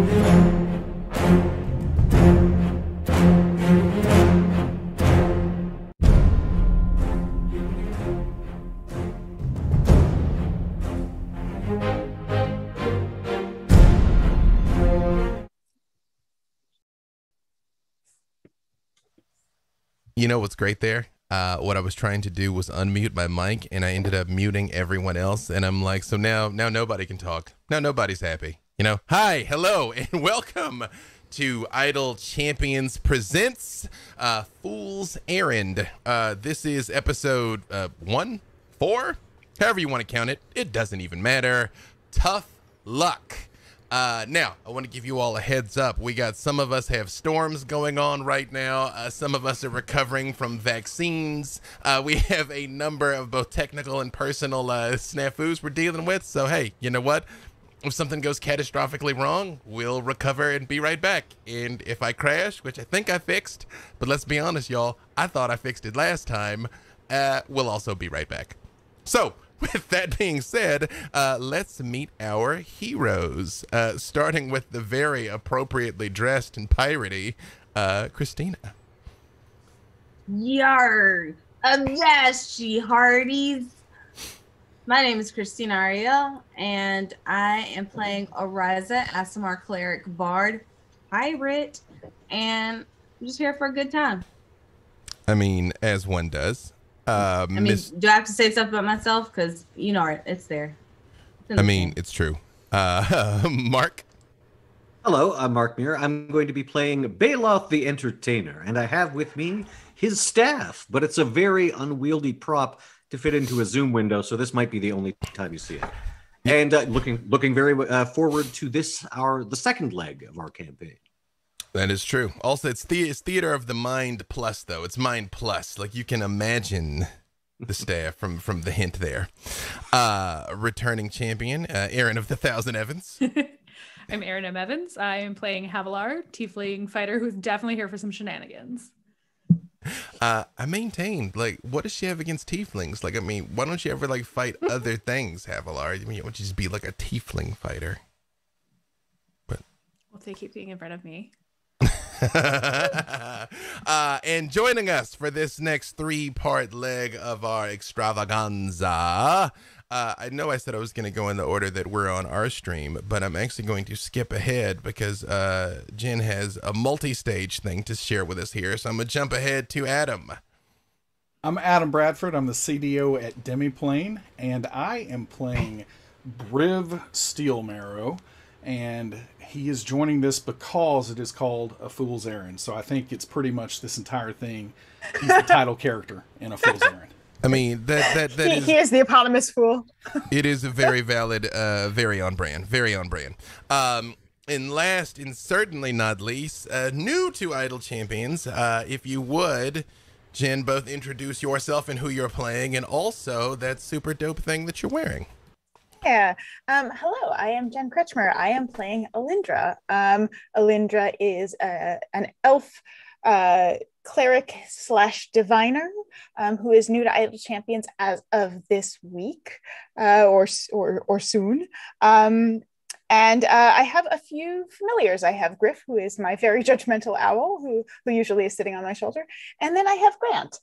You know what's great there? What I was trying to do was unmute my mic, and I ended up muting everyone else. And I'm like, so now nobody can talk. Now nobody's happy. You know? Hi, hello, and welcome to Idle Champions Presents Fool's Errand. This is episode 1, 4, however you want to count it. It doesn't even matter. Tough luck. Now, I want to give you all a heads up. We got some of us have storms going on right now. Some of us are recovering from vaccines. We have a number of both technical and personal snafus we're dealing with. So, hey, you know what? If something goes catastrophically wrong, we'll recover and be right back. And if I crash, which I think I fixed, but let's be honest, y'all, I thought I fixed it last time, we'll also be right back. So, with that being said, let's meet our heroes, starting with the very appropriately dressed and piratey, Christina. Yarr, Avast hearties. My name is Christina Ariel, and I am playing Ariza, Asimar Cleric Bard, Pirate, and I'm just here for a good time. I mean, as one does. do I have to say stuff about myself? Because, you know, it's there. It's true. Mark? Hello, I'm Mark Muir. I'm going to be playing Bailoff the Entertainer, and I have with me his staff, but it's a very unwieldy prop to fit into a Zoom window, so this might be the only time you see it. And looking very forward to this, the second leg of our campaign. That is true. Also, it's theater of the mind plus, though. It's mind plus. Like, you can imagine the staff from the hint there. Returning champion, Aaron of the Thousand Evans. I'm Erin M. Evans. I am playing Havalar, tiefling fighter who's definitely here for some shenanigans. I maintained, like, what does she have against tieflings? Like, I mean, why don't you ever, like, fight other things, Havalar? I mean, why don't you just be, like, a tiefling fighter? But Well, they keep being in front of me. And joining us for this next 3-part leg of our extravaganza, I know I said I was going to go in the order that we're on our stream, but I'm actually going to skip ahead because Jen has a multi-stage thing to share with us here, so I'm going to jump ahead to Adam. I'm Adam Bradford. I'm the CDO at Demiplane, and I am playing Briv Steelmarrow, and he is joining this because it is called A Fool's Errand. So I think it's pretty much this entire thing. He's the title character in A Fool's Errand. I mean, he is the eponymous fool. It is a very valid, very on brand. And last, and certainly not least, new to Idle Champions, if you would, Jen, both introduce yourself and who you're playing, and also that super dope thing that you're wearing. Yeah. Hello, I am Jen Kretchmer. I am playing Alyndra. Alyndra is an elf cleric / diviner who is new to Idle Champions as of this week or soon. And I have a few familiars. I have Griff, who is my very judgmental owl, who usually is sitting on my shoulder. And then I have Grant.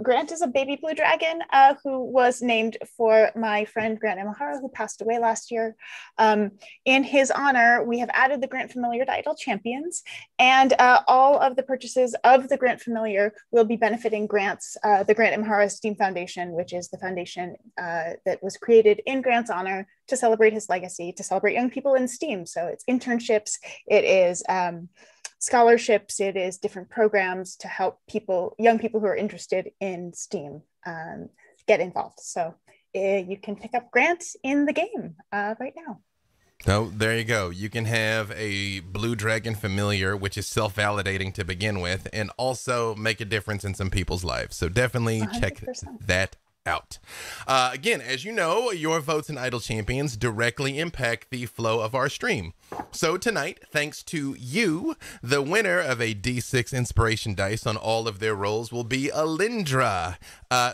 Grant is a baby blue dragon who was named for my friend Grant Imahara, who passed away last year. In his honor, we have added the Grant Familiar to Idle Champions, and all of the purchases of the Grant Familiar will be benefiting Grant's, the Grant Imahara STEAM Foundation, which is the foundation that was created in Grant's honor to celebrate his legacy, to celebrate young people in STEAM. So it's internships, it is scholarships, it is different programs to help young people who are interested in STEAM get involved. So you can pick up Grant in the game right now. Oh, there you go. You can have a blue dragon familiar, which is self-validating to begin with, and also make a difference in some people's lives. So definitely 100%. Check that out. Again, as you know, your votes in Idle Champions directly impact the flow of our stream. So tonight, thanks to you, the winner of a D6 inspiration dice on all of their rolls will be Alyndra.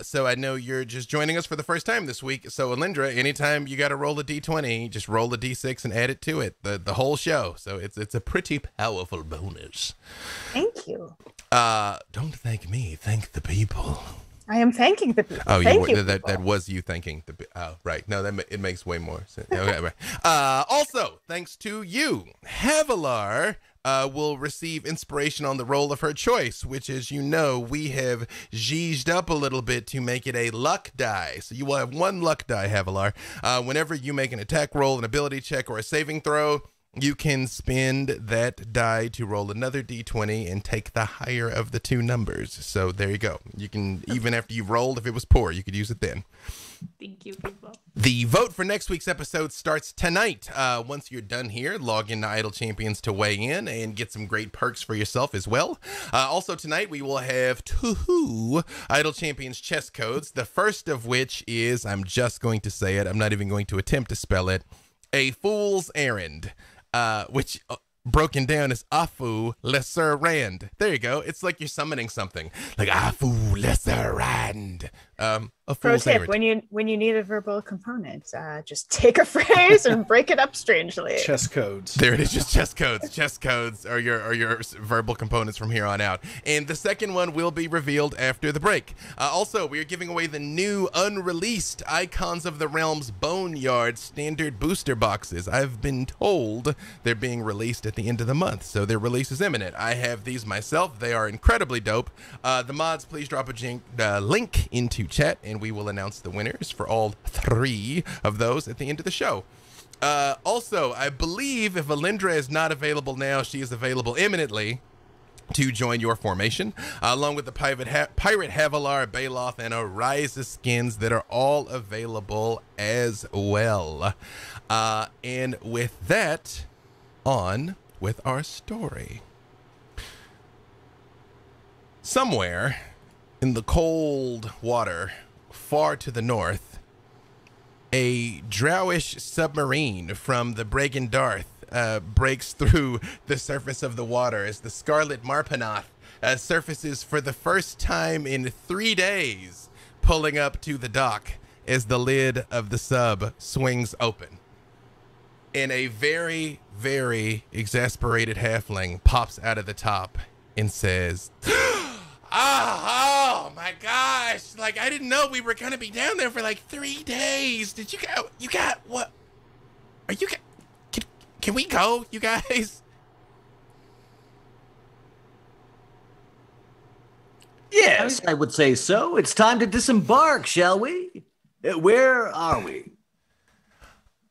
So I know you're just joining us for the first time this week. So Alyndra, anytime you got to roll a D20, just roll a D6 and add it to it, the whole show. So it's a pretty powerful bonus. Thank you. Don't thank me, thank the people. I am thanking the people. Oh, Thank you. that was you thanking the. Oh, right. No, it makes way more sense. Okay, right. Also, thanks to you, Havalar will receive inspiration on the roll of her choice, which, as you know, we have zhezhed up a little bit to make it a luck die. So you will have one luck die, Havalar. Whenever you make an attack roll, an ability check, or a saving throw, you can spend that die to roll another d20 and take the higher of the two numbers. So there you go. You can, even after you've rolled, if it was poor, you could use it then. Thank you, people. The vote for next week's episode starts tonight. Once you're done here, log into Idle Champions to weigh in and get some great perks for yourself as well. Also tonight, we will have 2 Idle Champions chess codes. The first of which is, I'm just going to say it, I'm not even going to attempt to spell it, a Fool's Errand. Which broken down is Afu Lesser Rand. There you go. It's like you're summoning something. Like Afu Lesser Rand. A Pro fool's tip: errand. when you need a verbal component, just take a phrase and break it up strangely. Chess codes. There it is, just chess codes. Chess codes are your verbal components from here on out. And the second one will be revealed after the break. Also, we are giving away the new unreleased Icons of the Realms Boneyard standard booster boxes. I've been told they're being released at the end of the month, so their release is imminent. I have these myself. They are incredibly dope. The mods, please drop a link into chat, and we will announce the winners for all 3 of those at the end of the show. Also, I believe if Alyndra is not available now, she is available imminently to join your formation, along with the Pirate Havalar, Bailoff, and Ariza skins that are all available as well. And with that, on with our story. Somewhere in the cold water far to the north, a drowish submarine from the Bragan Darth breaks through the surface of the water as the Scarlet Marpanath surfaces for the first time in 3 days, pulling up to the dock as the lid of the sub swings open. And a very, very exasperated halfling pops out of the top and says, oh my gosh, like I didn't know we were gonna be down there for like 3 days. Did you got what? Are you can we go, you guys? Yes, I would say so. It's time to disembark, shall we? Where are we?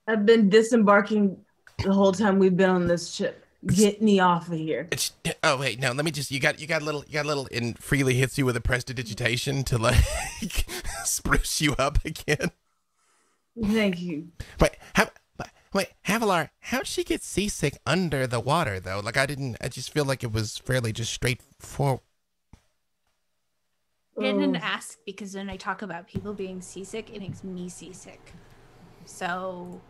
I've been disembarking the whole time we've been on this ship. Get me off of here. Oh wait, no. Let me just. You got a little, and freely hits you with a prestidigitation to like spruce you up again. Thank you. Wait, Havalar, how'd she get seasick under the water though? Like I just feel like it was fairly just straightforward. I didn't ask because when I talk about people being seasick, it makes me seasick. So,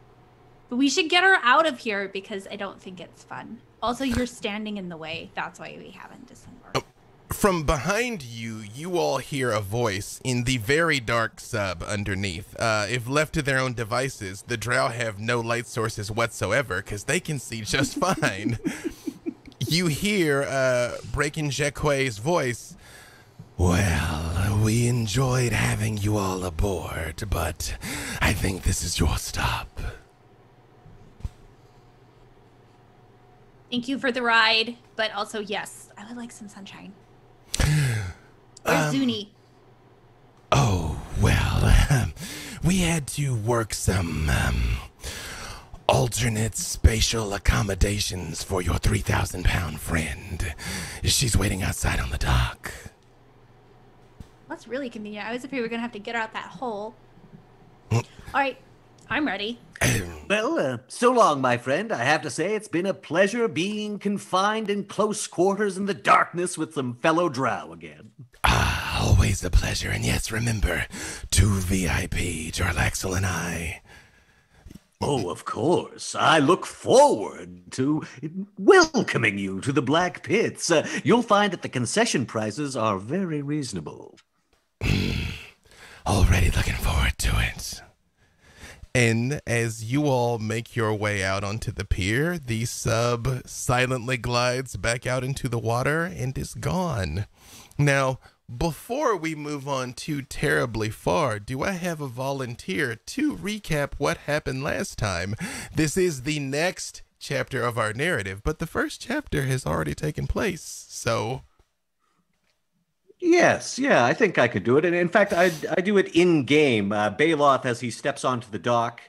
but we should get her out of here because I don't think it's fun. Also, you're standing in the way. That's why we haven't disembarked. From behind you, you all hear a voice in the very dark sub underneath. If left to their own devices, the drow have no light sources whatsoever because they can see just fine. You hear Breaking Jacquet's voice. Well, we enjoyed having you all aboard, but I think this is your stop. Thank you for the ride, but also, yes, I would like some sunshine. Where's Zuni? Oh, well, we had to work some alternate spatial accommodations for your 3,000-pound friend. She's waiting outside on the dock. That's really convenient. I was afraid we were going to have to get her out that hole. All right, I'm ready. Well, so long, my friend. I have to say it's been a pleasure being confined in close quarters in the darkness with some fellow drow again. Always a pleasure. And yes, remember, 2 VIP, Jarlaxle and I. Oh, of course. I look forward to welcoming you to the Black Pits. You'll find that the concession prices are very reasonable. Already looking forward to it. And as you all make your way out onto the pier, the sub silently glides back out into the water and is gone. Now, before we move on too terribly far, do I have a volunteer to recap what happened last time? This is the next chapter of our narrative, but the first chapter has already taken place, so... Yes, I think I could do it. And in fact, I do it in-game. Bailoff, as he steps onto the dock,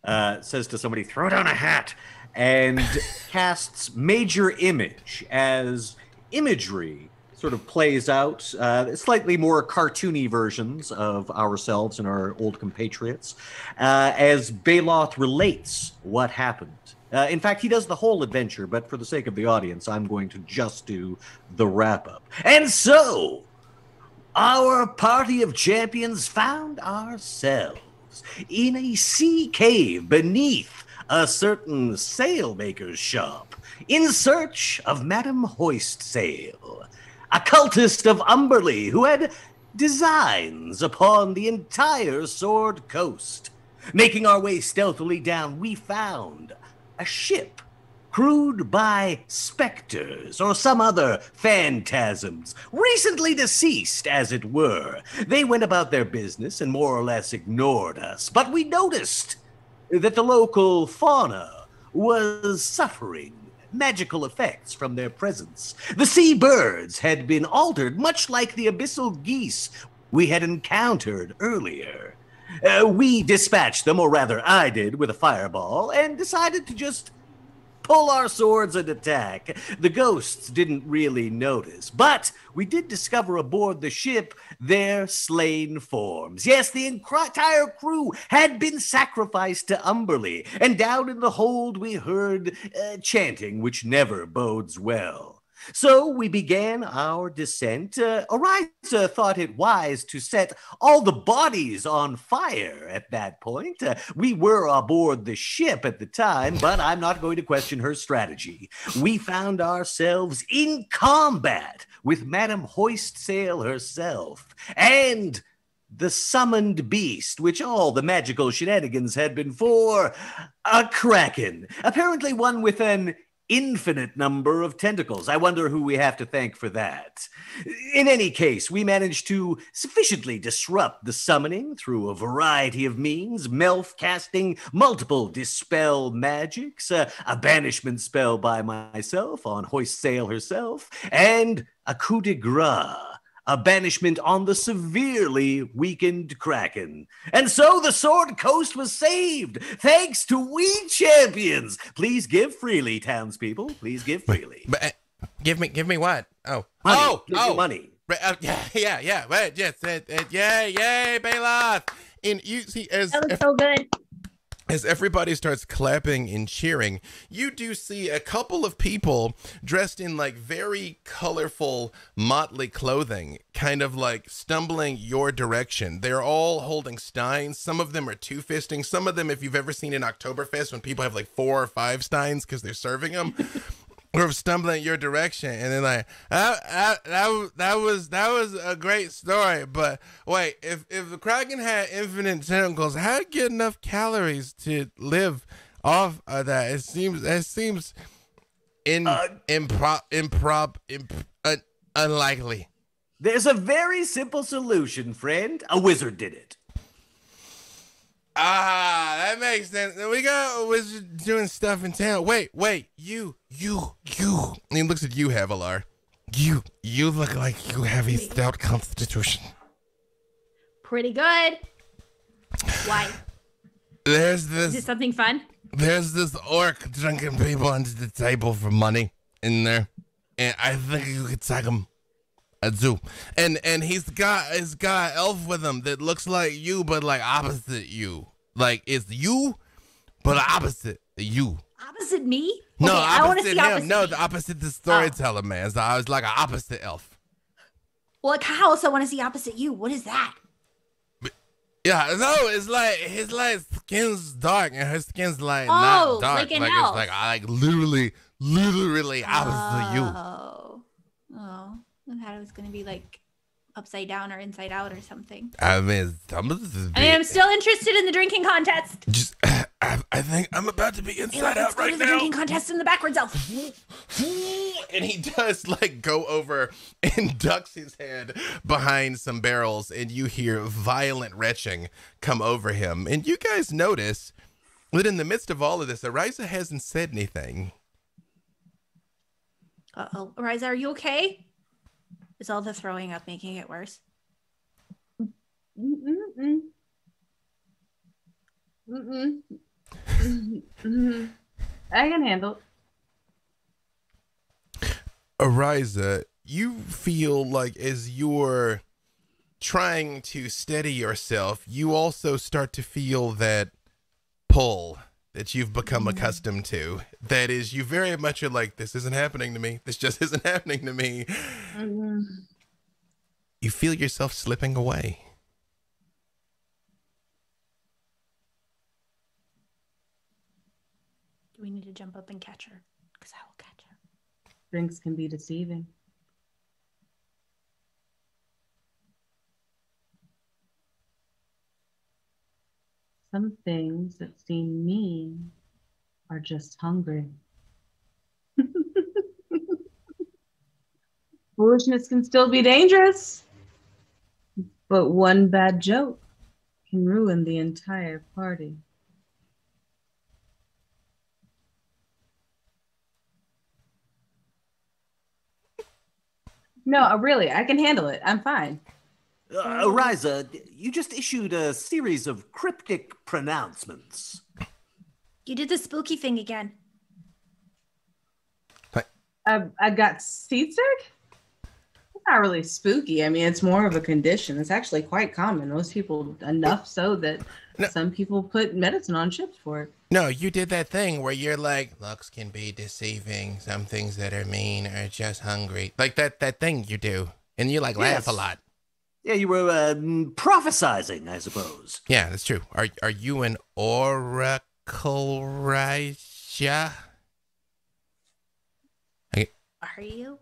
says to somebody, throw down a hat, and casts Major Image as imagery sort of plays out, slightly more cartoony versions of ourselves and our old compatriots, as Bailoff relates what happened. In fact, he does the whole adventure, but for the sake of the audience, I'm going to just do the wrap-up. And so, our party of champions found ourselves in a sea cave beneath a certain sailmaker's shop, in search of Madame Hoistsail, a cultist of Umberley who had designs upon the entire Sword Coast. Making our way stealthily down, we found a ship crewed by specters or some other phantasms, recently deceased, as it were. They went about their business and more or less ignored us, but we noticed that the local fauna was suffering magical effects from their presence. The sea birds had been altered, much like the abyssal geese we had encountered earlier. We dispatched them, or rather I did, with a fireball, and decided to just pull our swords and attack. The ghosts didn't really notice, but we did discover aboard the ship their slain forms. Yes, the entire crew had been sacrificed to Umberley, and down in the hold we heard chanting, which never bodes well. So we began our descent. Oriza thought it wise to set all the bodies on fire at that point. We were aboard the ship at the time, but I'm not going to question her strategy. We found ourselves in combat with Madame Hoistsail herself, and the summoned beast, which all the magical shenanigans had been for, a kraken. Apparently one with an infinite number of tentacles. I wonder who we have to thank for that. In any case, we managed to sufficiently disrupt the summoning through a variety of means, Melf casting multiple dispel magics, a banishment spell by myself on Hoistsail herself, and a coup de grace, a banishment on the severely weakened Kraken. And so the Sword Coast was saved, thanks to we champions. Please give freely, townspeople. Please give freely. But, give me what? Oh, Money. Yeah. Right, yes, yay, Bailoff. And you see, That was so good. as everybody starts clapping and cheering, you do see a couple of people dressed in like very colorful, motley clothing, kind of like stumbling your direction. They're all holding steins. Some of them are two-fisting. Some of them, if you've ever seen an Oktoberfest when people have like 4 or 5 steins because they're serving them, or stumbling your direction, and then like that was a great story. But wait, if the Kraken had infinite tentacles, how'd it get enough calories to live off of that? It seems unlikely. There's a very simple solution, friend. A wizard did it. That makes sense. We got a wizard doing stuff in town. Wait, you. And he looks at you, Havalar. You look like you have a stout constitution. Pretty good. Why? Is Is it something fun? There's this orc drinking people under the table for money in there, and I think you could take him. I do. And he's got an elf with him that looks like you, but like opposite you. Like it's you, but opposite you. Opposite me? No, okay, I want to opposite see him. opposite No, me. the opposite the storyteller, man. So I was like an opposite elf. Well, like, I also want to see opposite you. What is that? Yeah, no, it's like his like skin's dark and her skin's like Oh, not dark. like an It's elf. like I like literally opposite you. Oh, I thought it was gonna be like upside down or inside out or something. I mean, some of this is big. I'm still interested in the drinking contest. Just, I think I'm about to be inside out right The now. drinking contest in the backwards elf. And he does like go over and ducks his head behind some barrels, and you hear violent retching come over him. And you guys notice that in the midst of all of this, Ariza hasn't said anything. Uh-oh. Ariza, are you okay? Is all the throwing up making it worse? I can handle it. Ariza, you feel like as you're trying to steady yourself, you also start to feel that pull that you've become accustomed to. That is, you very much are like, this isn't happening to me. This just isn't happening to me. You feel yourself slipping away. Do we need to jump up and catch her? Because I will catch her. Drinks can be deceiving. Some things that seem mean are just hungry. Foolishness can still be dangerous, but one bad joke can ruin the entire party. No, really, I can handle it. I'm fine. Ariza, you just issued a series of cryptic pronouncements. You did the spooky thing again. I got seasick? It's not really spooky. I mean, it's more of a condition. It's actually quite common. Most people, enough so that some people put medicine on ships for it. No, you did that thing where you're like, looks can be deceiving. Some things that are mean are just hungry. Like that thing you do. And you like laugh a lot. Yeah, you were prophesizing, I suppose. Yeah, that's true. Are you an oracle, Raja? Are you?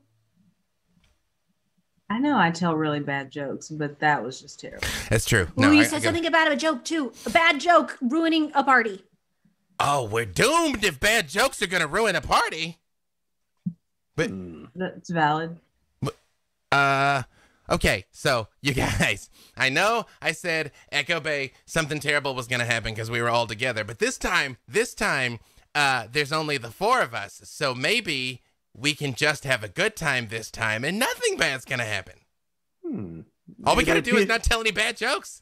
I know I tell really bad jokes, but that was just terrible. That's true. No, you said something about a joke too. A bad joke ruining a party. Oh, we're doomed if bad jokes are going to ruin a party. But That's valid. Okay, so you guys, I know I said Echo Bay something terrible was going to happen because we were all together, but this time, there's only the four of us, so maybe we can just have a good time this time and nothing bad's going to happen. All we got to do is not tell any bad jokes.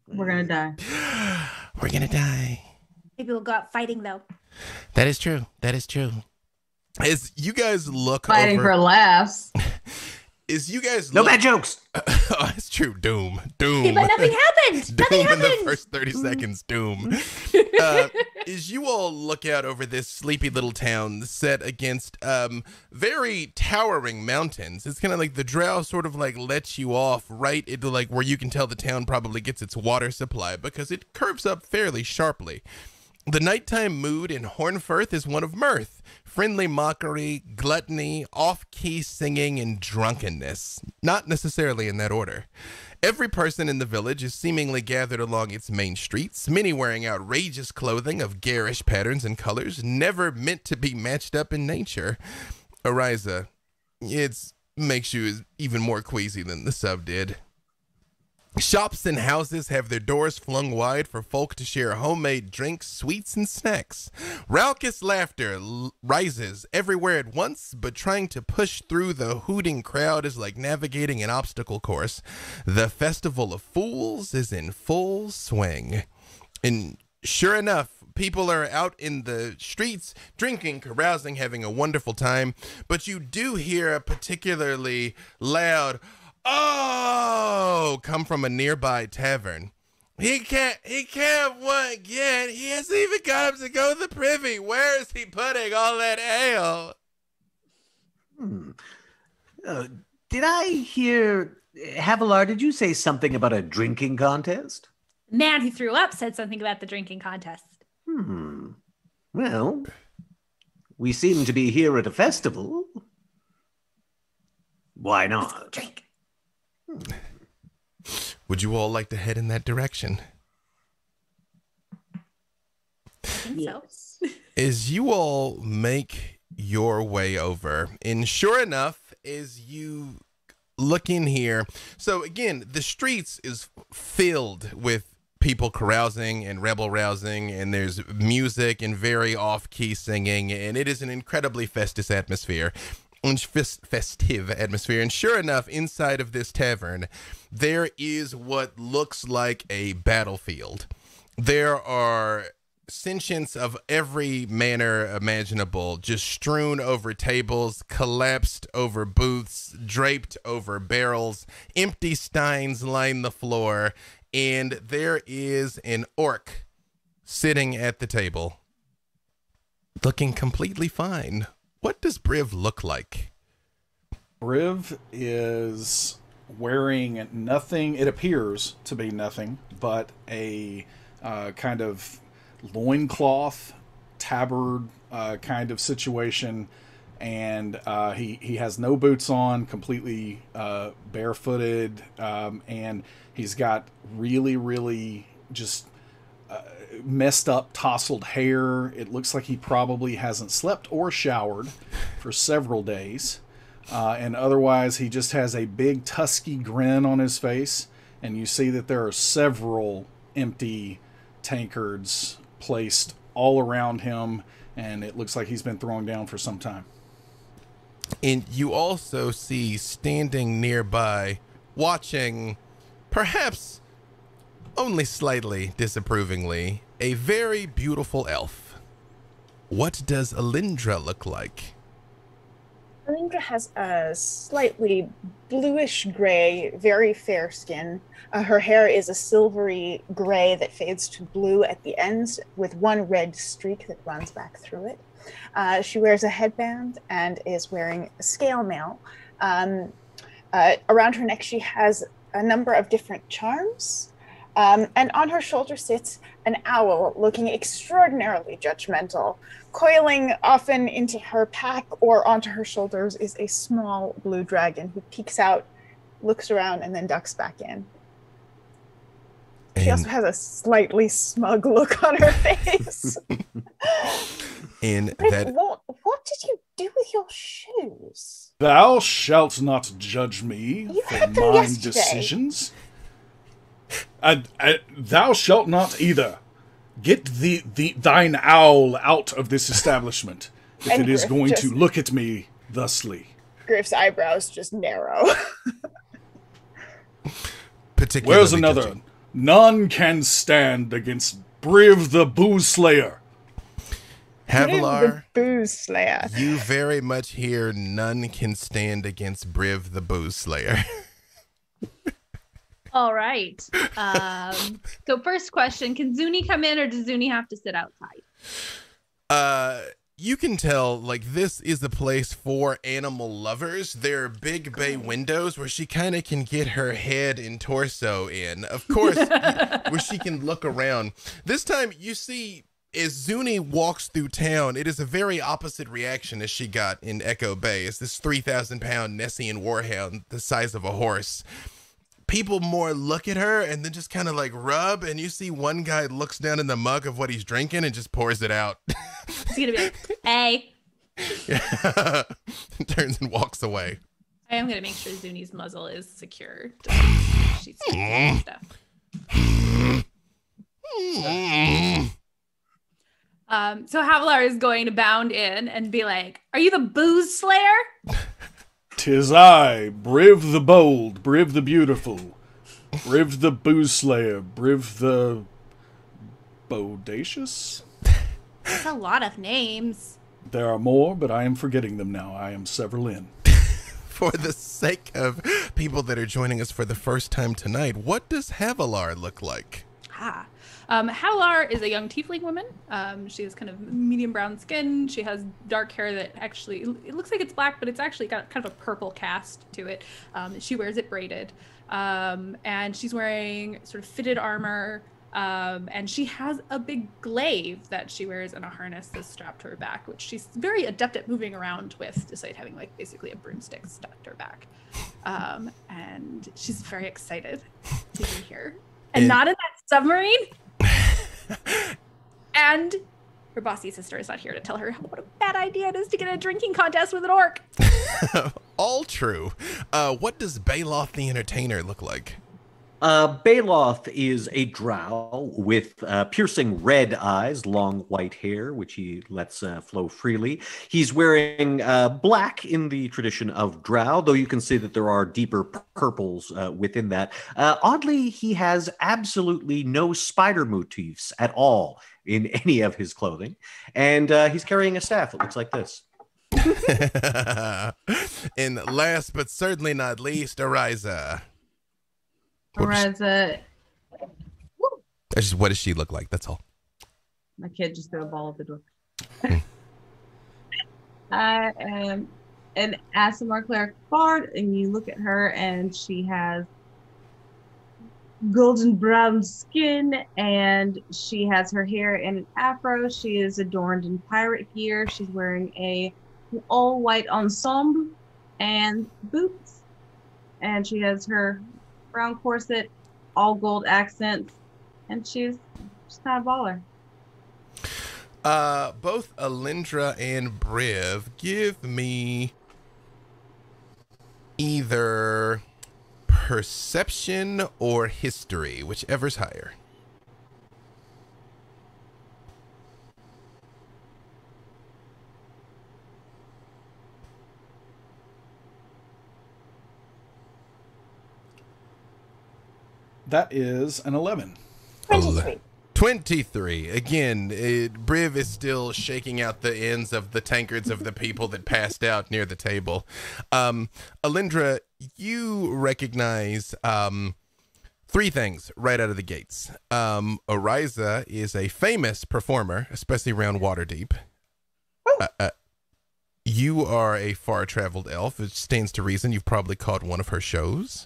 We're going to die. We're going to die. Maybe we'll go out fighting though. That is true. That is true. As you guys look Fighting over, for laughs. as you guys No look, bad jokes. Oh, it's true. Doom. Hey, but nothing happened. Doom Nothing in happened. the first 30 seconds. Doom. As you all look out over this sleepy little town set against very towering mountains, it's kind of like the drow sort of like lets you off right into like where you can tell the town probably gets its water supply because it curves up fairly sharply. The nighttime mood in Hornfirth is one of mirth, friendly mockery, gluttony, off-key singing, and drunkenness. Not necessarily in that order. Every person in the village is seemingly gathered along its main streets, many wearing outrageous clothing of garish patterns and colors, never meant to be matched up in nature. Ariza, it makes you even more queasy than the sub did. Shops and houses have their doors flung wide for folk to share homemade drinks, sweets, and snacks. Raucous laughter rises everywhere at once, but trying to push through the hooting crowd is like navigating an obstacle course. The Festival of Fools is in full swing. And sure enough, people are out in the streets, drinking, carousing, having a wonderful time, but you do hear a particularly loud "Oh!" come from a nearby tavern. He can't what get. He hasn't even got up to go to the privy. Where is he putting all that ale? Did I hear, Havalar, did you say something about a drinking contest? Man who threw up said something about the drinking contest. Well, we seem to be here at a festival. Why not? Drink. Would you all like to head in that direction? I think so. As you all make your way over, and sure enough, as you look in here, so again, the streets is filled with people carousing and rebel rousing, and there's music and very off-key singing, and it is an incredibly festive atmosphere. Festive atmosphere. And sure enough, inside of this tavern, there is what looks like a battlefield. There are sentients of every manner imaginable, just strewn over tables, collapsed over booths, draped over barrels, empty steins line the floor, and there is an orc sitting at the table, looking completely fine. What does Briv look like? Briv is wearing nothing, it appears to be nothing, but a kind of loincloth, tabard kind of situation, and he has no boots on, completely barefooted, and he's got really just messed up, tousled hair. It looks like he probably hasn't slept or showered for several days. And otherwise, he just has a big tusky grin on his face. And you see that there are several empty tankards placed all around him. And it looks like he's been thrown down for some time. And you also see standing nearby, watching, perhaps only slightly disapprovingly, a very beautiful elf. What does Alyndra look like? Alyndra has a slightly bluish gray, very fair skin. Her hair is a silvery gray that fades to blue at the ends with one red streak that runs back through it. She wears a headband and is wearing a scale mail. Around her neck, she has a number of different charms. And on her shoulder sits an owl looking extraordinarily judgmental. Coiling often into her pack or onto her shoulders is a small blue dragon who peeks out, looks around, and then ducks back in. She also has a slightly smug look on her face. And what did you do with your shoes? Thou shalt not judge me You for had them mine yesterday. decisions. Thou shalt not either. Get thine owl out of this establishment, if And it is Griff going just- to look at me thusly. Griff's eyebrows just narrow. particularly Where's another? judging. None can stand against Briv the Booze Slayer. Havalar, The booze slayer. you very much hear none can stand against Briv the Booze Slayer. All right. So first question, can Zuni come in or does Zuni have to sit outside? You can tell, like, this is a place for animal lovers. There are big bay windows where she kind of can get her head and torso in. Of course, where she can look around. This time, you see, as Zuni walks through town, it is a very opposite reaction as she got in Echo Bay. It's this 3,000-pound Nessian warhound the size of a horse. People more look at her and then just kind of like rub, and you see one guy looks down in the mug of what he's drinking and just pours it out. He's gonna be like, hey. Turns and walks away. I am gonna make sure Zuni's muzzle is secure. She's stuff. So Havalar is going to bound in and be like, are you the booze slayer? 'Tis I, Briv the Bold, Briv the Beautiful, Briv the Booze Slayer, Briv the Bodacious? That's a lot of names. There are more, but I am forgetting them now. I am several in. For the sake of people that are joining us for the first time tonight, what does Havalar look like? Havalar is a young tiefling woman. She has kind of medium brown skin. She has dark hair that actually, it looks like it's black, but it's actually got kind of a purple cast to it. She wears it braided. And she's wearing sort of fitted armor. And she has a big glaive that she wears in a harness that's strapped to her back, which she's very adept at moving around with, despite having like basically a broomstick stuck to her back. And she's very excited to be here. And not in that submarine. And her bossy sister is not here to tell her what a bad idea it is to get a drinking contest with an orc. All true. What does Bailoff the Entertainer look like? Bailoff is a drow with piercing red eyes, long white hair, which he lets flow freely. He's wearing black in the tradition of drow, though you can see that there are deeper purples within that. Oddly, he has absolutely no spider motifs at all in any of his clothing. And he's carrying a staff. It looks like this. And last but certainly not least, Ariza. Ariza. What does she look like? That's all. My kid just threw a ball at the door. I am an Aasimar cleric bard, and you look at her, and she has golden brown skin, and she has her hair in an afro. She is adorned in pirate gear. She's wearing a all white ensemble and boots, and she has her brown corset, all gold accents, and she's kind of baller. Both Alyndra and Briv, give me either perception or history, whichever's higher. That is an 11. 23. Again, Briv is still shaking out the ends of the tankards of the people that passed out near the table. Alyndra, you recognize three things right out of the gates. Ariza is a famous performer, especially around Waterdeep. You are a far-traveled elf. It stands to reason you've probably caught one of her shows.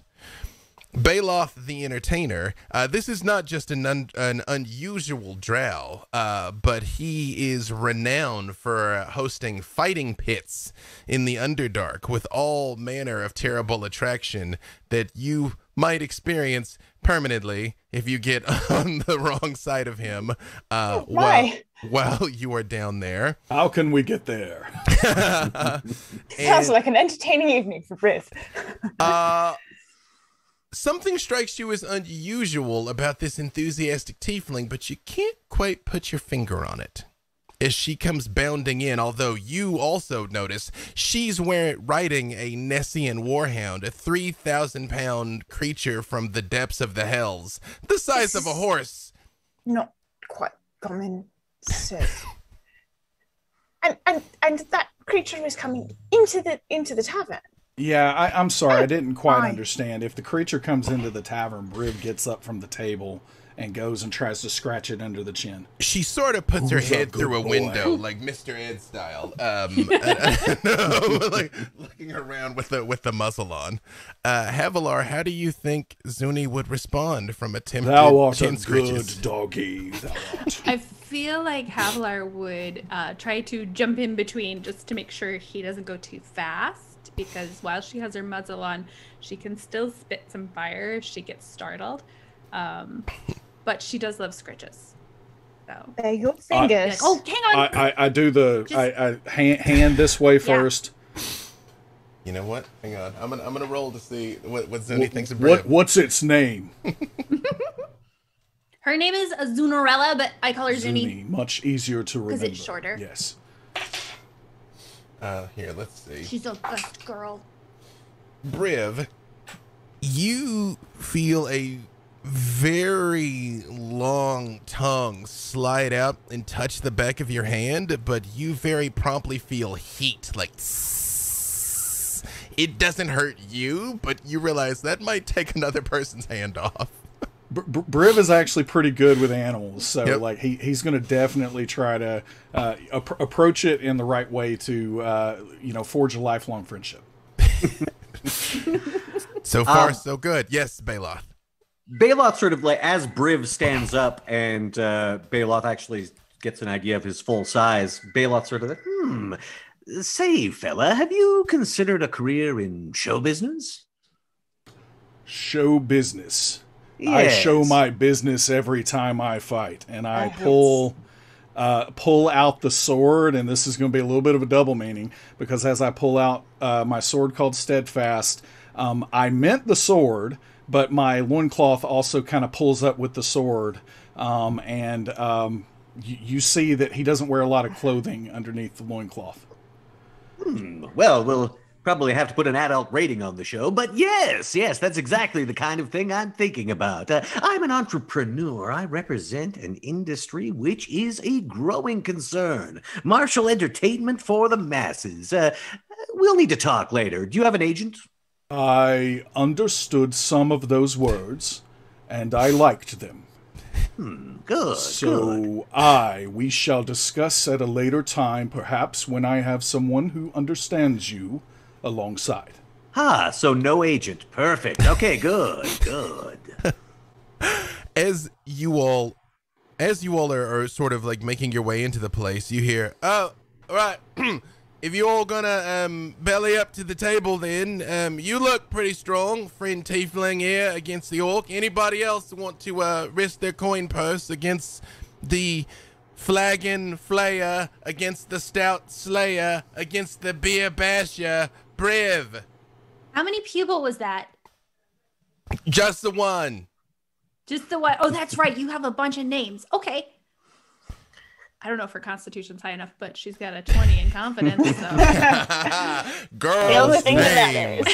Bailoff the Entertainer, this is not just an unusual drow, but he is renowned for hosting fighting pits in the Underdark with all manner of terrible attraction that you might experience permanently if you get on the wrong side of him while you are down there. How can we get there? Sounds like an entertaining evening for Briv. Something strikes you as unusual about this enthusiastic tiefling, but you can't quite put your finger on it. As she comes bounding in, although you also notice she's riding a Nessian warhound, a 3,000-pound creature from the depths of the hells, the size of a horse. Not quite common, sir. And that creature is coming into the tavern. Yeah, I'm sorry, I didn't quite understand. If the creature comes into the tavern, Briv gets up from the table and goes and tries to scratch it under the chin. She sort of puts her head through a window, like Mr. Ed style. Like looking around with the muzzle on. Havalar, how do you think Zuni would respond from attempted Thou art chin a scratches? good doggy, thou art. I feel like Havalar would try to jump in between just to make sure he doesn't go too fast. Because while she has her muzzle on, she can still spit some fire if she gets startled. But she does love scritches. So They're your fingers. oh, hang on. I do the I hand this way first. You know what? Hang on. I'm gonna roll to see what Zuni thinks of Briv. What's its name? Her name is Zunarella, but I call her Zuni. Much easier to remember. Because it's shorter. Yes. Here, let's see. She's a good girl. Briv, you feel a very long tongue slide out and touch the back of your hand, but you very promptly feel heat, like it doesn't hurt you, but you realize that might take another person's hand off. Briv is actually pretty good with animals, so Yep. like he's going to definitely try to approach it in the right way to forge a lifelong friendship. So far, so good. Yes, Bailoff. Bailoff sort of like, as Briv stands up and Bailoff actually gets an idea of his full size, Bailoff sort of like, Say, fella, have you considered a career in show business? Show business. I Yes. show my business every time I fight, and I pull out the sword, and this is going to be a little bit of a double meaning, because as I pull out my sword called Steadfast, I meant the sword, but my loincloth also kind of pulls up with the sword, and you see that he doesn't wear a lot of clothing underneath the loincloth. Well, we'll probably have to put an adult rating on the show, but yes, that's exactly the kind of thing I'm thinking about. I'm an entrepreneur. I represent an industry which is a growing concern. Martial entertainment for the masses. We'll need to talk later. Do you have an agent? I understood some of those words, and I liked them. Good, good. So we shall discuss at a later time, perhaps when I have someone who understands you alongside. So no agent. Perfect. Okay, good, good. As you all are sort of like making your way into the place, you hear, "Oh, all right. If you all gonna belly up to the table, then you look pretty strong, friend Tiefling here against the orc. Anybody else want to risk their coin purse against the flagon flayer, against the stout slayer, against the beer basher, Briv? How many people was that? Just the one." Just the one. Oh, that's right. You have a bunch of names. Okay. I don't know if her constitution's high enough, but she's got a 20 in confidence. So. The only Girl's thing that name.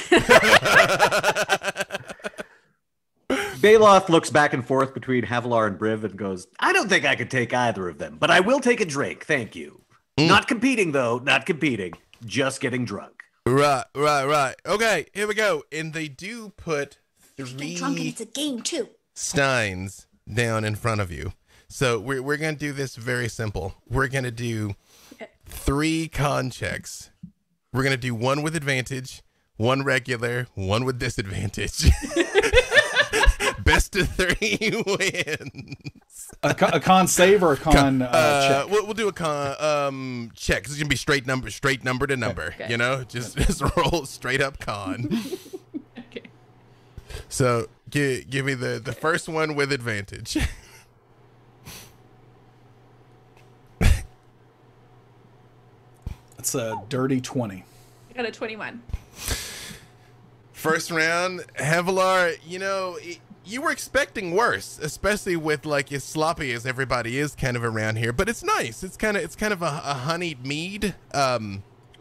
Bailoff looks back and forth between Havalar and Briv and goes, I don't think I could take either of them, but I will take a drink. Thank you. Not competing, though. Not competing. Just getting drunk. Right. Okay, here we go. And they do put Get drunk and it's a game too. steins down in front of you. So we're going to do this very simple. We're going to do 3 con checks. We're going to do 1 with advantage, 1 regular, 1 with disadvantage. Best of 3 wins. A con save or a con check? We'll do a con check. It's going to be straight number to number. Okay. You know, just roll straight up con. Okay. So give me the first one with advantage. It's a dirty 20. I got a 21. First round, Havalar, you were expecting worse, especially with like as sloppy as everybody is kind of around here, but it's nice. It's kind of a honeyed mead.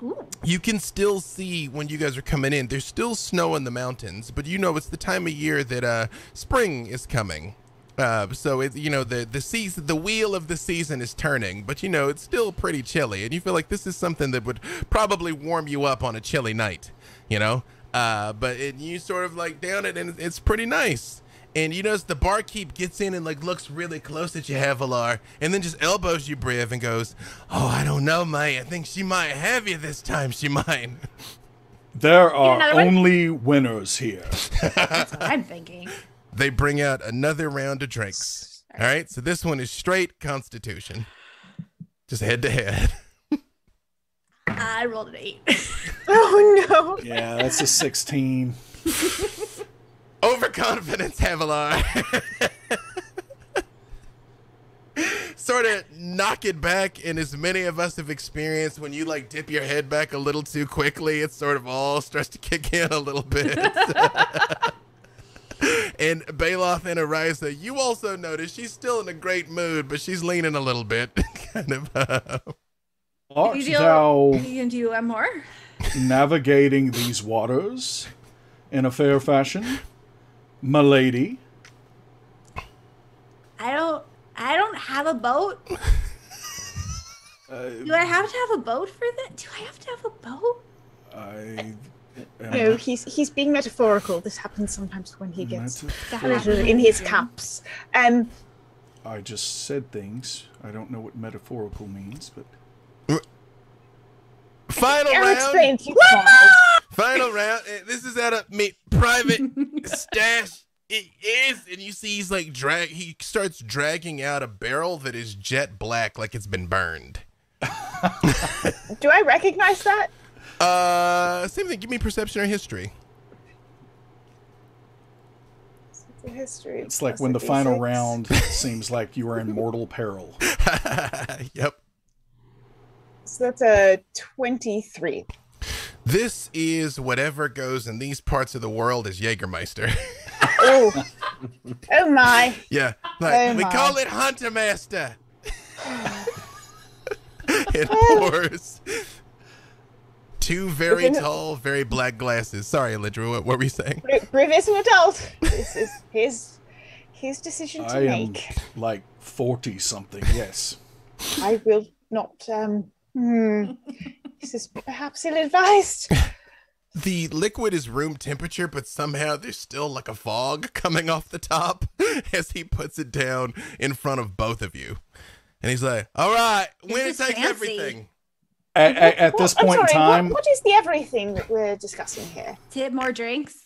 Ooh. You can still see when you guys are coming in, there's still snow in the mountains, but it's the time of year that spring is coming. So it, the season, the wheel of the season is turning, but it's still pretty chilly, and you feel like this is something that would probably warm you up on a chilly night, but you sort of like down it, and it's pretty nice. And as the barkeep gets in and like looks really close at you, Havalar, and then just elbows you, Briv, and goes, "Oh, I don't know, mate. I think she might have you this time. She might." There are another one? only winners here. That's what I'm thinking. They bring out another round of drinks. All right, so this one is straight Constitution, just head to head. I rolled an 8. Oh no. Yeah, that's a 16. Overconfidence, Havalar. Sort of knock it back, and as many of us have experienced, when you like dip your head back a little too quickly, it sort of all starts to kick in a little bit. And Bailoff and Ariza, you also notice she's still in a great mood, but she's leaning a little bit. Kind of. Art You thou can do one more. navigating these waters in a fair fashion, milady? I don't have a boat. Do I have to have a boat for that? Do I have to have a boat? No, he's being metaphorical. This happens sometimes when he gets That a little happens in his dream. cups. I just said things. I don't know what metaphorical means, but Final I'll round. explain to you. Final round. This is at a private stash. It is, and you see he's like he starts dragging out a barrel that is jet black, like it's been burned. Do I recognize that? Same thing. Give me perception or history. The history. it's like when the final round seems like you are in mortal peril. Yep. So that's a 23. This is whatever goes in these parts of the world as Jägermeister. Oh, oh my! Yeah, Oh we my. call it Hunter Master. It pours. Two very tall, very black glasses. Sorry, Alyndra, what were you saying? Briv is an adult. This is his decision to I am make. like 40 something. Yes. I will not. This is perhaps ill-advised. The liquid is room temperature, but somehow there's still like a fog coming off the top as he puts it down in front of both of you. And he's like, all right, winner is takes fancy. everything. At this I'm point in sorry, time, what is the everything that we're discussing here? Tip more drinks.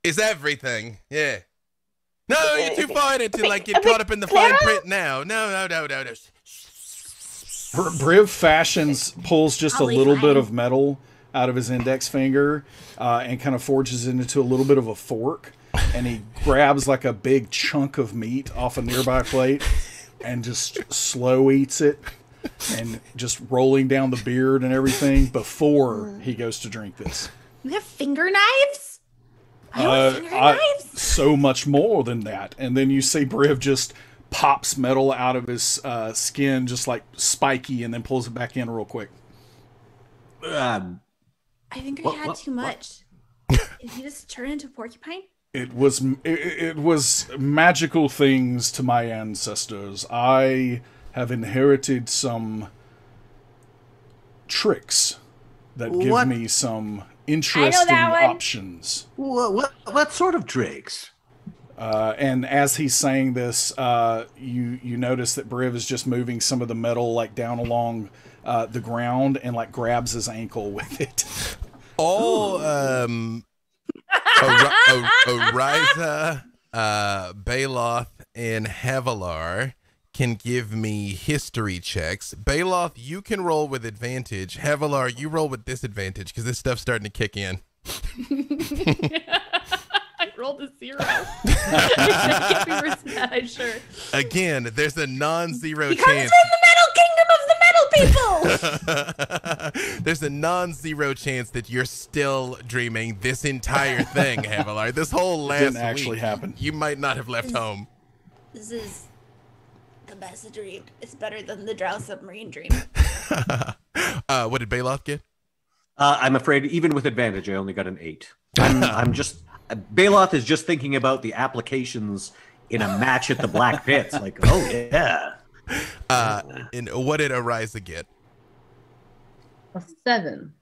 It's everything. Yeah. No, you're too far in it to like get a bit caught up in the fine clearer? print now. No. Briv pulls just a I'll be little bit fine. of metal out of his index finger and kind of forges it into a little bit of a fork. And he grabs like a big chunk of meat off a nearby plate and just slow eats it and just rolling down the beard and everything before he goes to drink this. You have finger knives? I don't have finger knives. So much more than that. And then you see Briv just pops metal out of his skin, just like spiky, and then pulls it back in real quick. I think I had what- too much. Did he just turn into a porcupine? It was magical things to my ancestors. I have inherited some tricks that give What? me some interesting one. options. What sort of tricks? And as he's saying this, you notice that Briv is just moving some of the metal like down along the ground and like grabs his ankle with it. All Oriza, Bailoff, and Havalar can give me history checks. Bailoff, you can roll with advantage. Havalar, you roll with disadvantage because this stuff's starting to kick in. I rolled a 0. Get me worse than that, I'm sure. Again, there's a non-zero He comes chance. from the metal kingdom of the metal people. There's a non-zero chance that you're still dreaming this entire thing, Havalar. This whole last Didn't actually week, happen. you might not have left home. This is the best dream. It's better than the Drow submarine dream. What did Bailoff get? I'm afraid even with advantage, I only got an 8. I'm just Bailoff is just thinking about the applications in a match at the Black Pits. Like, oh yeah. And what did Oriza get? A 7.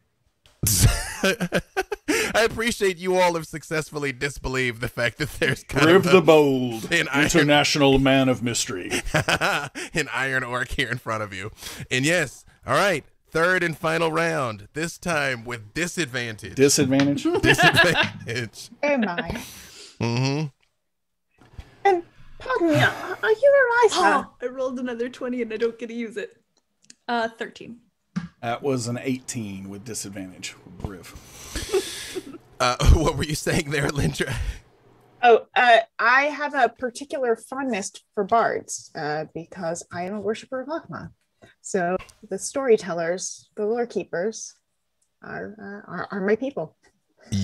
I appreciate you all have successfully disbelieved the fact that there's kind Briv of the Bold, an iron- international man of mystery. an iron orc here in front of you. And yes, all right, third and final round. This time with disadvantage. Disadvantage? Disadvantage. Oh my. Mm-hmm. Pardon me, are you a writer? I rolled another 20 and I don't get to use it. 13. That was an 18 with disadvantage. Briv. What were you saying there, Alyndra? Oh, I have a particular fondness for bards because I am a worshiper of Akma. So the storytellers, the lore keepers, are my people.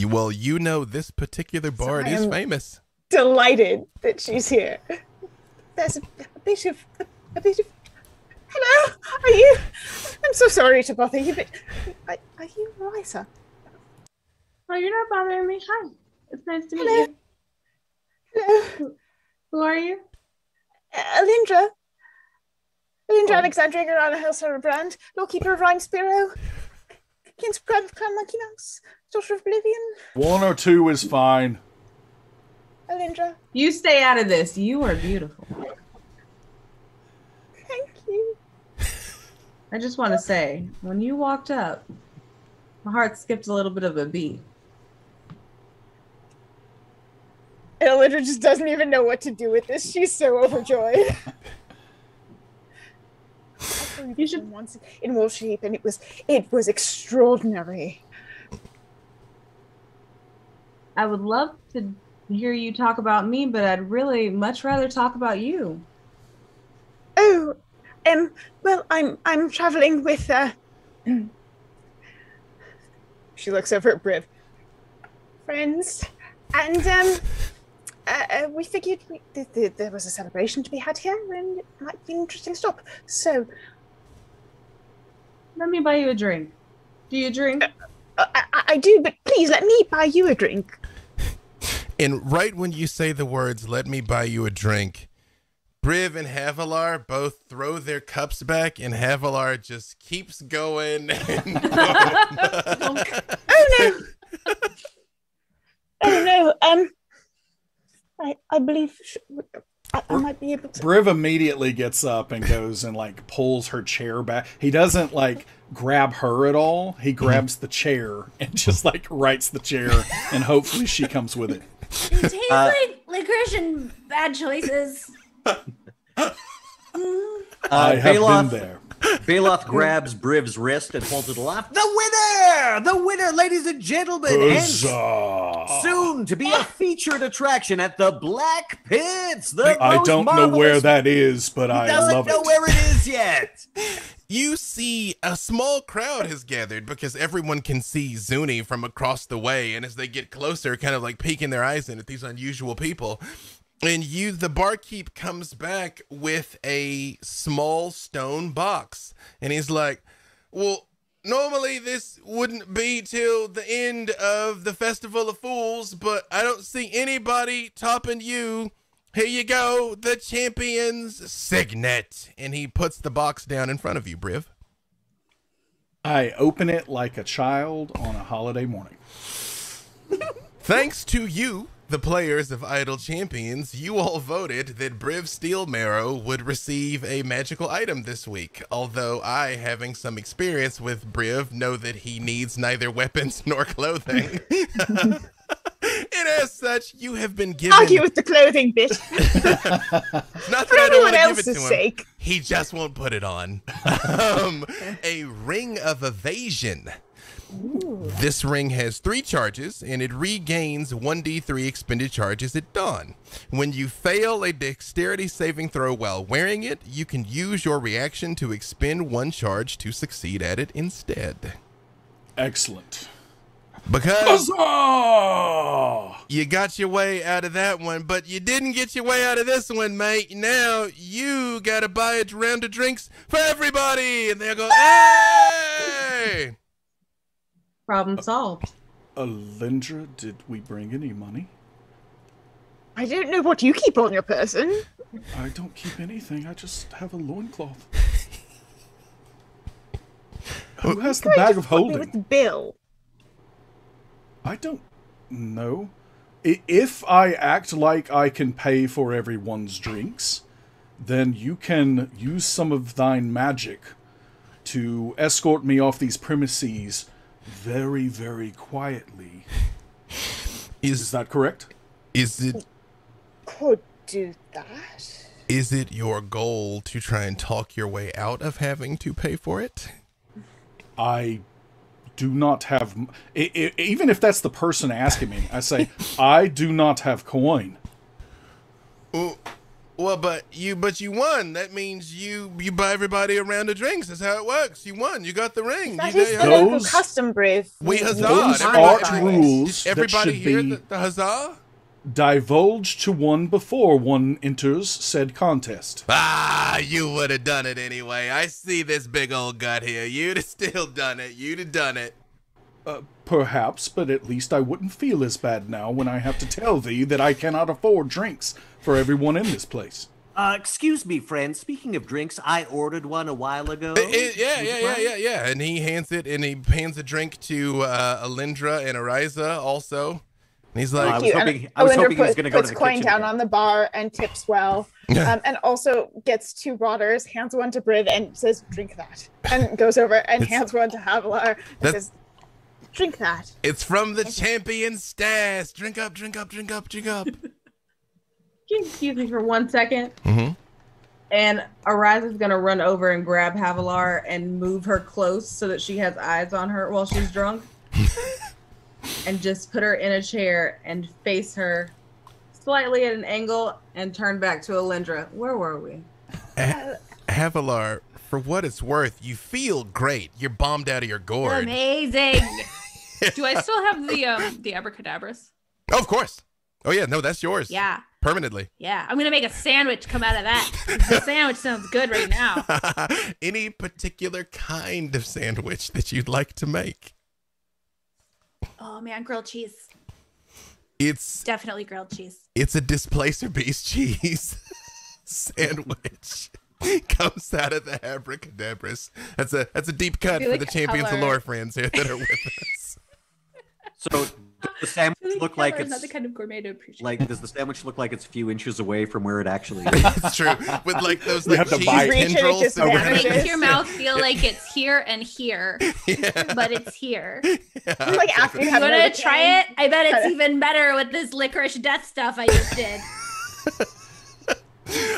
Well, you know this particular bard I is am- famous. Delighted that she's here. There's a bit of. Hello, are you? I'm so sorry to bother you, but are you Eliza? Oh, you're not bothering me. Hi. It's nice to meet Hello. you. Hello, Who are you? Alyndra. Alyndra Oh. Alexandria Garana Hillstar Brand, Lawkeeper of Rhine Spiro. Can you subscribe to Clown Monkey Mouse, Daughter of Oblivion? 1 or 2 is fine. Alyndra, You stay out of this. You are beautiful. thank you. I just want to say, when you walked up, my heart skipped a little bit of a beat. And Alyndra just doesn't even know what to do with this. She's so overjoyed. You should once in wolf sheep, and it was extraordinary. I would love to hear you talk about me, but I'd really much rather talk about you. Oh, well, I'm traveling with She looks over at Briv. Friends, and we figured there was a celebration to be had here, and it might be an interesting stop. So, let me buy you a drink. Do you drink? I do, but please let me buy you a drink. And right when you say the words, "Let me buy you a drink," Briv and Havalar both throw their cups back, and Havalar just keeps going. And going. Oh no! Oh no! I believe I might be able to. Briv immediately gets up and goes and like pulls her chair back. He doesn't like grab her at all. He grabs the chair and just like rights the chair, and hopefully she comes with it. It tastes like licorice and bad choices. I have been there. Bailoff grabs Briv's wrist and holds it aloft. The winner! The winner, ladies and gentlemen! Hence, Huzzah! soon to be a featured attraction at the Black Pits. The I most don't know marvelous- where that is, but I love Doesn't know it. where it is yet. You see a small crowd has gathered because everyone can see Zuni from across the way, and as they get closer, kind of like peeking their eyes in at these unusual people. And the barkeep comes back with a small stone box, and he's like, well, normally this wouldn't be till the end of the Festival of Fools, but I don't see anybody topping you. Here you go, the champion's signet. And he puts the box down in front of you, Briv. I open it like a child on a holiday morning. Thanks to you, the players of Idle Champions, you all voted that Briv Steelmarrow would receive a magical item this week. Although I, having some experience with Briv, know that he needs neither weapons nor clothing. And as such, you have been given... Argue with the clothing bit. Not For that I don't everyone want to give it to else's him. sake. He just won't put it on. A ring of evasion. Ooh. This ring has 3 charges, and it regains 1d3 expended charges at dawn. When you fail a dexterity saving throw while wearing it, you can use your reaction to expend 1 charge to succeed at it instead. Excellent. Because Huzzah! you got your way out of that one, but you didn't get your way out of this one, mate. Now you gotta buy a round of drinks for everybody, and they'll go, hey! Problem solved. Alyndra, did we bring any money? I don't know what you keep on your person. I don't keep anything. I just have a loincloth. Who has the bag of holding? With the bill. I don't know. If I act like I can pay for everyone's drinks, then you can use some of thine magic to escort me off these premises very, very quietly. Is that correct? Is it... Could do that. Is it your goal to try and talk your way out of having to pay for it? I do not have... even if that's the person asking me, I say, I do not have coin. Well, but you won. That means you buy everybody a round of drinks. That's how it works. You won. You got the ring. That you, is the local custom, Briv. We huzzah. Those Everybody- are rules that Everybody should hear be the huzzah? divulged to one before one enters said contest. Ah, you would have done it anyway. I see this big old gut here. You'd have still done it. You'd have done it. Perhaps, but at least I wouldn't feel as bad now when I have to tell thee that I cannot afford drinks for everyone in this place. Excuse me, friend. Speaking of drinks, I ordered one a while ago. Yeah. And he hands a drink to Alyndra and Ariza also. And he's like, I was hoping he was going to go to puts the coin kitchen down again. on the bar and tips well, and also gets 2 waters, hands one to Briv and says, "Drink that," and goes over and hands one to Havalar and says, "Drink that." It's from the champion stash. Drink up, drink up, drink up, drink up. Can you excuse me for 1 second? Mm-hmm. And Ariza's gonna run over and grab Havalar and move her close so that she has eyes on her while she's drunk. And just put her in a chair and face her slightly at an angle and turn back to Alyndra. Where were we? Havalar, for what it's worth, you feel great. You're bombed out of your gourd. Amazing. Do I still have the abracadabras? Oh, of course. Oh yeah, no, that's yours. Yeah. Permanently. Yeah, I'm gonna make a sandwich come out of that. The sandwich sounds good right now. Any particular kind of sandwich that you'd like to make? Oh man, grilled cheese. It's Definitely grilled cheese. It's a displacer beast cheese sandwich. Comes out of the abracadabras. That's a deep cut for like the champions of color. lore friends here that are with us. So does the sandwich look like it's another kind of gourmet to appreciate. like? Does the sandwich look like it's a few inches away from where it actually is? It's true. With like those like have to cheese bite. Reach it, it tendrils just around vanishes. it. Makes your mouth feel like it's here and here, Yeah. but it's here. Like after you You have want another to try it? I bet it's Kinda. even better with this licorice death stuff I just did.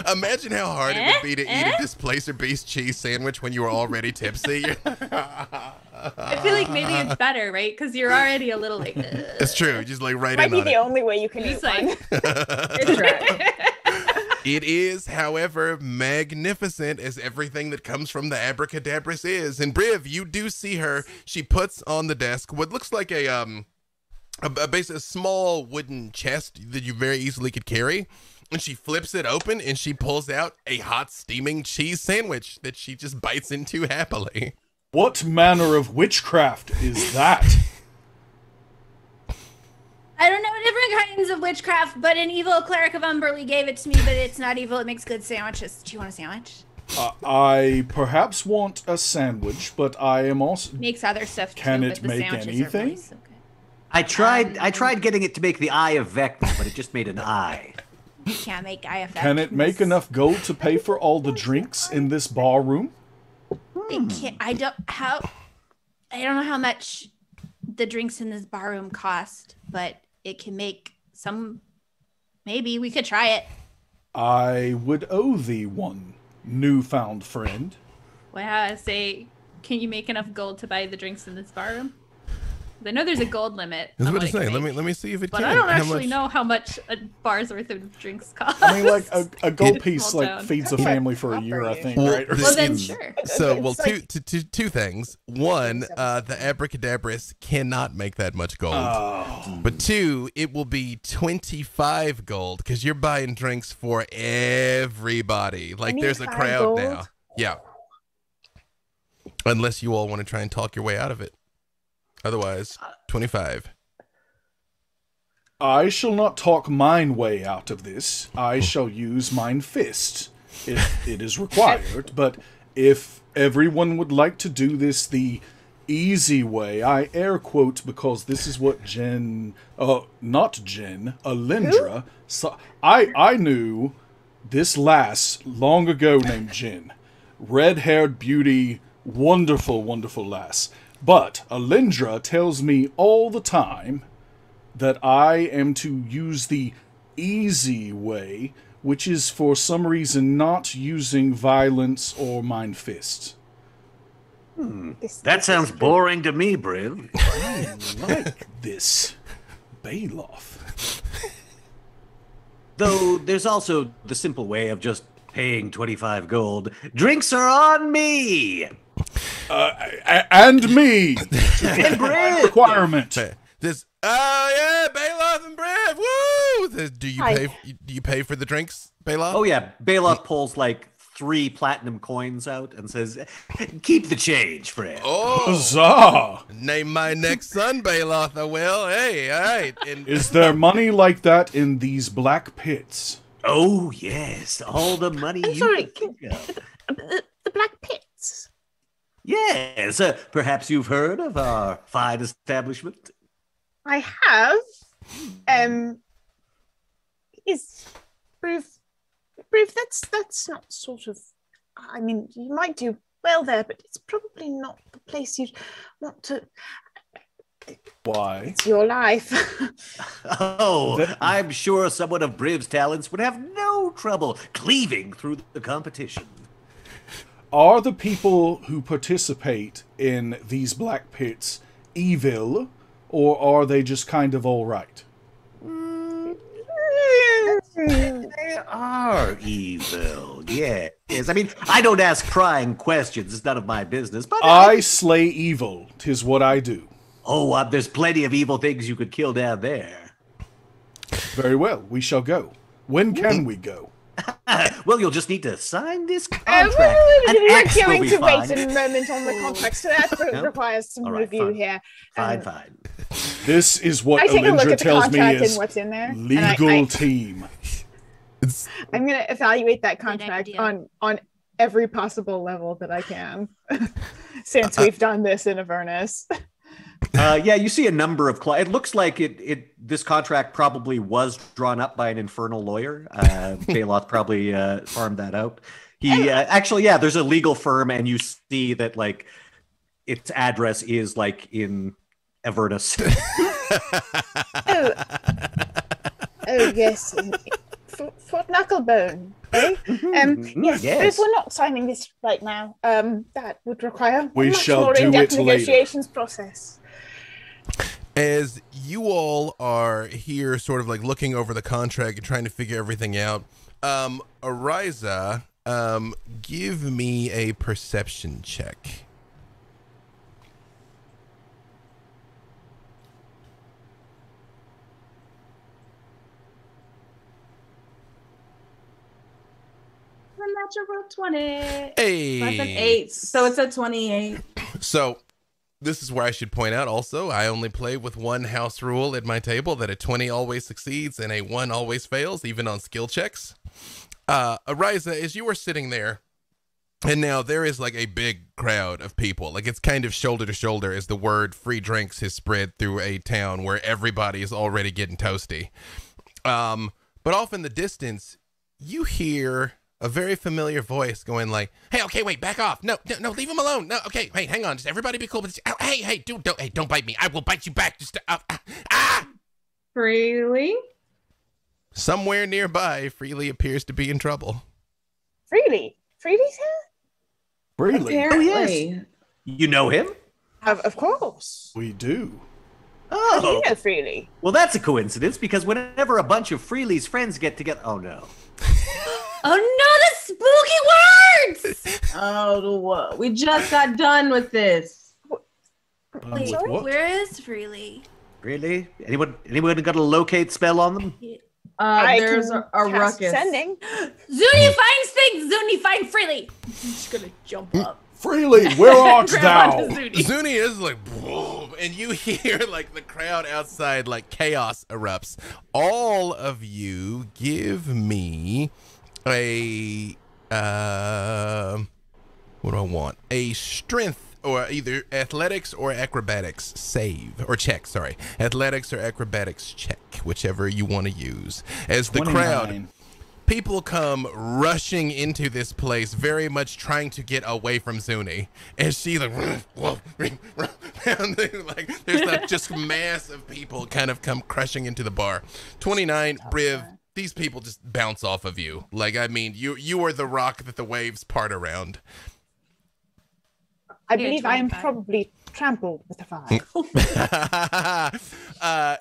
Imagine how hard it would be to eat a displacer beast cheese sandwich when you were already tipsy. I feel like maybe it's better, right? Because you're already a little like. It's true. Just like right Might in be on the it. only way you can eat It's like. one. It's right. It is, however, magnificent as everything that comes from the abracadabras is. And Briv, you do see her. She puts on the desk what looks like a small wooden chest that you very easily could carry. And she flips it open and she pulls out a hot steaming cheese sandwich that she just bites into happily. What manner of witchcraft is that? I don't know different kinds of witchcraft, but an evil cleric of Umberly gave it to me, but it's not evil. It makes good sandwiches. Do you want a sandwich? I perhaps want a sandwich, but I am also... Makes other stuff too, Can but it the make sandwiches anything? Are really so good. I tried getting it to make the eye of Vecna, but it just made an eye. You can't make IFF. Can it make enough gold to pay for all the drinks in this bar room? It can't. I don't know how much the drinks in this bar room cost, but it can make some. Maybe we could try it. I would owe thee one, newfound friend. Well, I say, can you make enough gold to buy the drinks in this bar room? I know there's a gold limit. I was on about to what it say, can let make, me see if it But can. I don't How actually much- know how much a bar's worth of drinks cost. I mean, like a gold piece Small like town. feeds a family for a year, I think, Well, right? Or Well, then It's- sure. So, well, It's two things. One, the abracadabras cannot make that much gold. Oh. But two, it will be 25 gold because you're buying drinks for everybody. Like there's a 25 crowd gold? now. Yeah. Unless you all want to try and talk your way out of it. Otherwise, 25. I shall not talk mine way out of this. I shall use mine fist, if it is required. But if everyone would like to do this the easy way, I air quote because this is what Alyndra. So I knew this lass long ago named Jen. Red-haired beauty, wonderful, wonderful lass. But Alyndra tells me all the time that I am to use the easy way, which is for some reason not using violence or mind fist. That sounds boring to me, Briv. Like this Bailoff. Though there's also the simple way of just paying 25 gold. Drinks are on me! And me! And Briv! Requirement. This, oh yeah, Bailoff and Brad, woo! Do you pay for the drinks, Bailoff? Oh yeah, Bailoff pulls like 3 platinum coins out and says, "Keep the change, friend." Oh, Huzzah! name my next son Bailoff, I will. Hey, all right. And Is there money like that in these black pits? Oh, yes, all the money I'm you sorry, could think of. the Black Pits. Yes, perhaps you've heard of our fine establishment. I have. Is Briv? That's not sort of. I mean, you might do well there, but it's probably not the place you'd want to. Why? It's your life. Oh, I'm sure someone of Briv's talents would have no trouble cleaving through the competition. Are the people who participate in these black pits evil, or are they just kind of all right? They are evil, yes. I mean, I don't ask prying questions. It's none of my business. But I slay evil, 'tis what I do. Oh, there's plenty of evil things you could kill down there. Very well, we shall go. When can we go? Well, you'll just need to sign this We're contract. An X will going be to fine. wait a moment on the contract, so that No? requires some All right, review fine. here. Fine. This is what I take a look Alyndra at the tells me contract and is what's in there. and legal team. I'm going to evaluate that Good contract idea. on every possible level that I can, since we've done this in Avernus. Yeah, you see a number of it looks like this contract probably was drawn up by an infernal lawyer. Bailoff probably farmed that out. He actually, yeah, there's a legal firm, and you see that like its address is like in Avernus. Oh yes, Fort Knucklebone. Eh? Yes, yes. but if we're not signing this right now, that would require We a much shall more do in-depth it later. negotiations process. As you all are here sort of like looking over the contract and trying to figure everything out, Ariza, give me a perception check. Natural 20. Hey. That's an 8. So it's a 28. So this is where I should point out also, I only play with one house rule at my table, that a 20 always succeeds and a 1 always fails, even on skill checks. Ariza, as you were sitting there, and now there is like a big crowd of people, like it's kind of shoulder to shoulder as the word free drinks has spread through a town where everybody is already getting toasty. But off in the distance, you hear a very familiar voice going like, "Hey, okay, wait, back off. No, leave him alone. No, okay, hey, hang on. Just everybody be cool. But hey, dude, don't bite me. I will bite you back. Just, Freely? Somewhere nearby, Freely appears to be in trouble. Freely's here? Really? Apparently. You know him? Of course. We do. How do Oh, you know Freely? well, that's a coincidence because whenever a bunch of Freely's friends get together, oh no. Oh no, the spooky words! Oh, we just got done with this. Wait, with what? where is Freely? Really? Anyone got a locate spell on them? There's can a cast ruckus. Sending. Zuni finds things! Zuni, find Freely! I'm just gonna jump up. Freely, where art Grab thou? onto Zuni. Zuni is like, boom, and you hear like the crowd outside, like chaos erupts. All of you give me a, what do I want? A strength, or either athletics or acrobatics save, or check, sorry. Athletics or acrobatics check, whichever you want to use. As the 29. crowd, people come rushing into this place, very much trying to get away from Zuni. And she like, like there's that just mass of people kind of come crushing into the bar. 29, Briv, these people just bounce off of you. Like, I mean, you are the rock that the waves part around. I Yeah, believe I am 25. probably trampled with a fire.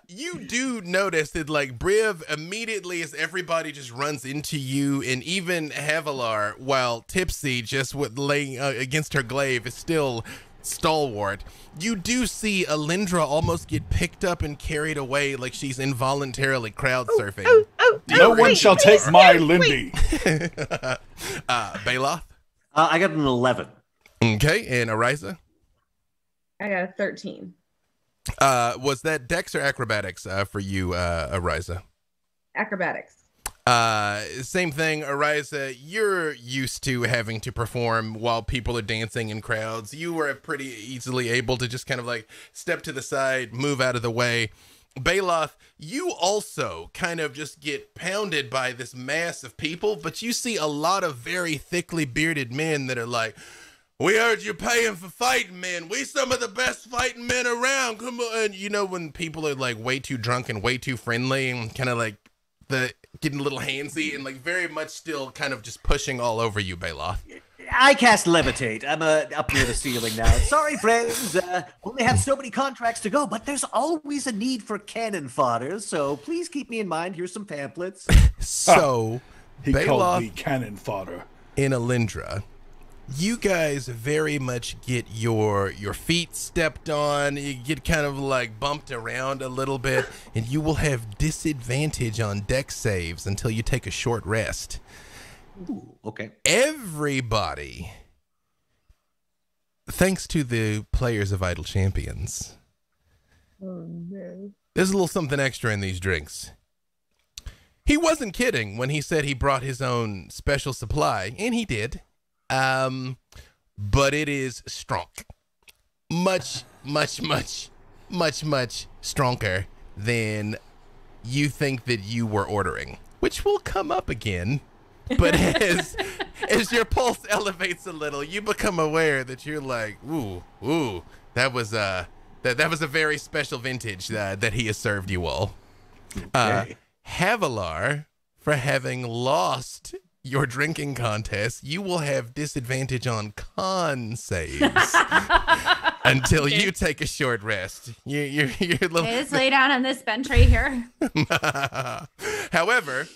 You do notice that, like, Briv, immediately as everybody just runs into you, and even Havalar, while tipsy, just with laying against her glaive, is still stalwart. You do see Alyndra almost get picked up and carried away like she's involuntarily crowd surfing. No one shall take my Lindy. Bailoff? I got an 11. Okay, and Ariza? I got a 13. Was that Dex or Acrobatics for you, Ariza? Acrobatics. Same thing, Ariza, you're used to having to perform while people are dancing in crowds. You were pretty easily able to just kind of like step to the side, move out of the way. Bailoff, you also kind of just get pounded by this mass of people, but you see a lot of very thickly bearded men that are like, we heard you're paying for fighting men. We some of the best fighting men around. Come on. And you know when people are like way too drunk and way too friendly and kind of like getting a little handsy and like very much still kind of just pushing all over you, Bailoff. I cast levitate. I'm up near the ceiling now. Sorry, friends. Only have so many contracts to go, but there's always a need for cannon fodder. So please keep me in mind. Here's some pamphlets. So, He Bailoff called me cannon fodder. in Alyndra, you guys very much get your feet stepped on. You get kind of like bumped around a little bit, and you will have disadvantage on deck saves until you take a short rest. Ooh, okay. Everybody, thanks to the players of Idle Champions, there's a little something extra in these drinks. He wasn't kidding when he said he brought his own special supply, and he did. But it is strong. Much stronger than you think that you were ordering, which will come up again. But as your pulse elevates a little, you become aware that you're like, ooh, that was a very special vintage that he has served you all. Okay. Havalar, for having lost your drinking contest, you will have disadvantage on con saves until you take a short rest. You're a little... Okay, let's lay down on this bench right here. However,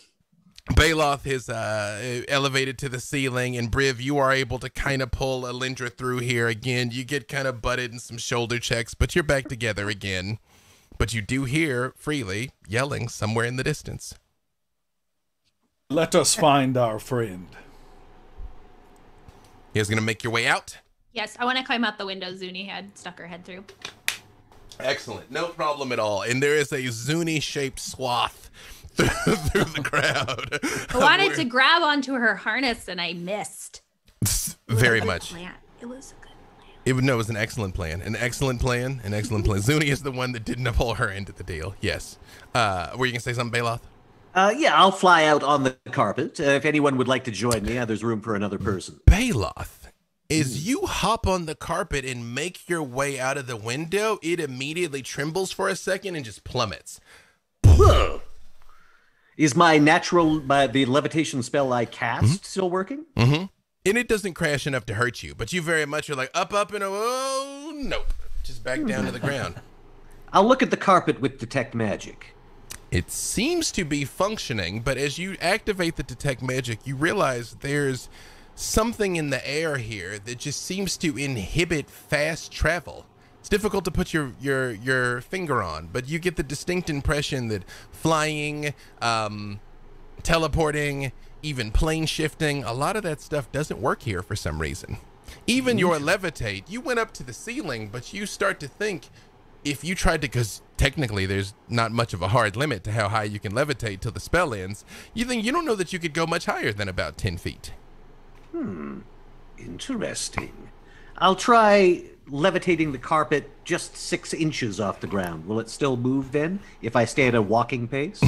Bailoff is elevated to the ceiling, and Briv, you are able to kind of pull Alyndra through here again. You get kind of butted in some shoulder checks, but you're back together again. But you do hear Freely yelling somewhere in the distance. Let us find our friend. You guys gonna make your way out? Yes, I want to climb out the window Zuni had stuck her head through. Excellent. No problem at all. And there is a Zuni-shaped swath through the crowd. I wanted to grab onto her harness and I missed. Very much. It was a good plan. It was an excellent plan. An excellent plan. Zuni is the one that didn't pull her into the deal. Yes. Were you gonna say something, Bailoff? Yeah, I'll fly out on the carpet. If anyone would like to join me, there's room for another person. Bailoff, as you hop on the carpet and make your way out of the window, it immediately trembles for a second and just plummets. Whoa. Is the levitation spell I cast still working? Mm-hmm. And it doesn't crash enough to hurt you, but you very much are like up, and oh, nope. Just back down to the ground. I'll look at the carpet with Detect Magic. It seems to be functioning, but as you activate the Detect Magic, you realize there's something in the air here that just seems to inhibit fast travel. It's difficult to put your finger on, but you get the distinct impression that flying, teleporting, even plane shifting, a lot of that stuff doesn't work here for some reason. Even your levitate, you went up to the ceiling, but you start to think if you tried to, because technically there's not much of a hard limit to how high you can levitate till the spell ends, you don't know that you could go much higher than about 10 feet. Interesting. I'll try levitating the carpet just 6 inches off the ground. Will it still move then if I stay at a walking pace?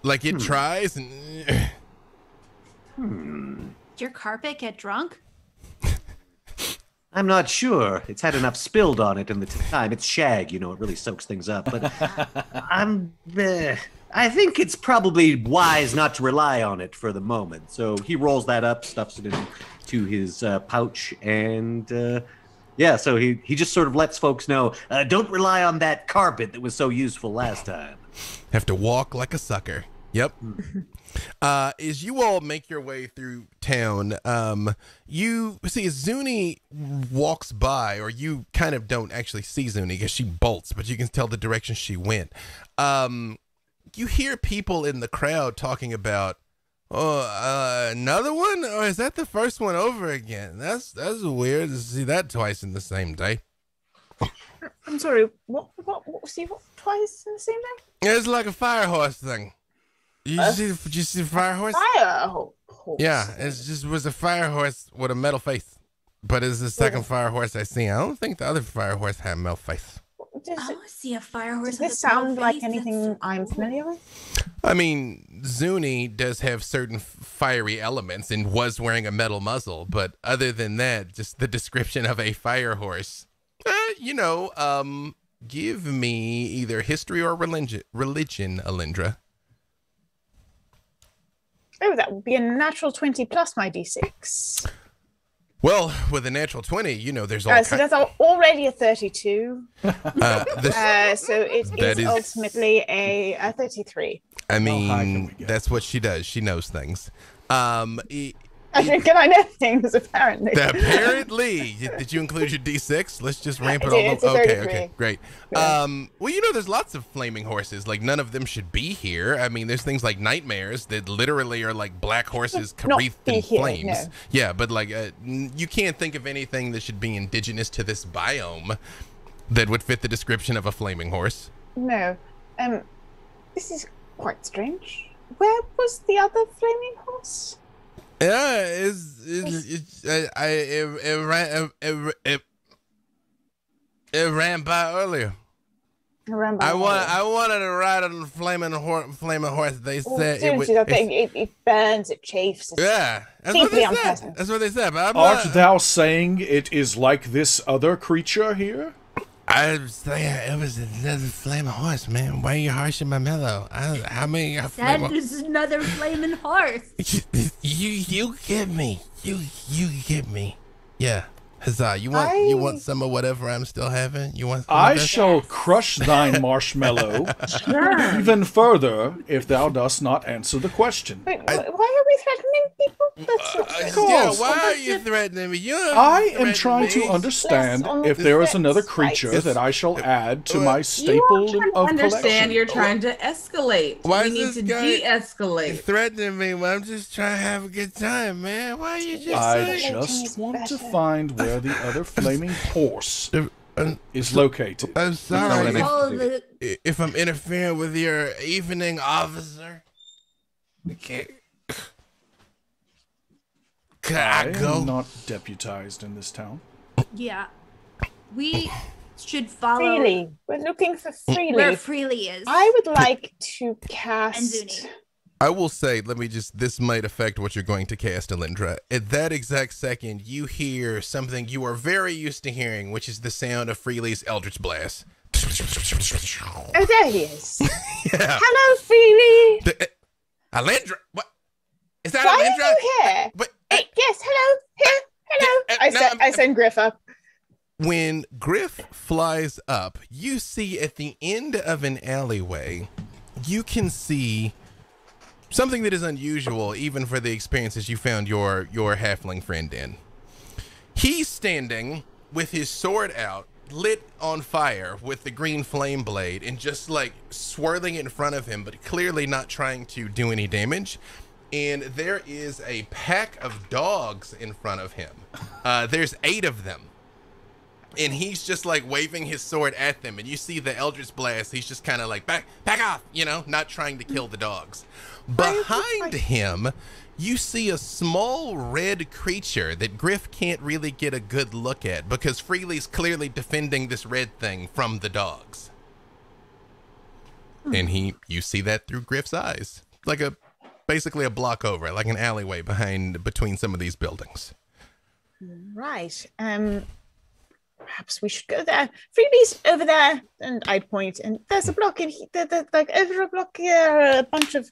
Like it tries and... Did your carpet get drunk? I'm not sure. It's had enough spilled on it in the time. It's shag, it really soaks things up. But I think it's probably wise not to rely on it for the moment. So he rolls that up, stuffs it into his pouch, and so he just sort of lets folks know, don't rely on that carpet that was so useful last time. Have to walk like a sucker. Yep. As you all make your way through town, you see as Zuni walks by, or you kind of don't actually see Zuni because she bolts, but you can tell the direction she went. You hear people in the crowd talking about, another one? Or is that the first one over again? That's weird to see that twice in the same day. I'm sorry, what twice in the same day? It's like a fire horse thing. Did you see the fire horse? Fire horse. Yeah, it just was a fire horse with a metal face. But it's the second fire horse I see. I don't think the other fire horse had a metal face. I see a fire horse. Does this sound like anything I'm familiar with? I mean, Zuni does have certain fiery elements and was wearing a metal muzzle, but other than that, just the description of a fire horse. Give me either history or religion, Alyndra. Oh, that would be a natural 20 plus my d6. Well, with a natural 20, there's all so that's already a 32. So it is ultimately a 33. I mean, that's what she does. She knows things. Can I know things, apparently? Apparently. Did you include your D6? Let's just ramp it all up. Okay, great. Yeah. There's lots of flaming horses. Like, none of them should be here. I mean, there's things like nightmares that literally are like black horses wreathed in flames. No. Yeah, but you can't think of anything that should be indigenous to this biome that would fit the description of a flaming horse. No. This is quite strange. Where was the other flaming horse? Yeah, it ran by earlier. I wanted to ride on the flaming horse. They said it burns, it chafes. Yeah, that's what they said. That's what they said. Art thou saying it is like this other creature here? I was saying it was another flaming horse, man. Why are you harshing my mellow? How many? That is another flaming horse. You get me. You get me. Yeah. Huzzah. You want some of whatever I'm still having? You want some I shall crush thine marshmallow even further if thou dost not answer the question. Wait, why are we threatening people? Why are you threatening me? I am trying to understand if there is another creature that I shall add to my staple of collection. You're trying to escalate. Why we need to de-escalate. Threatening me when I'm just trying to have a good time, man. Why are you just I just want to find where the other flaming horse is located. I'm sorry if I'm interfering with your evening, officer. I am not deputized in this town. Yeah. We should follow. Freely. We're looking for Freely. Where Freely is. I would like to cast. And Zuni. I will say, this might affect what you're going to cast, Alyndra. At that exact second, you hear something you are very used to hearing, which is the sound of Freely's Eldritch Blast. Oh, there he is. Yeah. Hello, Freely. Alyndra? What? Is that Why Alyndra? are you here? Yes, hello. Here, hello. I send Griff up. When Griff flies up, you see at the end of an alleyway, you can see something that is unusual even for the experiences you found your halfling friend in. He's standing with his sword out, lit on fire with the green flame blade, and just swirling it in front of him, but clearly not trying to do any damage. And there is a pack of dogs in front of him. There's 8 of them. And he's just waving his sword at them. And you see the Eldritch Blast. He's just kind of back off, not trying to kill the dogs. Behind him, you see a small red creature that Griff can't really get a good look at because Freely's clearly defending this red thing from the dogs. And you see that through Griff's eyes. Basically a block over, like an alleyway between some of these buildings. Right. Perhaps we should go there. Freeby's over there, and I'd point. And there's a block in over a block here, a bunch of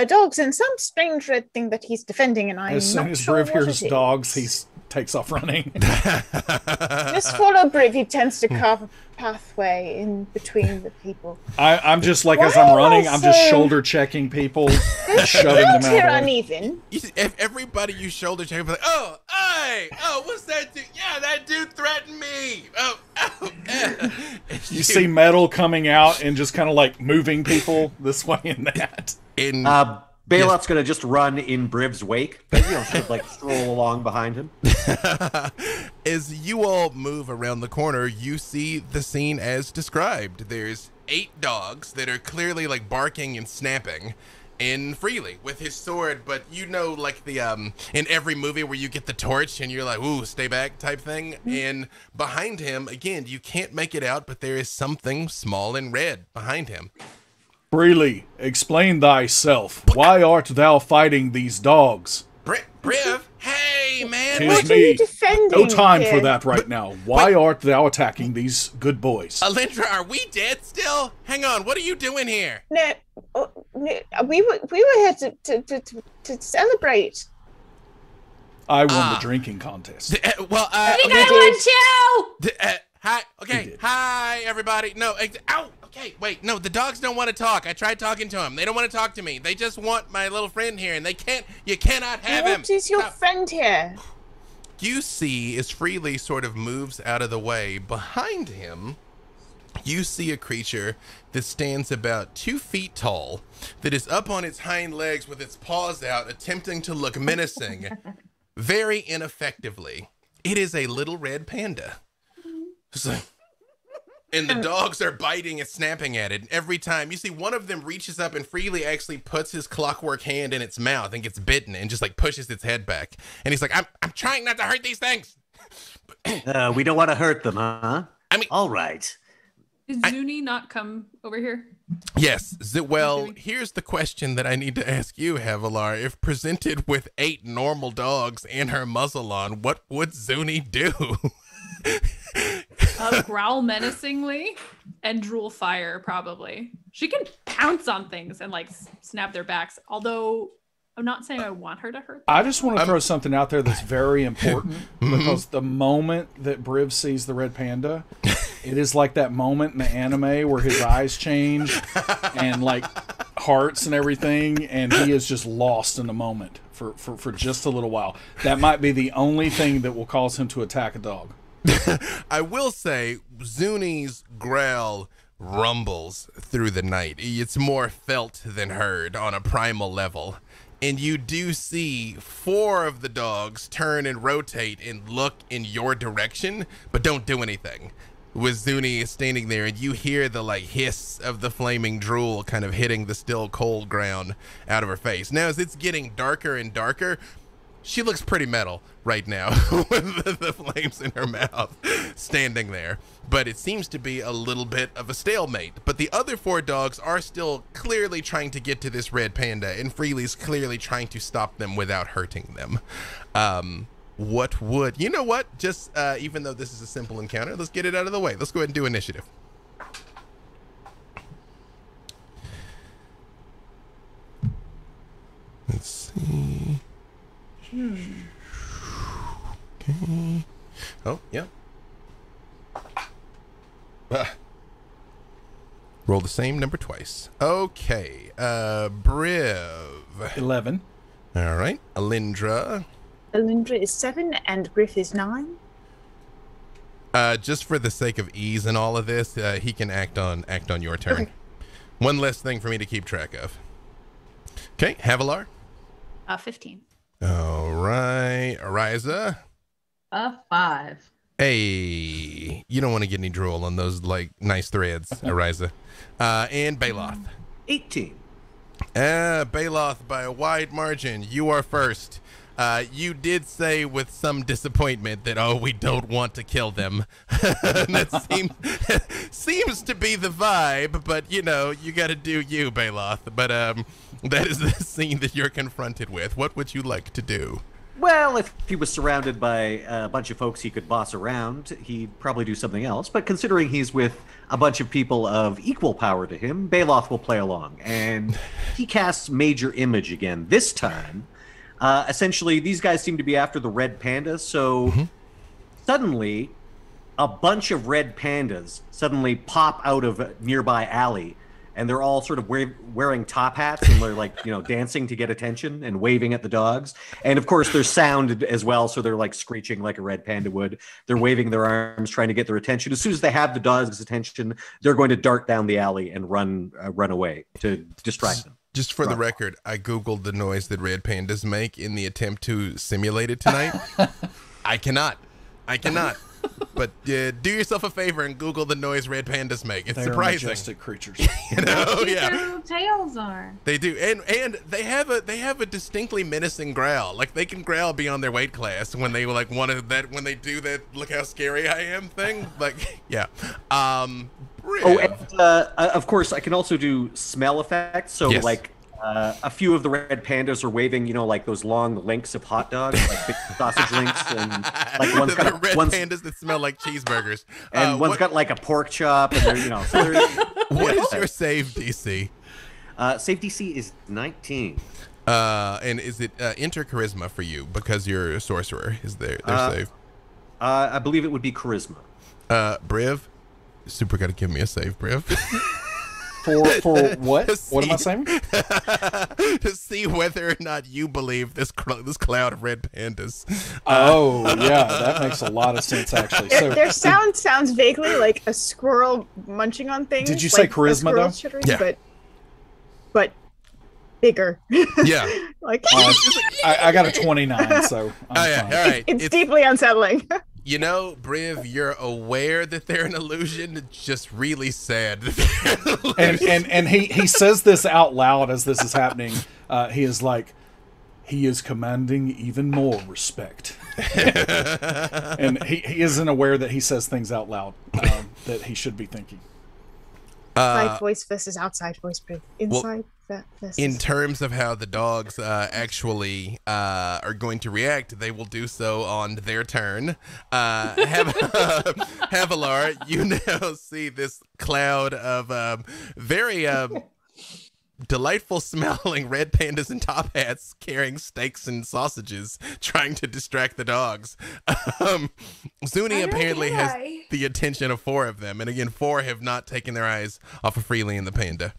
dogs and some strange red thing that he's defending. And I'm as soon as Briv hears dogs, he takes off running. Just follow Briv. He tends to carve a pathway in between the people. I'm just as I'm running, I'm just shoulder checking people, shoving them out. Here uneven. If everybody you shoulder check, like, oh, hey, oh, what's that dude? Yeah, that dude threatened me. You see metal coming out and just kind of moving people this way and that. Bailoff's going to just run in Briv's wake, sort of stroll along behind him. As you all move around the corner, you see the scene as described. There's 8 dogs that are clearly barking and snapping, in freely with his sword, but you know, like the in every movie where you get the torch and you're like, ooh, stay back type thing. And behind him, again, you can't make it out, but there is something small and red behind him. Freely, explain thyself. Why art thou fighting these dogs? Briv, hey man, Tis What are you me. defending No time here? for that right now. Why art thou attacking these good boys? Alyndra, are we dead still? Hang on, what are you doing here? No, we were here to celebrate. I won the drinking contest. I think I won too. Hi, He okay, did. hi everybody. No, ow, okay, wait, no, the dogs don't want to talk. I tried talking to them. They don't want to talk to me. They just want my little friend here, and they can't. You cannot have him. What is your Stop. friend here? You see, as Freely sort of moves out of the way, behind him, you see a creature that stands about 2 feet tall, that is up on its hind legs with its paws out, attempting to look menacing, very ineffectively. It is a little red panda. It's like, and the dogs are biting and snapping at it. And every time you see one of them reaches up and Freely actually puts his clockwork hand in its mouth and gets bitten and just like pushes its head back. And he's like, I'm trying not to hurt these things. We don't want to hurt them, huh? I mean, All right. Did Zuni not come over here? yes. Well, here's the question that I need to ask you, Havalar. If presented with 8 normal dogs and her muzzle on, what would Zuni do? Growl menacingly and drool fire, probably. She can pounce on things and like snap their backs. Although I'm not saying I want her to hurt them. I just want to throw something out there that's very important because the moment that Briv sees the red panda, it is like that moment in the anime where his eyes change and like hearts and everything, and he is just lost in the moment for just a little while. That might be the only thing that will cause him to attack a dog. I will say, Zuni's growl rumbles through the night. It's more felt than heard on a primal level. And you do see 4 of the dogs turn and rotate and look in your direction, but don't do anything. With Zuni standing there, and you hear the like hiss of the flaming drool kind of hitting the still cold ground out of her face. Now, as it's getting darker and darker, she looks pretty metal right now with the flames in her mouth standing there. But it seems to be a little bit of a stalemate. But the other 4 dogs are still clearly trying to get to this red panda, and Freely's clearly trying to stop them without hurting them. What would... You know what? Just, even though this is a simple encounter, let's get it out of the way. Let's go ahead and do initiative. Let's see... Okay. Oh, yeah. Roll the same number twice. Okay. Briv. 11. All right. Alyndra. Alyndra is 7 and Griff is 9. Just for the sake of ease and all of this, he can act on your turn. Okay. One less thing for me to keep track of. Okay. Havalar. 15. All right. Ariza. 5. Hey, you don't want to get any drool on those like nice threads, Ariza. And Bailoff. 18. Bailoff by a wide margin. You are first. You did say with some disappointment that, oh, we don't want to kill them. That seems to be the vibe, but you know, you got to do you, Bailoff. But that is the scene that you're confronted with. What would you like to do? Well, if he was surrounded by a bunch of folks he could boss around, he'd probably do something else. But considering he's with a bunch of people of equal power to him, Bailoff will play along. And he casts Major Image again. This time, essentially, these guys seem to be after the red panda. So suddenly, a bunch of red pandas suddenly pop out of a nearby alley. And they're all sort of wearing top hats, and they're like, you know, dancing to get attention and waving at the dogs. And of course, there's sound as well, so they're like screeching like a red panda would. They're waving their arms, trying to get their attention. As soon as they have the dogs' attention, they're going to dart down the alley and run away to distract them. Just for the record, I Googled the noise that red pandas make in the attempt to simulate it tonight. I cannot. But do yourself a favor and Google the noise red pandas make. It's They are surprising. majestic creatures. You know? Cute their Yeah. little tails are. They do, and they have a distinctly menacing growl. Like they can growl beyond their weight class when they like when they do that. Look how scary I am thing. Like yeah. Briv. Oh, and of course, I can also do smell effects. So Yes. like a few of the red pandas are waving, like those long links of hot dogs, like big sausage links, and like one's the got red one's, pandas that smell like cheeseburgers. and one's got like a pork chop, and they're so they're, What is your save DC? save DC is 19. And is it enter charisma for you because you're a sorcerer? Is their save? I believe it would be charisma. Briv, super got to give me a save, Briv. For what? What am I saying? To see whether or not you believe this cloud of red pandas. Oh, yeah, that makes a lot of sense, actually. So, Their sound sounds vaguely like a squirrel munching on things. Did you say like a charisma, squirrel though? chittering, Yeah. But bigger. Yeah. Like I got a 29, so I'm Oh, yeah. fine. All right. it's deeply unsettling. You know, Briv, you're aware that they're an illusion. It's just really sad that they're an illusion. And he says this out loud as this is happening. He is like, he is commanding even more respect. And he isn't aware that he says things out loud that he should be thinking. Inside voice versus outside voice. Inside versus. In terms of how the dogs actually are going to react, they will do so on their turn. Havalar, you now see this cloud of very delightful smelling red pandas in top hats carrying steaks and sausages trying to distract the dogs. Zuni apparently has the attention of 4 of them, and again 4 have not taken their eyes off of Freely and the panda.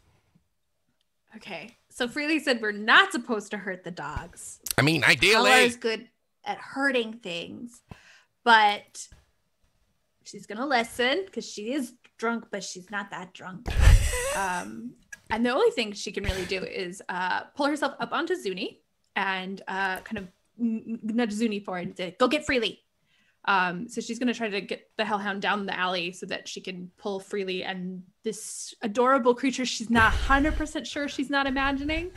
Okay. So Freely said we're not supposed to hurt the dogs. I mean, ideally. Havalar is good at hurting things, but she's gonna listen because she is drunk, but she's not that drunk. And the only thing she can really do is pull herself up onto Zuni and kind of nudge Zuni forward and say, go get Freely. So she's going to try to get the hellhound down the alley so that she can pull Freely and this adorable creature she's not 100% sure she's not imagining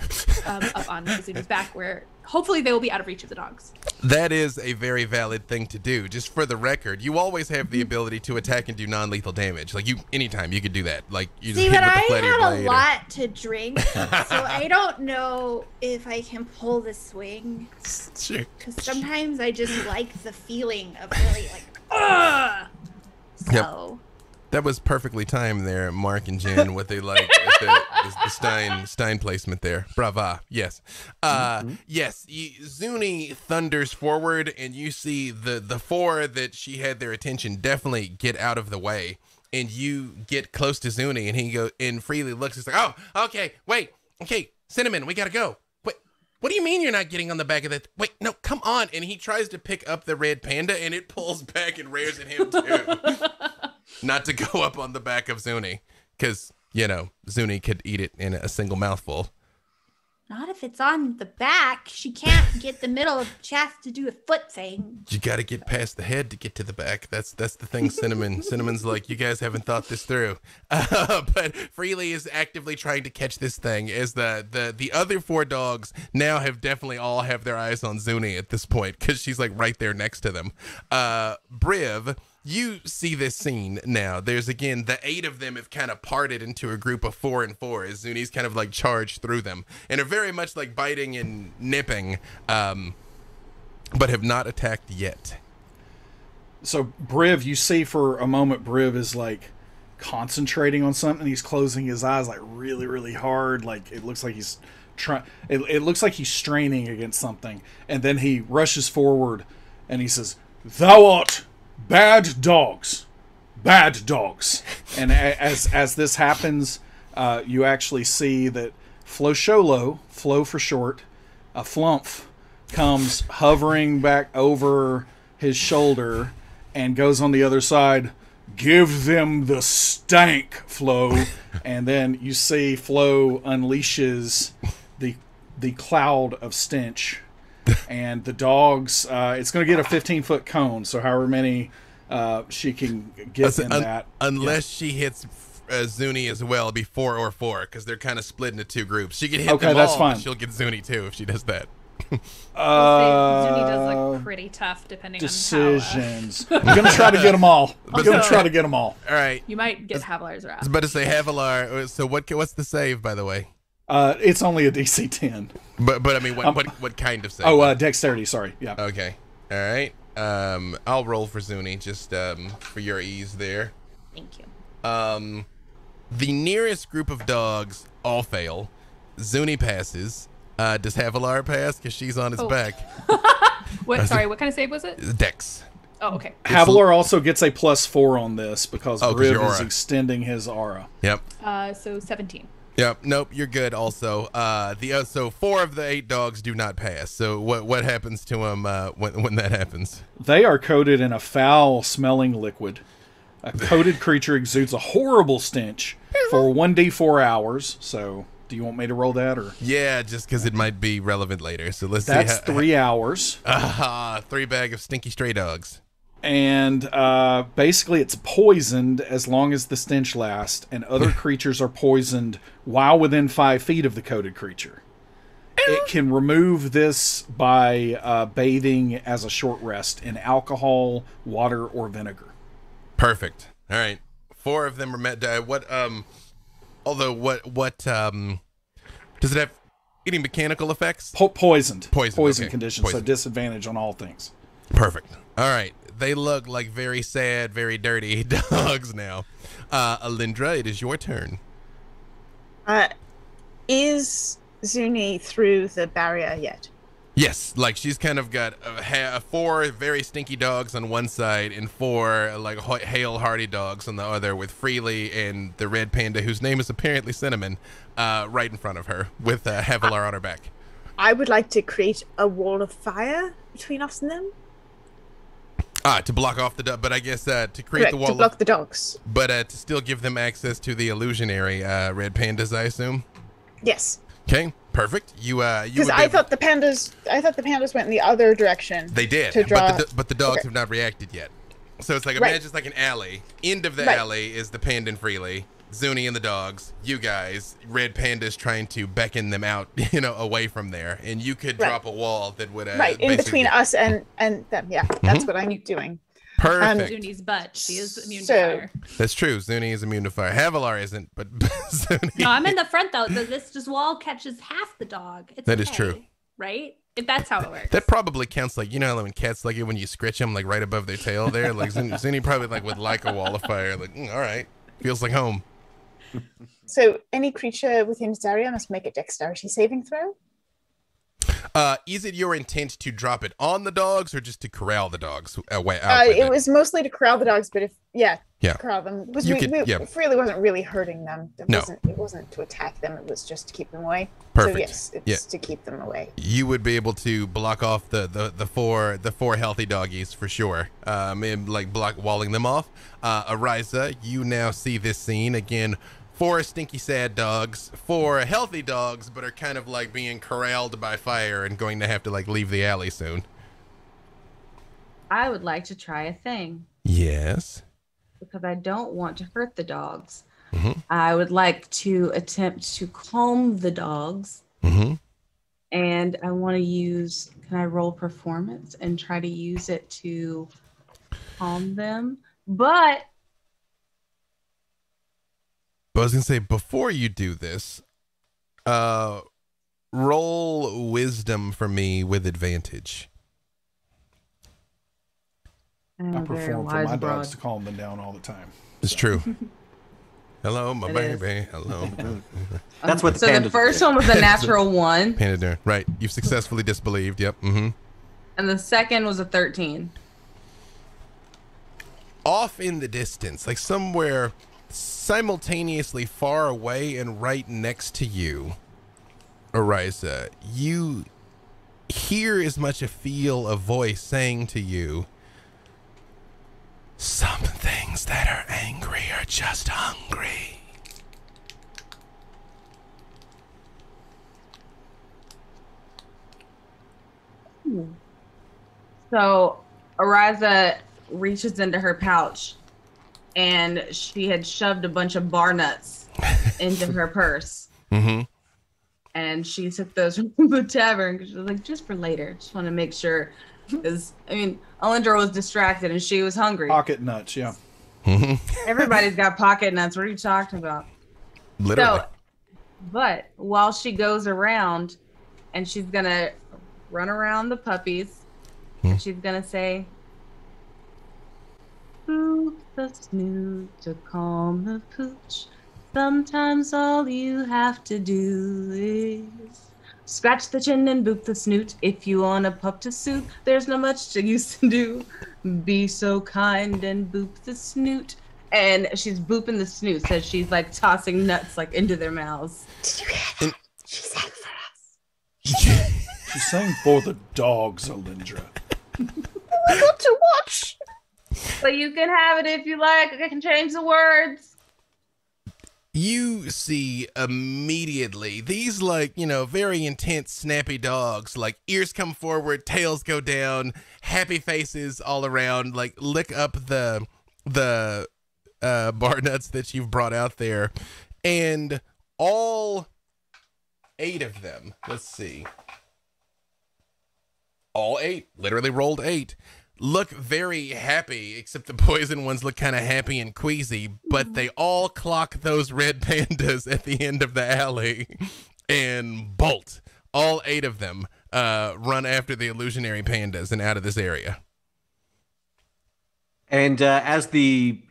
up on Zuni's back, where hopefully they will be out of reach of the dogs. That is a very valid thing to do. Just for the record, you always have the ability to attack and do non-lethal damage. Like anytime you could do that. Like you just See, hit but with the I flat of your had a blade. lot to drink, so I don't know if I can pull the swing. Sure. Because sometimes I just like the feeling of really like, ugh. So. That was perfectly timed there, Mark and Jen, with the Stein placement there. Brava. Yes. Yes. Zuni thunders forward, and you see the 4 that she had their attention definitely get out of the way. And you get close to Zuni, and he goes and Freely looks. He's like, "Oh, okay, wait, okay, Cinnamon, we gotta go. Wait, what do you mean you're not getting on the back of that? Wait, no, come on!" And he tries to pick up the red panda, and it pulls back and rears at him too. Not to go up on the back of Zuni, because, Zuni could eat it in a single mouthful. Not if it's on the back. She can't get the middle of the chest to do a foot thing. You got to get past the head to get to the back. That's the thing, Cinnamon. Cinnamon's like, you guys haven't thought this through. But Freely is actively trying to catch this thing, as the other 4 dogs now have definitely all have their eyes on Zuni at this point, because she's like right there next to them. Briv, you see this scene now. There's again, the 8 of them have kind of parted into a group of 4 and 4 as Zuni's kind of like charged through them and are very much like biting and nipping, but have not attacked yet. So Briv, you see for a moment, Briv is like concentrating on something. He's closing his eyes like really, really hard. Like it looks like he's trying. It looks like he's straining against something. And then he rushes forward and he says, "Thou art bad dogs, bad dogs." And as this happens, you actually see that Flo for short, a Flumph, comes hovering back over his shoulder and goes on the other side. "Give them the stank, Flo." And then you see Flo unleashes the cloud of stench. And the dogs, it's going to get a 15-foot cone, so however many she can get in that. Unless she hits Zuni as well, be 4 or 4, because they're kind of split into 2 groups. She can hit them that's all, fine. but she'll get Zuni too if she does that. We'll see. Zuni does look pretty tough, depending decisions. I'm gonna try to get them all. I'm gonna try to get them all. All right. You might get Havalar's wrath. I was about to say Havalar. So what's the save, by the way? It's only a DC 10. But I mean, what kind of save? Oh, dexterity. Sorry. Yeah. Okay. All right. I'll roll for Zuni just for your ease there. Thank you. The nearest group of dogs all fail. Zuni passes. Does Havalar pass? Because she's on his back. What? Sorry, what kind of save was it? Dex. Oh, okay. Havalar also gets a +4 on this because Briv is aura. extending his aura. Yep. So 17. Yep. Nope. You're good. Also, so 4 of the 8 dogs do not pass. So what happens to them when that happens? They are coated in a foul-smelling liquid. A coated creature exudes a horrible stench for 1d4 hours. So, do you want me to roll that, or? Yeah, just because it might be relevant later. So let's That's see. That's 3 hours. 3 bag of stinky stray dogs. And basically, it's poisoned as long as the stench lasts, and other creatures are poisoned while within 5 feet of the coated creature. It can remove this by bathing as a short rest in alcohol, water, or vinegar. Perfect. All right. 4 of them are met. What does it have? Any mechanical effects? Poisoned. Poison okay. Conditions. Poison. So disadvantage on all things. Perfect. All right. They look like very sad, very dirty dogs now. Alyndra, it is your turn. Is Zuni through the barrier yet? Yes, like she's kind of got 4 very stinky dogs on one side and 4 like hale hardy dogs on the other, with Freely and the red panda, whose name is apparently Cinnamon, right in front of her with Havalar on her back. I would like to create a wall of fire between us and them. To block off the but I guess to create Correct, the wall to block the dogs. But to still give them access to the illusionary red pandas, I assume. Yes. Okay, perfect. You because I thought the pandas went in the other direction. They did, to draw... but the dogs have not reacted yet. So it's like imagine it's like an alley. End of the alley is the panda and Freely, Zuni and the dogs. You guys, red pandas trying to beckon them out, away from there, and you could drop a wall that would in between us and them. Yeah, that's what I'm doing. Perfect. Zuni's butt. She is immune to fire. That's true. Zuni is immune to fire. Havalar isn't, but Zuni. No, I'm in the front though. This just wall catches half the dog. It's that is true, right? If that's how it works. That probably counts. Like when cats like it when you scratch them like right above their tail there. Like Zuni probably would like a wall of fire. Like all right, feels like home. So any creature within its area must make a dexterity saving throw. Is it your intent to drop it on the dogs or just to corral the dogs away? It was mostly to corral the dogs, but to corral them. Freely wasn't really hurting them. It wasn't to attack them. It was just to keep them away. Perfect. So yes, it's to keep them away. You would be able to block off the four healthy doggies for sure. And walling them off. Ariza, you now see this scene again. 4 stinky sad dogs, 4 healthy dogs, but are kind of like being corralled by fire and going to have to leave the alley soon. I would like to try a thing. Yes. Because I don't want to hurt the dogs. Mm-hmm. I would like to attempt to calm the dogs. Mm-hmm. And I want to use, can I roll performance and try to use it to calm them? But I was going to say, before you do this, roll wisdom for me with advantage. I perform for my dogs to calm them down all the time. It's true. Hello, my baby. Hello. That's what the first one was a natural 1. Panda, right. You've successfully disbelieved. Yep. Mm-hmm. And the second was a 13. Off in the distance, like somewhere simultaneously far away and right next to you, Ariza, you hear as much as feel a voice saying to you, some things that are angry are just hungry. So Ariza reaches into her pouch, and she had shoved a bunch of bar nuts into her purse. Mm-hmm. And she took those from the tavern because she was like, just for later. Just want to make sure. Because, I mean, Alyndra was distracted and she was hungry. Pocket nuts, yeah. Everybody's got pocket nuts. What are you talking about? Literally. So, but while she goes around and she's going to run around the puppies, and she's going to say, boop the snoot to calm the pooch. Sometimes all you have to do is scratch the chin and boop the snoot. If you want a pup to suit, there's not much to use to do. Be so kind and boop the snoot. And she's booping the snoot, so she's like tossing nuts like into their mouths. Did you hear that? She sang for us. She sang for the dogs, Alyndra. We got to watch. But you can have it if you like. I can change the words. You see immediately these, like, you know, very intense, snappy dogs, like ears come forward, tails go down, happy faces all around, like lick up the bar nuts that you've brought out there. And all 8 of them, let's see, all 8, literally rolled 8, look very happy, except the poison ones look kind of happy and queasy, but they all clock those red pandas at the end of the alley and bolt. All 8 of them run after the illusionary pandas and out of this area. And as the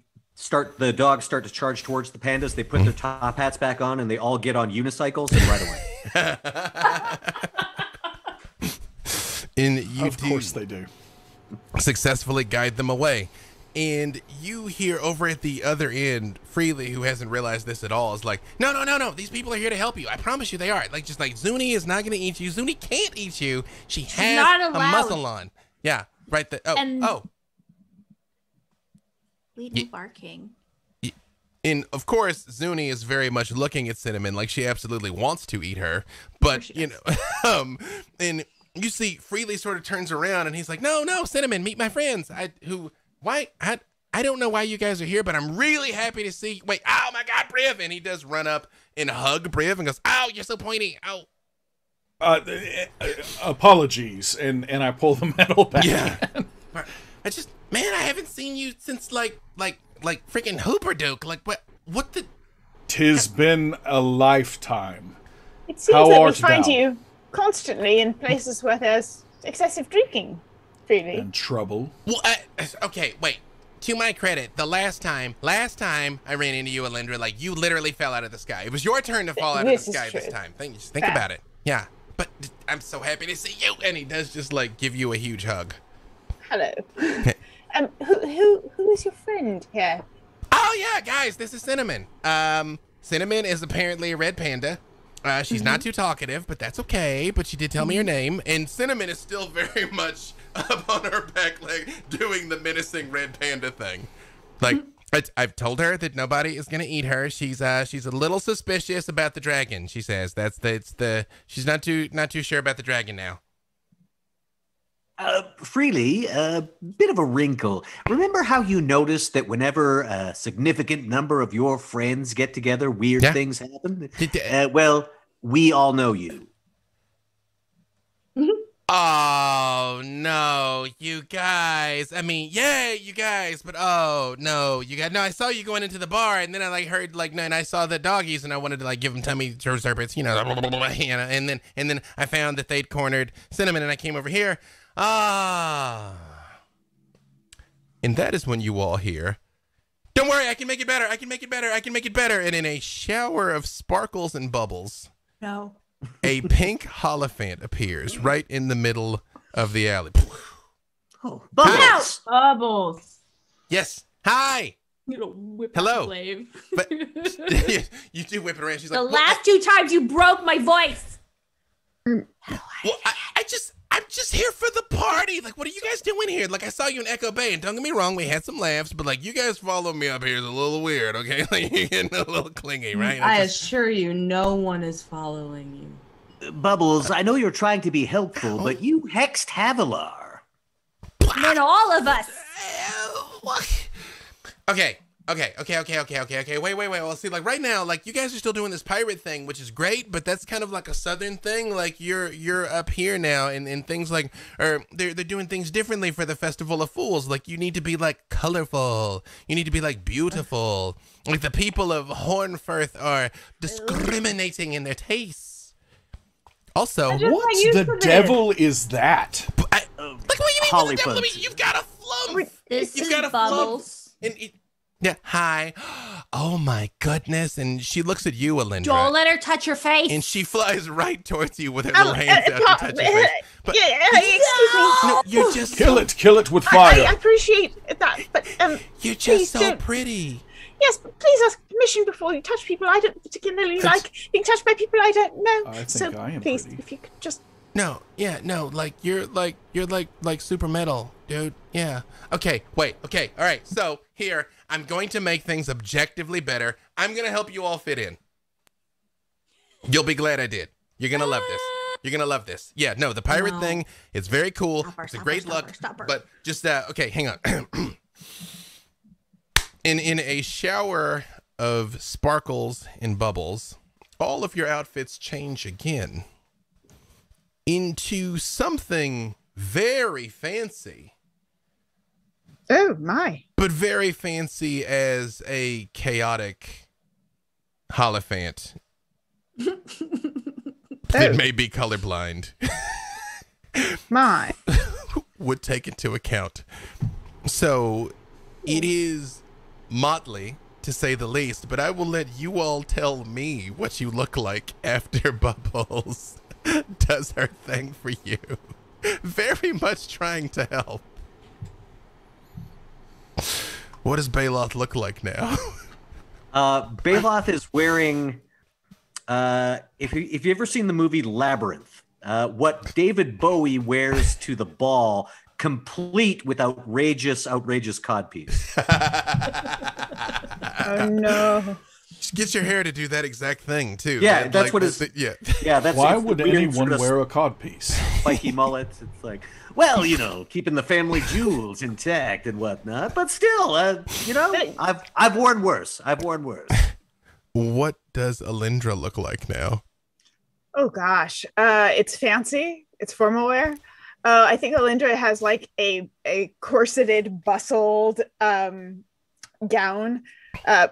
dogs start to charge towards the pandas, they put their top hats back on and they all get on unicycles and ride away. And you Of course they do. Successfully guide them away. And you hear over at the other end, Freely, who hasn't realized this at all, is like, no, these people are here to help you. I promise you they are. Like, just like, Zuni is not going to eat you. Zuni can't eat you. She's has not a allowed. muzzle on. Yeah, right there. Lead no barking. And of course, Zuni is very much looking at Cinnamon like she absolutely wants to eat her. But, you know, and you see Freely sort of turns around and he's like, no, Cinnamon, meet my friends. I don't know why you guys are here, but I'm really happy to see. Wait, oh my God, Briv. And he does run up and hug Briv and goes, ow, you're so pointy. Ow. Apologies. And I pull the medal back. Yeah. I haven't seen you since like freaking Hooperduke. Like what the? 'Tis been a lifetime. It seems How that we art find thou? you constantly in places where there's excessive drinking, really. And trouble. Well, okay, wait. To my credit, the last time I ran into you, Alyndra, like you literally fell out of the sky. It was your turn to fall out of the This is sky true. this time. Think about it. Yeah, but I'm so happy to see you. And he does just like give you a huge hug. Hello. Who is your friend here? Oh yeah, guys, this is Cinnamon. Cinnamon is apparently a red panda. She's not too talkative, but that's okay. But she did tell me her name, and Cinnamon is still very much up on her back leg doing the menacing red panda thing. Like I've told her that nobody is gonna eat her. She's a little suspicious about the dragon. She says she's not too sure about the dragon now. Freely, a bit of a wrinkle. Remember how you noticed that whenever a significant number of your friends get together, weird things happen? Well, we all know you. Oh, no, you guys. I mean, yeah, you guys, but oh, no, you guys. No, I saw you going into the bar, and then I heard and I saw the doggies, and I wanted to give them tummy serpents, and then I found that they'd cornered Cinnamon, and I came over here. Ah. And that is when you all hear, don't worry, I can make it better. And in a shower of sparkles and bubbles, No. a pink Holophant appears right in the middle of the alley. Oh, Bubbles! Bubbles. Yes. Hi. Hello. Slave. But you do whip it around. She's like, The last 2 times you broke my voice. well, I'm just here for the party. Like, what are you guys doing here? Like, I saw you in Echo Bay, and don't get me wrong, we had some laughs, but you guys follow me up here is a little weird, okay? Like, you're getting a little clingy, right? I assure you, no one is following you. Bubbles, I know you're trying to be helpful, but you hexed Havalar. And then all of us. Okay. Wait. Well, see, like right now, like you guys are still doing this pirate thing, which is great, but that's kind of like a southern thing. Like you're up here now, and things like, or they're doing things differently for the Festival of Fools. Like you need to be like colorful. You need to be like beautiful. Like the people of Hornfirth are discriminating in their tastes. Also, just What not used the to this. devil is that? like what do you mean? Holly What the devil? I Buds. mean, you've got a flump. This You've is got a flump. Bubbles. And yeah, hi. Oh my goodness. And she looks at you, Alyndra. Don't let her touch your face. And she flies right towards you with her little hands out to touch your face. But Excuse me. no, you're just Kill it with fire. I appreciate that, but You're please just so don't. pretty. Yes, but please ask permission before you touch people. I don't particularly like being touched by people I don't know. I think so I am please, pretty. if you could just. No, yeah, no, like you're like super metal, dude. Yeah. Okay, wait, okay, all right. So here, I'm going to make things objectively better. I'm gonna help you all fit in. You'll be glad I did. You're gonna love this. You're gonna love this. Yeah, no, the pirate No. thing, it's very cool. Stop her, It's a stop great her, stop look. her, stop her. But just okay, hang on. In a shower of sparkles and bubbles, all of your outfits change again into something very fancy, Oh my! but very fancy as a chaotic Holophant that may be colorblind My! would take into account. So it is motley, to say the least, but I will let you all tell me what you look like after Bubbles does her thing for you. Very much trying to help. What does Bailoff look like now? Bailoff is wearing, if you ever seen the movie Labyrinth, what David Bowie wears to the ball, complete with outrageous codpiece. Oh no! Just get your hair to do that exact thing too. Yeah, man. that's Like, what it's. yeah. Yeah, that's. Why it's the would weird anyone sort of wear a codpiece? spiky mullets? It's like, well, keeping the family jewels intact and whatnot. But still, I've worn worse. What does Alyndra look like now? Oh gosh, it's fancy. It's formal wear. I think Alyndra has like a corseted, bustled gown,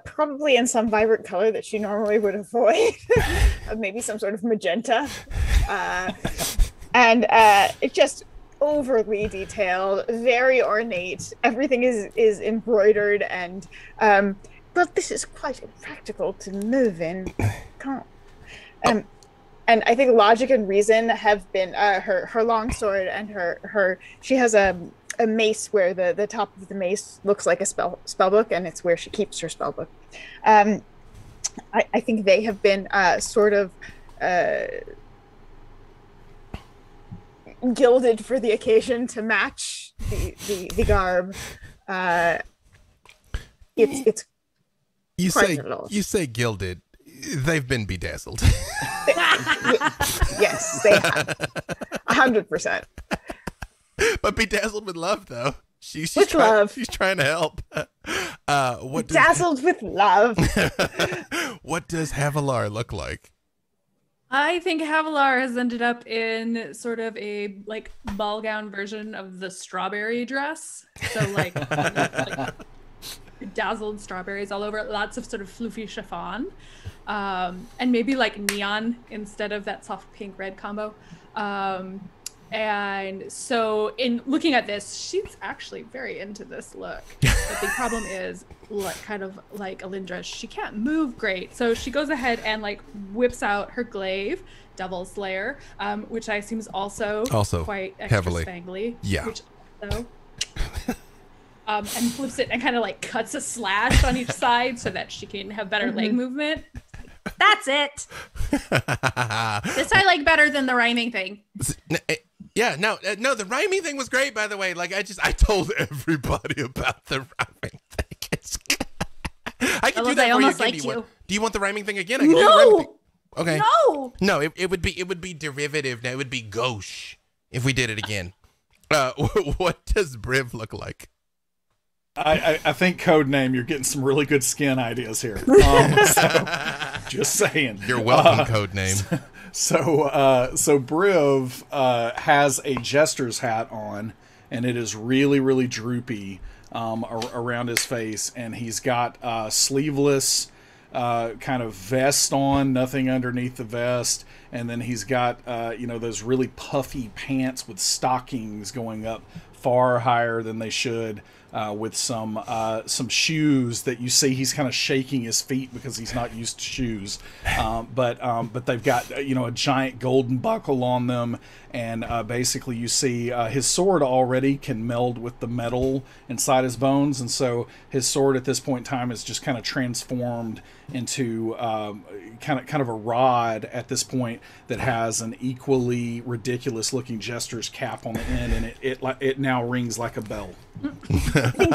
probably in some vibrant color that she normally would avoid, maybe some sort of magenta, and it's just overly detailed, very ornate. Everything is embroidered, and but this is quite impractical to move in. Can't. And I think logic and reason have been her long sword and her she has a mace where the top of the mace looks like a spell book, and it's where she keeps her spell book. I think they have been sort of gilded for the occasion to match the garb. It's You quite say little. you say gilded. They've been bedazzled. Yes, they have 100%. But bedazzled with love, though. She's With love. She's trying to help. What Dazzled with love. what does Havalar look like? I think Havalar has ended up in sort of a like ball gown version of the strawberry dress. So like dazzled strawberries all over, lots of sort of floofy chiffon, and maybe like neon instead of that soft pink red combo. And so in looking at this, she's actually very into this look. The big problem is kind of like Alyndra, she can't move great. So she goes ahead and like whips out her glaive, Devil Slayer, which I assume is also quite extra heavily spangly. Yeah. Which also, and flips it and kind of like cuts a slash on each side so that she can have better leg movement. That's it. This I like better than the rhyming thing. Yeah, no, the rhyming thing was great, by the way. Like, I told everybody about the rhyming thing. I can do that for you. Give me one. Do you want the rhyming thing again? I can do the rhyming thing. Okay. No, it would be derivative. Now it would be gauche if we did it again. What does Briv look like? I think code name. You're getting some really good skin ideas here. Just saying. You're welcome, code name. So Briv has a jester's hat on, and it is really, really droopy around his face, and he's got sleeveless kind of vest on, nothing underneath the vest, and then he's got those really puffy pants with stockings going up far higher than they should, with some shoes that you see he's kind of shaking his feet because he's not used to shoes, but they've got a giant golden buckle on them, and basically you see his sword already can meld with the metal inside his bones, and so his sword at this point in time is just kind of transformed into kind of a rod at this point that has an equally ridiculous looking jester's cap on the end, and it now rings like a bell. I think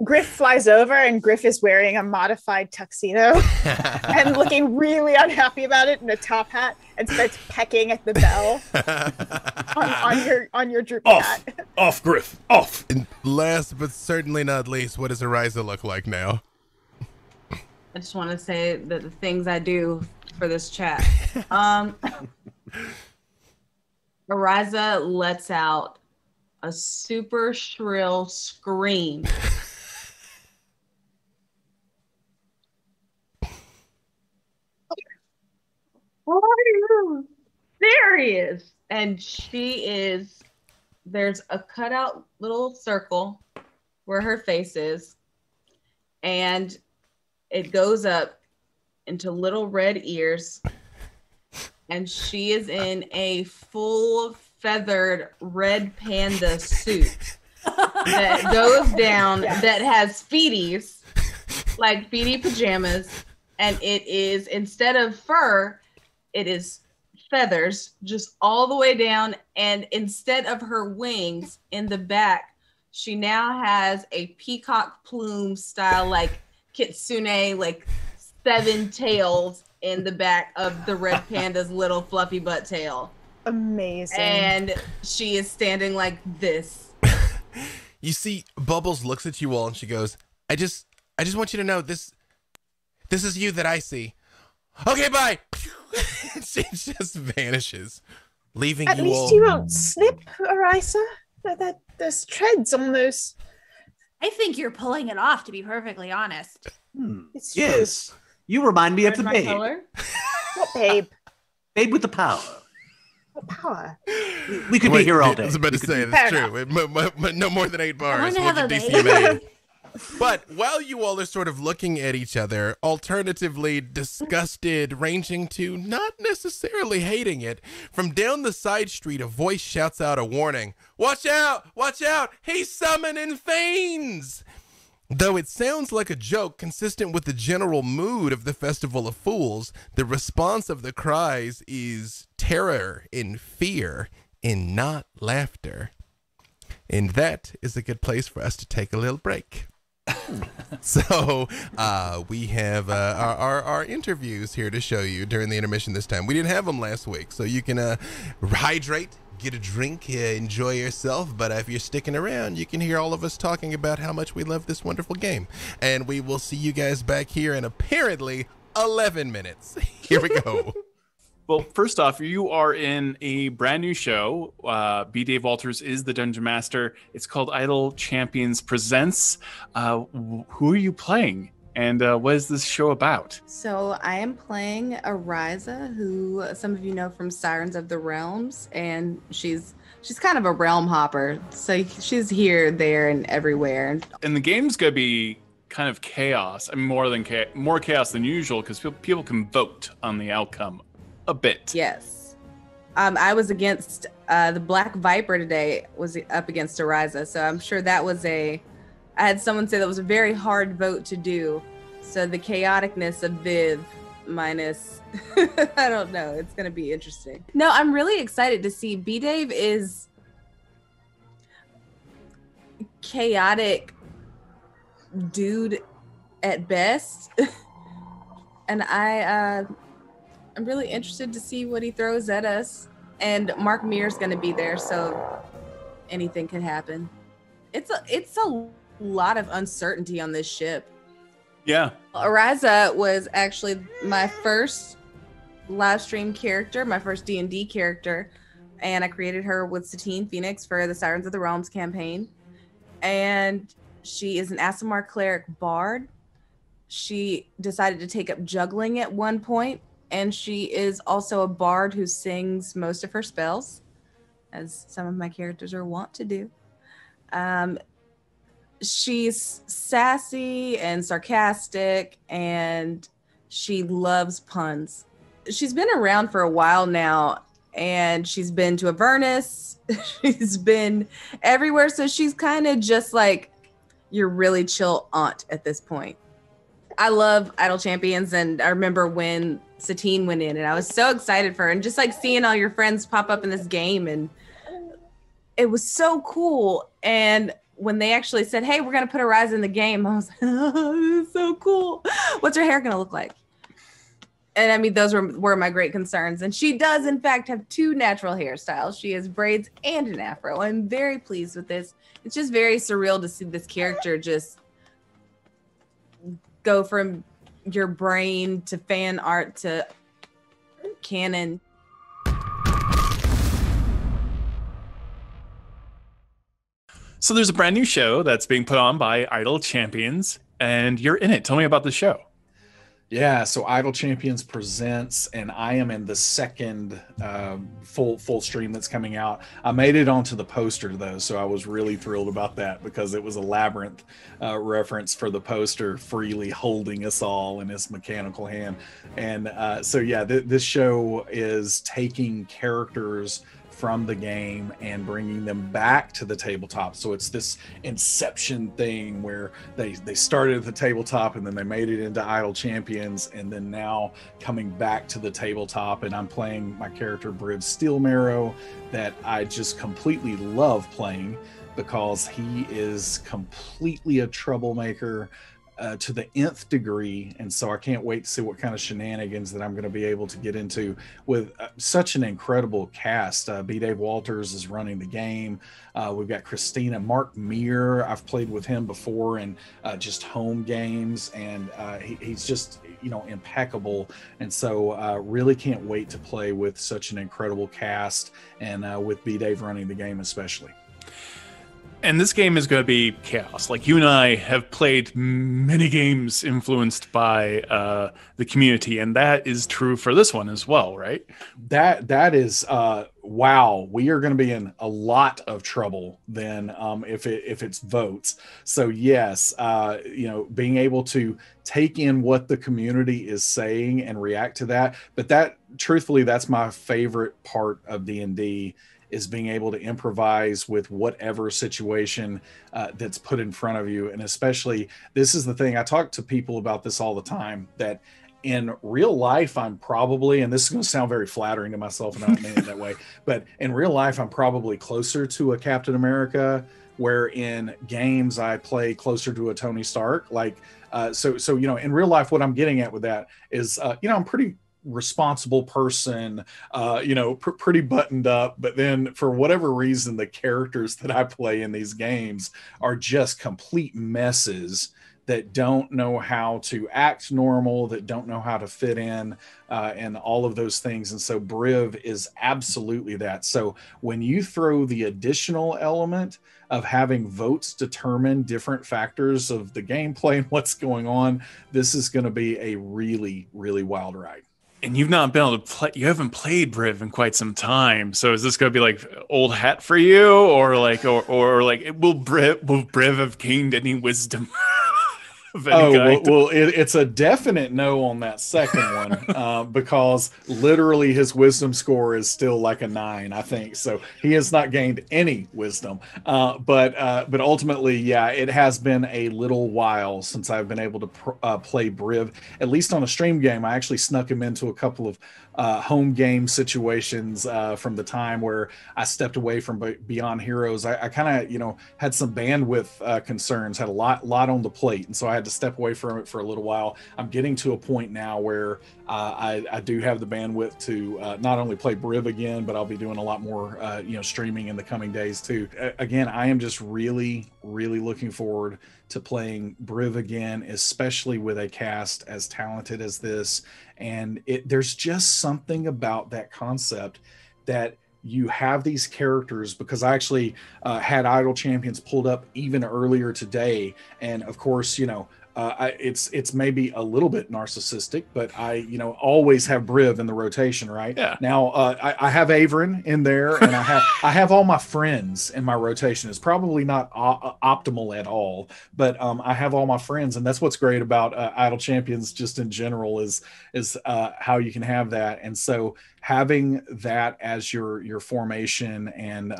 Griff flies over, and Griff is wearing a modified tuxedo and looking really unhappy about it in a top hat, and starts pecking at the bell on your droopy hat. Off, Griff, off. And last but certainly not least, what does Ariza look like now? I just want to say that the things I do for this chat. Ariza lets out a super shrill scream. Are you serious? And there's a cutout little circle where her face is, and it goes up into little red ears, and she is in a full feathered red panda suit that goes down, that has feeties, like feety pajamas, and it is, instead of fur, it is feathers just all the way down, and instead of her wings in the back, she now has a peacock plume style, like kitsune, like 7 tails in the back of the red panda's little fluffy butt tail. Amazing. And she is standing like this. You see, Bubbles looks at you all and she goes, I just want you to know this is you that I see. Okay, bye. She just vanishes, leaving At you least all. you won't slip, Ariza. There's treads on those. I think you're pulling it off, to be perfectly honest. It's true. Yes. You remind me of the My babe. color? What babe? Babe with the power. What power? We could be here all day. I was about to say, Fair that's true. But no more than 8 bars. wanna have What'd a your DCMA? baby. But while you all are sort of looking at each other, alternatively disgusted, ranging to not necessarily hating it, from down the side street, a voice shouts out a warning. Watch out! Watch out! He's summoning fiends! Though it sounds like a joke consistent with the general mood of the Festival of Fools, the response of the cries is terror and fear and not laughter. And that is a good place for us to take a little break. So we have our interviews here to show you during the intermission this time. We didn't have them last week, so you can hydrate, get a drink, enjoy yourself. But if you're sticking around, you can hear all of us talking about how much we love this wonderful game. And we will see you guys back here in apparently 11 minutes. Here we go. Well, first off, you are in a brand new show. B. Dave Walters is the Dungeon Master. It's called Idle Champions Presents. Who are you playing? And what is this show about? So I am playing Ariza, who some of you know from Sirens of the Realms, and she's kind of a realm hopper. So she's here, there, and everywhere. And the game's going to be kind of chaos. I mean, more chaos than usual, because people can vote on the outcome a bit. Yes. I was against the Black Viper today, was up against Ariza. So I'm sure that was I had someone say that was a very hard vote to do. So the chaoticness of Viv minus, I don't know. It's going to be interesting. No, I'm really excited to see B-Dave is chaotic dude at best. And I'm really interested to see what he throws at us. And Mark Mear's going to be there, so anything could happen. It's a lot of uncertainty on this ship. Yeah. Ariza was actually my first live stream character, my first D&D character, and I created her with Satine Phoenix for the Sirens of the Realms campaign. And she is an Aasimar cleric bard. She decided to take up juggling at one point, and she is also a bard who sings most of her spells, as some of my characters are wont to do. She's sassy and sarcastic, and she loves puns. She's been around for a while now, and she's been to Avernus. She's been everywhere, so she's kind of just like your really chill aunt at this point. I love Idle Champions, and I remember when Satine went in, and I was so excited for her, and just like seeing all your friends pop up in this game, and it was so cool. And when they actually said, hey, we're going to put Ariza in the game, I was like, oh, this is so cool. What's her hair going to look like? And I mean, those were my great concerns. And she does, in fact, have 2 natural hairstyles. She has braids and an afro. I'm very pleased with this. It's just very surreal to see this character just go from your brain to fan art to canon. So there's a brand new show that's being put on by Idle Champions, and you're in it. Tell me about the show. Yeah, so Idle Champions presents, and I am in the second full stream that's coming out. I made it onto the poster though, so I was really thrilled about that because it was a Labyrinth reference for the poster, freely holding us all in his mechanical hand. And so yeah, this show is taking characters from the game and bringing them back to the tabletop. So it's this Inception thing where they started at the tabletop and then they made it into Idle Champions, and then now coming back to the tabletop. And I'm playing my character Briv Steelmarrow, that I just completely love playing because he is completely a troublemaker to the nth degree. And so I can't wait to see what kind of shenanigans that I'm going to be able to get into with such an incredible cast. B. Dave Walters is running the game. We've got Christina. Mark Meir, I've played with him before in just home games, and he's just, impeccable. And so really can't wait to play with such an incredible cast, and with B. Dave running the game especially. And this game is going to be chaos. Like, you and I have played many games influenced by the community, and that is true for this one as well, right? That is wow. We are going to be in a lot of trouble then if it's votes. So yes, being able to take in what the community is saying and react to that. But that, truthfully, that's my favorite part of D&D, is being able to improvise with whatever situation that's put in front of you. And especially, this is the thing, I talk to people about this all the time, that in real life, I'm probably, and this is going to sound very flattering to myself, and I don't mean it that way, but in real life, I'm probably closer to a Captain America, where in games, I play closer to a Tony Stark. So in real life, what I'm getting at with that is, I'm pretty responsible person, pretty buttoned up, but then for whatever reason, the characters that I play in these games are just complete messes that don't know how to act normal, that don't know how to fit in, and all of those things. And so Briv is absolutely that. So when you throw the additional element of having votes determine different factors of the gameplay and what's going on, this is going to be a really, really wild ride. And you've not been able to play, you haven't played Briv in quite some time. So is this going to be like old hat for you, or will Briv have gained any wisdom? It's a definite no on that second one, because literally his wisdom score is still like a 9, I think. So he has not gained any wisdom. But ultimately, yeah, it has been a little while since I've been able to play Briv, at least on a stream game. I actually snuck him into a couple of home game situations from the time where I stepped away from Beyond Heroes. I kind of, had some bandwidth concerns, had a lot on the plate. And so I had to step away from it for a little while. I'm getting to a point now where I do have the bandwidth to not only play Briv again, but I'll be doing a lot more streaming in the coming days too. Again, I am just really looking forward to playing Briv again, especially with a cast as talented as this. And there's just something about that concept that you have these characters, because I actually had Idle Champions pulled up even earlier today. And of course, it's maybe a little bit narcissistic, but I always have Briv in the rotation, right? Yeah. Now I have Averin in there, and I have all my friends in my rotation. It's probably not optimal at all, but I have all my friends, and that's what's great about Idle Champions just in general is how you can have that. And so having that as your formation and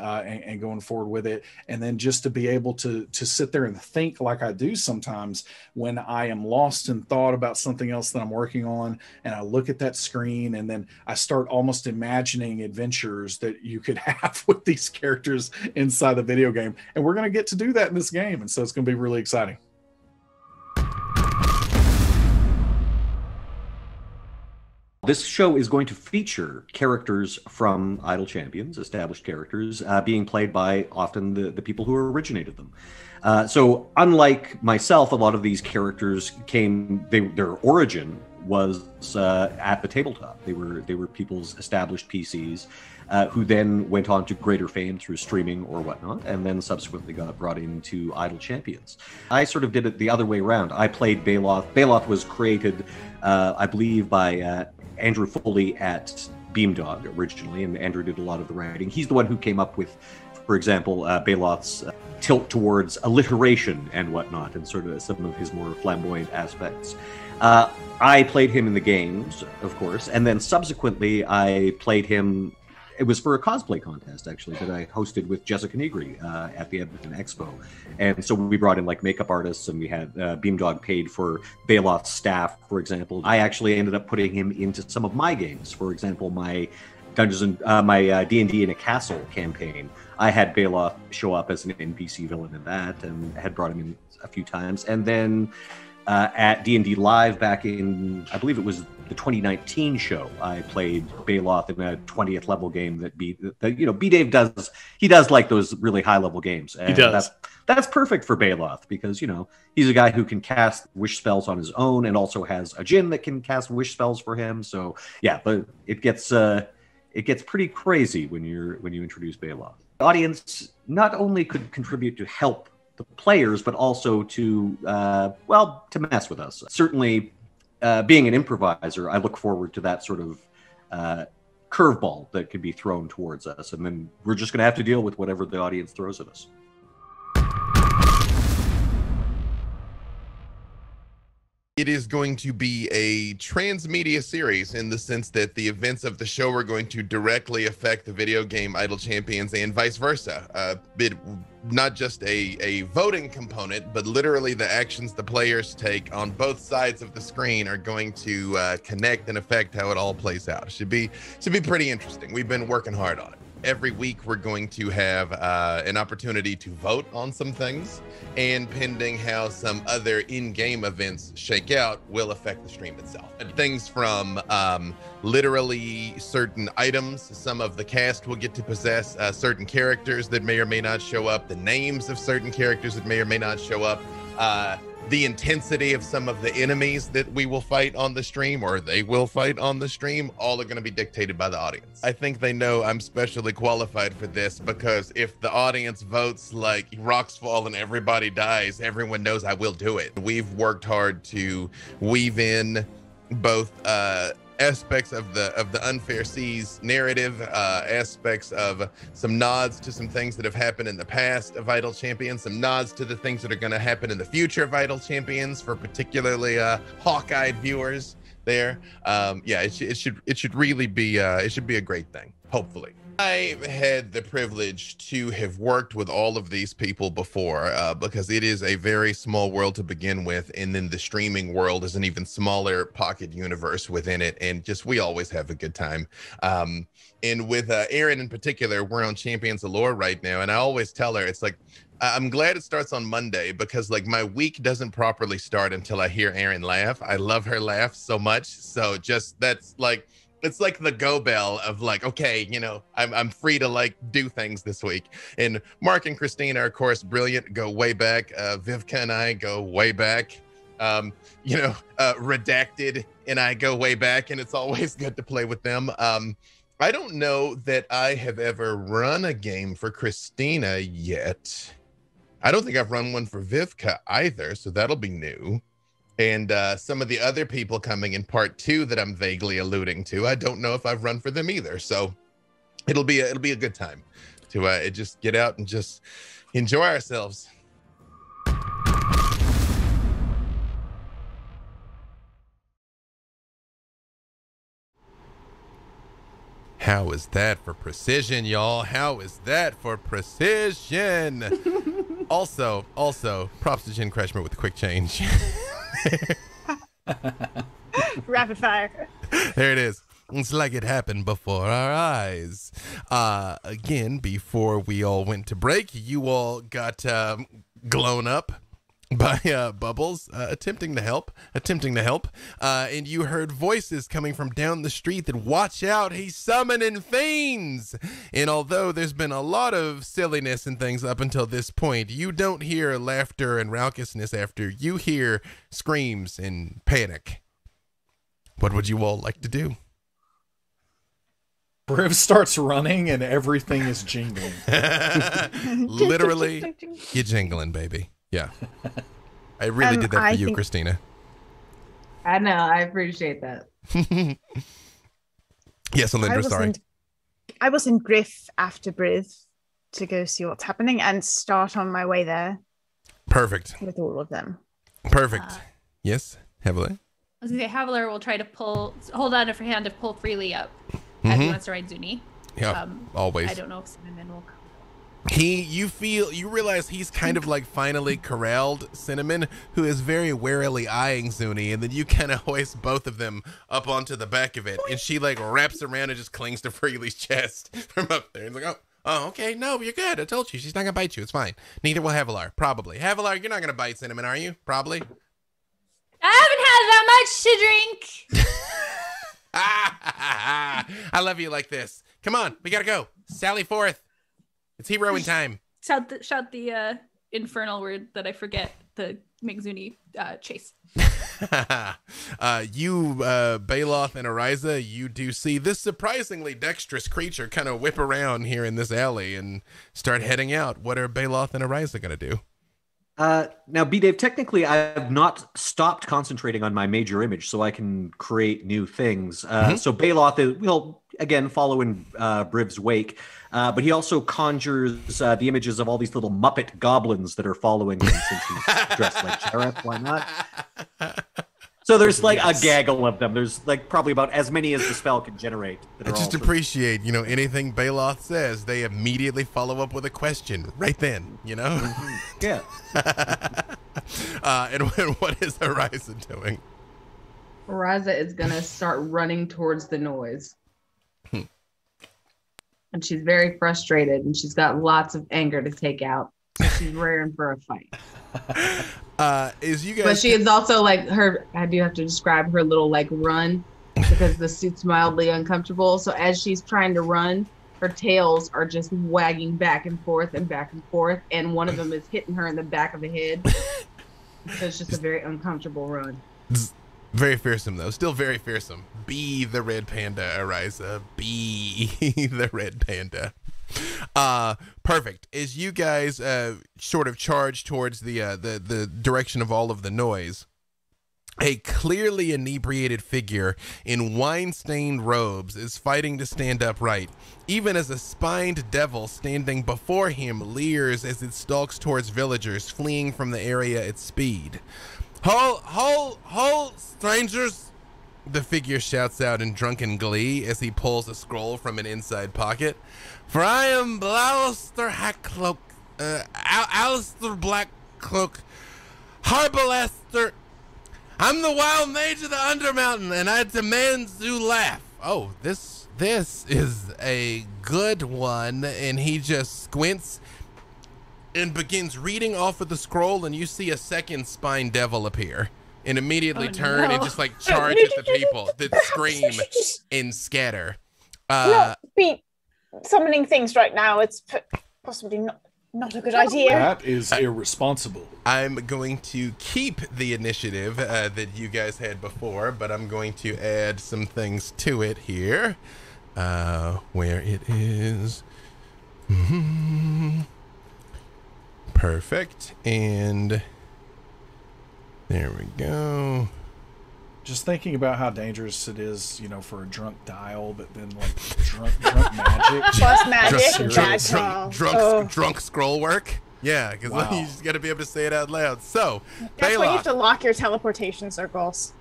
going forward with it, and then just to be able to sit there and think like I do sometimes when I am lost in thought about something else that I'm working on, and I look at that screen and then I start almost imagining adventures that you could have with these characters inside the video game. And we're going to get to do that in this game, and so it's going to be really exciting. This show is going to feature characters from Idle Champions, established characters, being played by often the people who originated them. So unlike myself, a lot of these characters their origin was at the tabletop. They were people's established PCs who then went on to greater fame through streaming or whatnot, and then subsequently got brought into Idle Champions. I sort of did it the other way around. I played Bailoff. Bailoff was created, I believe, by Andrew Foley at Beamdog originally, and Andrew did a lot of the writing. He's the one who came up with, for example, Bailoff's tilt towards alliteration and whatnot, and sort of some of his more flamboyant aspects. I played him in the games, of course, and then subsequently I played him. It was for a cosplay contest, actually, that I hosted with Jessica Negri at the Edmonton Expo. And so we brought in like makeup artists, and we had Beamdog paid for Bailoff's staff, for example. I actually ended up putting him into some of my games. For example, my my D&D in a Castle campaign. I had Bailoff show up as an NPC villain in that, and had brought him in a few times. And then at D&D Live back in, I believe it was the 2019 show, I played Bailoff in a 20th level game that B-Dave does. He does like those really high level games. And he does. That's perfect for Bailoff, because he's a guy who can cast wish spells on his own, and also has a djinn that can cast wish spells for him. So yeah, but it gets pretty crazy when you introduce Bailoff. The audience not only could contribute to help the players, but also to mess with us. Certainly, being an improviser, I look forward to that sort of curveball that could be thrown towards us, and then we're just going to have to deal with whatever the audience throws at us. It is going to be a transmedia series in the sense that the events of the show are going to directly affect the video game Idle Champions and vice versa. Not just a voting component, but literally the actions the players take on both sides of the screen are going to connect and affect how it all plays out. It should be pretty interesting. We've been working hard on it. Every week we're going to have an opportunity to vote on some things, and pending how some other in-game events shake out will affect the stream itself. Things from literally certain items, some of the cast will get to possess certain characters that may or may not show up, the names of certain characters that may or may not show up, the intensity of some of the enemies that we will fight on the stream, or they will fight on the stream, all are going to be dictated by the audience. I think they know I'm specially qualified for this, because if the audience votes like rocks fall and everybody dies, everyone knows I will do it. We've worked hard to weave in both aspects of the Unfair Seas narrative, aspects of some nods to some things that have happened in the past of Idle Champions, some nods to the things that are going to happen in the future of Idle Champions for particularly hawk-eyed viewers there. Yeah, it should really be it should be a great thing, hopefully. I had the privilege to have worked with all of these people before, because it is a very small world to begin with, and then the streaming world is an even smaller pocket universe within it, and just we always have a good time. And with Errand in particular, we're on Champions of Lore right now, and I always tell her, it's like, I'm glad it starts on Monday, because like my week doesn't properly start until I hear Errand laugh. I love her laugh so much, so just that's like, it's like the go bell of like, okay, you know, I'm free to like do things this week. And Mark and Christina are of course brilliant, go way back. Vivka and I go way back. Redacted and I go way back, and it's always good to play with them. I don't know that I have ever run a game for Christina yet. I don't think I've run one for Vivka either, so that'll be new. And some of the other people coming in part 2 that I'm vaguely alluding to, I don't know if I've run for them either. So it'll be a good time to just get out and just enjoy ourselves. How is that for precision, y'all? How is that for precision? also, props to Jen Kretchmer with the quick change. Rapid fire. There it is. It's like it happened before our eyes. Again, before we all went to break, you all got blown up by Bubbles attempting to help. And you heard voices coming from down the street that, watch out, he's summoning fiends. And although there's been a lot of silliness and things up until this point, you don't hear laughter and raucousness after. You hear screams and panic. What would you all like to do? Briv starts running and everything is jingling. Literally, you're jingling, baby. Yeah. I really did that for you, Christina. I know. I appreciate that. Yes, Alyndra, sorry. I will send Griff after Briv to go see what's happening and start on my way there. Perfect. With all of them. Perfect. Yes, Havalar. I was going to say, Havalar will try to hold on to her hand to pull freely up as he wants to ride Zuni. Yeah, always. I don't know if Cinnamon will come. You realize he's kind of like finally corralled Cinnamon, who is very warily eyeing Zuni, and then you kind of hoist both of them up onto the back of it, and she like wraps around and just clings to Freely's chest from up there. And like, oh, okay, no, you're good. I told you, she's not gonna bite you. It's fine. Neither will Havalar, probably. Havalar, you're not gonna bite Cinnamon, are you? Probably. I haven't had that much to drink. I love you like this. Come on, we gotta go. Sally forth. It's heroing time. Shout the infernal word that I forget to make Zuni chase. Bailoff and Ariza, you do see this surprisingly dexterous creature kind of whip around here in this alley and start heading out. What are Bailoff and Ariza going to do? Now, B-Dave, technically, I've not stopped concentrating on my major image, so I can create new things. So Bailoff will, again, follow in Briv's wake, but he also conjures the images of all these little Muppet goblins that are following him since he's dressed like sheriff. Why not? So there's like a gaggle of them. There's like probably about as many as the spell can generate. I just appreciate, anything Bailoff says, they immediately follow up with a question right then, Yeah. And what is Ariza doing? Ariza is going to start running towards the noise. And she's very frustrated, and she's got lots of anger to take out. She's raring for a fight. But she is also like I do have to describe her little like run because the suit's mildly uncomfortable. So as she's trying to run, her tails are just wagging back and forth, and one of them is hitting her in the back of the head. So it's just a very uncomfortable run. Very fearsome, though. Still very fearsome. Be the red panda, Ariza. Be the red panda. Perfect. As you guys sort of charge towards the direction of all of the noise, a clearly inebriated figure in wine-stained robes is fighting to stand upright, even as a spined devil standing before him leers as it stalks towards villagers fleeing from the area at speed. Hold, strangers! the figure shouts out in drunken glee as he pulls a scroll from an inside pocket. For I am Alistair Hackcloak, Alistair Blackcloak, Harbalaster. I'm the wild mage of the Undermountain, and I demand you laugh. Oh, this is a good one. And he just squints and begins reading off of the scroll, and you see a second spine devil appear and immediately turn and just like charge at the people that scream and scatter. Not be summoning things right now. It's possibly not a good idea. That is irresponsible. I'm going to keep the initiative that you guys had before, but I'm going to add some things to it here. Where it is. Perfect. And there we go. Just thinking about how dangerous it is, for a drunk dial, but then like drunk magic. Plus magic. Drunk scroll work. Yeah, because Wow. you just got to be able to say it out loud. So, That's why you have Bailoff. to lock your teleportation circles.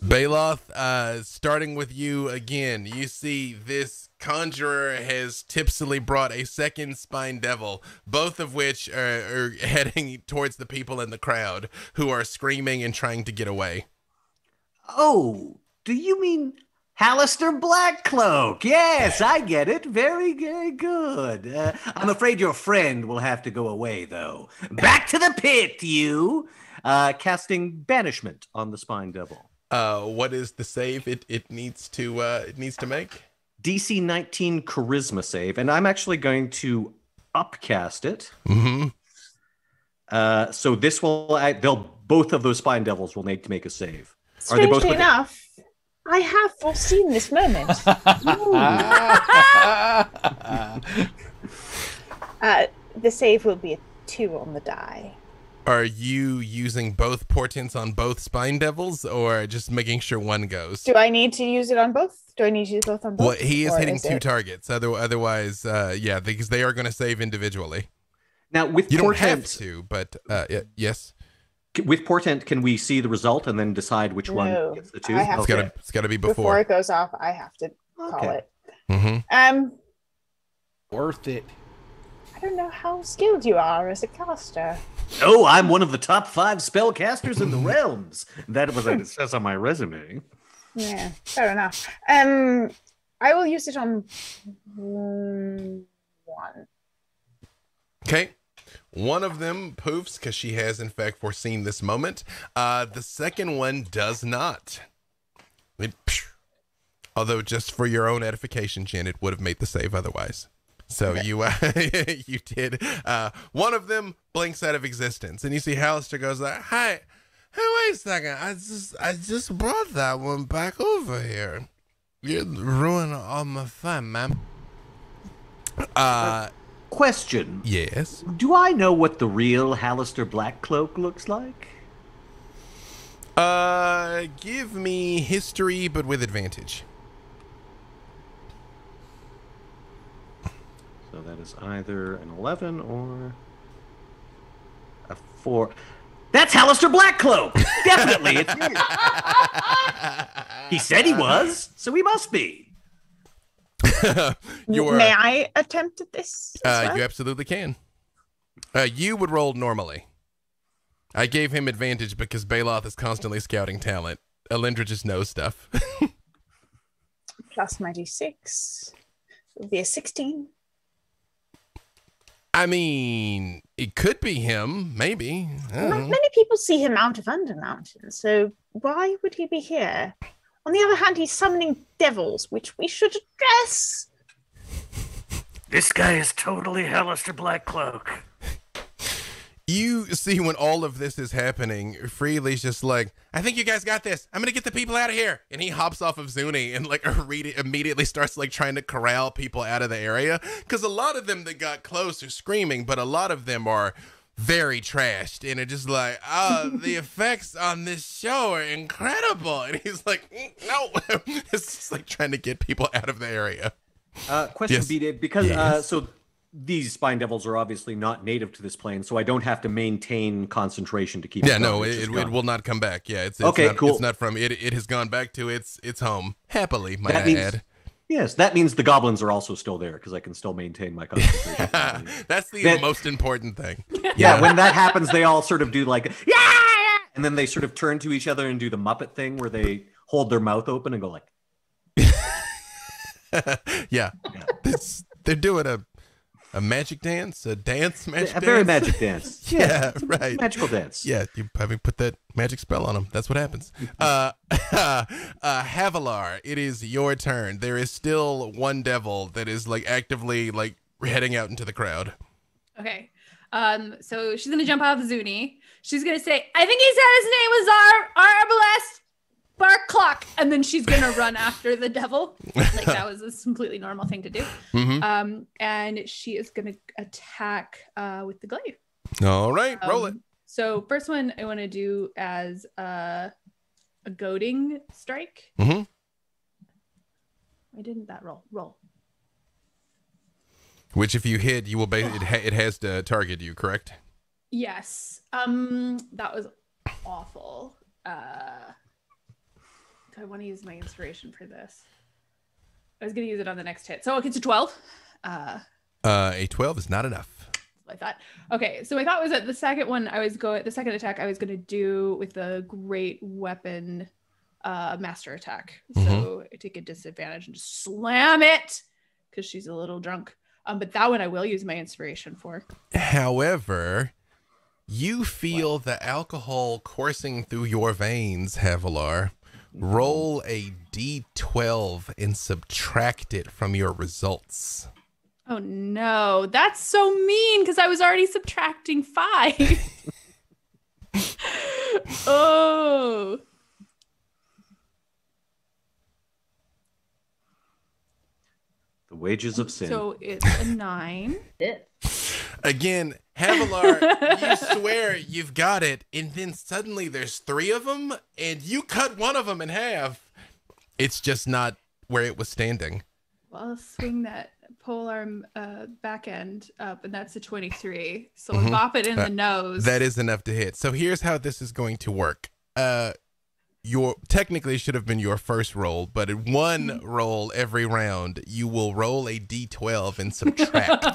Bailoff, starting with you again, you see this conjurer has tipsily brought a second spine devil, both of which are heading towards the people in the crowd who are screaming and trying to get away. Oh, do you mean Alistair Blackcloak? Yes, I get it. Very, very good. I'm afraid your friend will have to go away, though. Back to the pit, you! Casting Banishment on the Spine Devil. What is the save it needs to make? DC 19 Charisma save, and I'm actually going to upcast it. Mm-hmm. So this will, both of those Spine Devils will need to make a save. Strangely enough, I have foreseen this moment. The save will be a 2 on the die. Are you using both portents on both spine devils, or just making sure one goes? Do I need to use it on both? Do I need to use both on both? Well, he is Or hitting is 2 it- targets. Otherwise, yeah, because they are going to save individually. Now, with You don't portent, have to, but yes, with portent, can we see the result and then decide which No, one gets the 2? I have it's got to be Before before. it goes off, I have to call Okay. it. Mm-hmm. Worth it. I don't know how skilled you are as a caster. Oh, I'm one of the top 5 spellcasters in the realms. That was what it says on my resume. Yeah, fair enough. I will use it on 1. Okay. One of them poofs because she has, in fact, foreseen this moment. The second one does not. Although, just for your own edification, Jen, it would have made the save otherwise. So Okay. you did. One of them blinks out of existence, and you see Alistair goes like, "Hi, hey, wait a second. I just brought that one back over here. You're ruining all my fun, man." Question. Yes. Do I know what the real Alistair Blackcloak looks like? Give me history, but with advantage. So that is either an 11 or a 4. That's Alistair Blackcloak! Definitely, it's him. He said he was, so he must be. May I attempt at this? as well? You absolutely can. You would roll normally. I gave him advantage because Bailoff is constantly scouting talent. Alyndra just knows stuff. Plus my d6. It will be a 16. I mean, it could be him, maybe. I don't Not know. many people see him out of Undermountain, so why would he be here? On the other hand, he's summoning devils, which we should address. This guy is totally Alistair Blackcloak. You see when all of this is happening, Freely's just like, I think you guys got this. I'm going to get the people out of here. And he hops off of Zuni and like immediately starts like trying to corral people out of the area. Because a lot of them that got close are screaming, but a lot of them are very trashed and are just like, the effects on this show are incredible. And he's like, no. It's just like trying to get people out of the area. Question, Yes. B-Dave, because Yes. so these spine devils are obviously not native to this plane, so I don't have to maintain concentration to keep. Yeah, no, it will not come back. Yeah, it's okay, not, cool. It's not from it. It has gone back to its home happily. Might That I means- add? Yes, that means the goblins are also still there because I can still maintain my concentration. That's the most important thing. Yeah, when that happens, they all sort of do like, yeah, and then they sort of turn to each other and do the Muppet thing where they hold their mouth open and go like, yeah. They're doing a magic dance, a very magic dance. Yeah, right. Magical dance. Yeah, you probably put that magic spell on them. That's what happens. Havalar, it is your turn. There is still one devil that is like actively like heading out into the crowd. Okay. So she's gonna jump off Zuni. She's gonna say, "I think he said his name was Arbalest Bark Clock," and then she's gonna run after the devil. Like that was a completely normal thing to do. Mm-hmm. And she is gonna attack with the glaive. All right, roll it. So first one I want to do as a goading strike. Mm-hmm. Why didn't that roll? Which, if you hit, you will. It has to target you, correct? Yes. That was awful. Do I want to use my inspiration for this? I was going to use it on the next hit. So it's a 12. A 12 is not enough. I thought. Okay, so I thought was that the second one the second attack I was going to do with the great weapon master attack. So I take a disadvantage and just slam it because she's a little drunk. But that one I will use my inspiration for. However, you feel the alcohol coursing through your veins, Havalar. Roll a d12 and subtract it from your results. Oh no, that's so mean because I was already subtracting 5. Oh. The wages of sin. So it's a 9. Again, Havalar, you swear you've got it, and then suddenly there's 3 of them, and you cut one of them in half. It's just not where it was standing. Well, I'll swing that polearm back end up, and that's a 23. So I'll bop it in the nose. That is enough to hit. So here's how this is going to work. Your technically should have been your first roll, but in one roll every round, you will roll a d12 and subtract.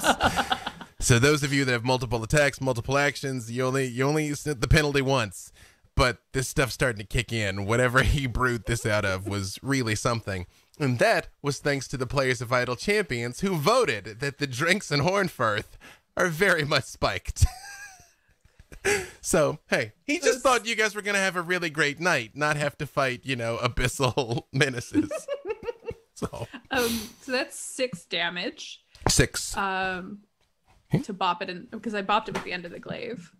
So those of you that have multiple attacks, multiple actions, you only use the penalty once. But this stuff's starting to kick in. Whatever he brewed this out of was really something. And that was thanks to the players of Idle Champions who voted that the drinks in Hornfirth are very much spiked. So, hey, he just thought you guys were going to have a really great night, not have to fight, abyssal menaces. So that's 6 damage. 6. To bop it in, because I bopped it with the end of the glaive.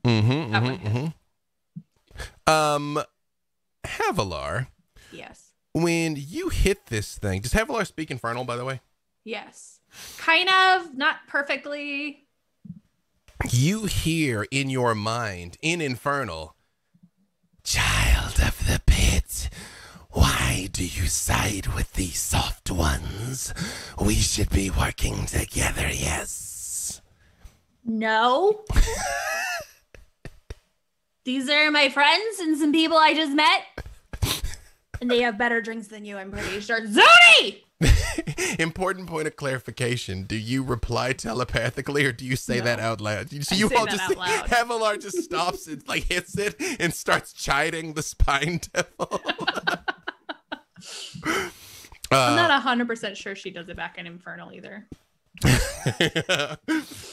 Havalar. Yes. When you hit this thing, does Havalar speak Infernal, by the way? Yes. Kind of, not perfectly. You hear in your mind, in Infernal, "Child of the pit, why do you side with the soft ones? We should be working together, yes." No. These are my friends and some people I just met. And they have better drinks than you, I'm pretty sure. Zuni! Important point of clarification. Do you reply telepathically or do you say that out loud? So I you say all that just out loud. Havalar just stops and hits it and starts chiding the spine devil. I'm not 100% sure she does it back in Infernal either.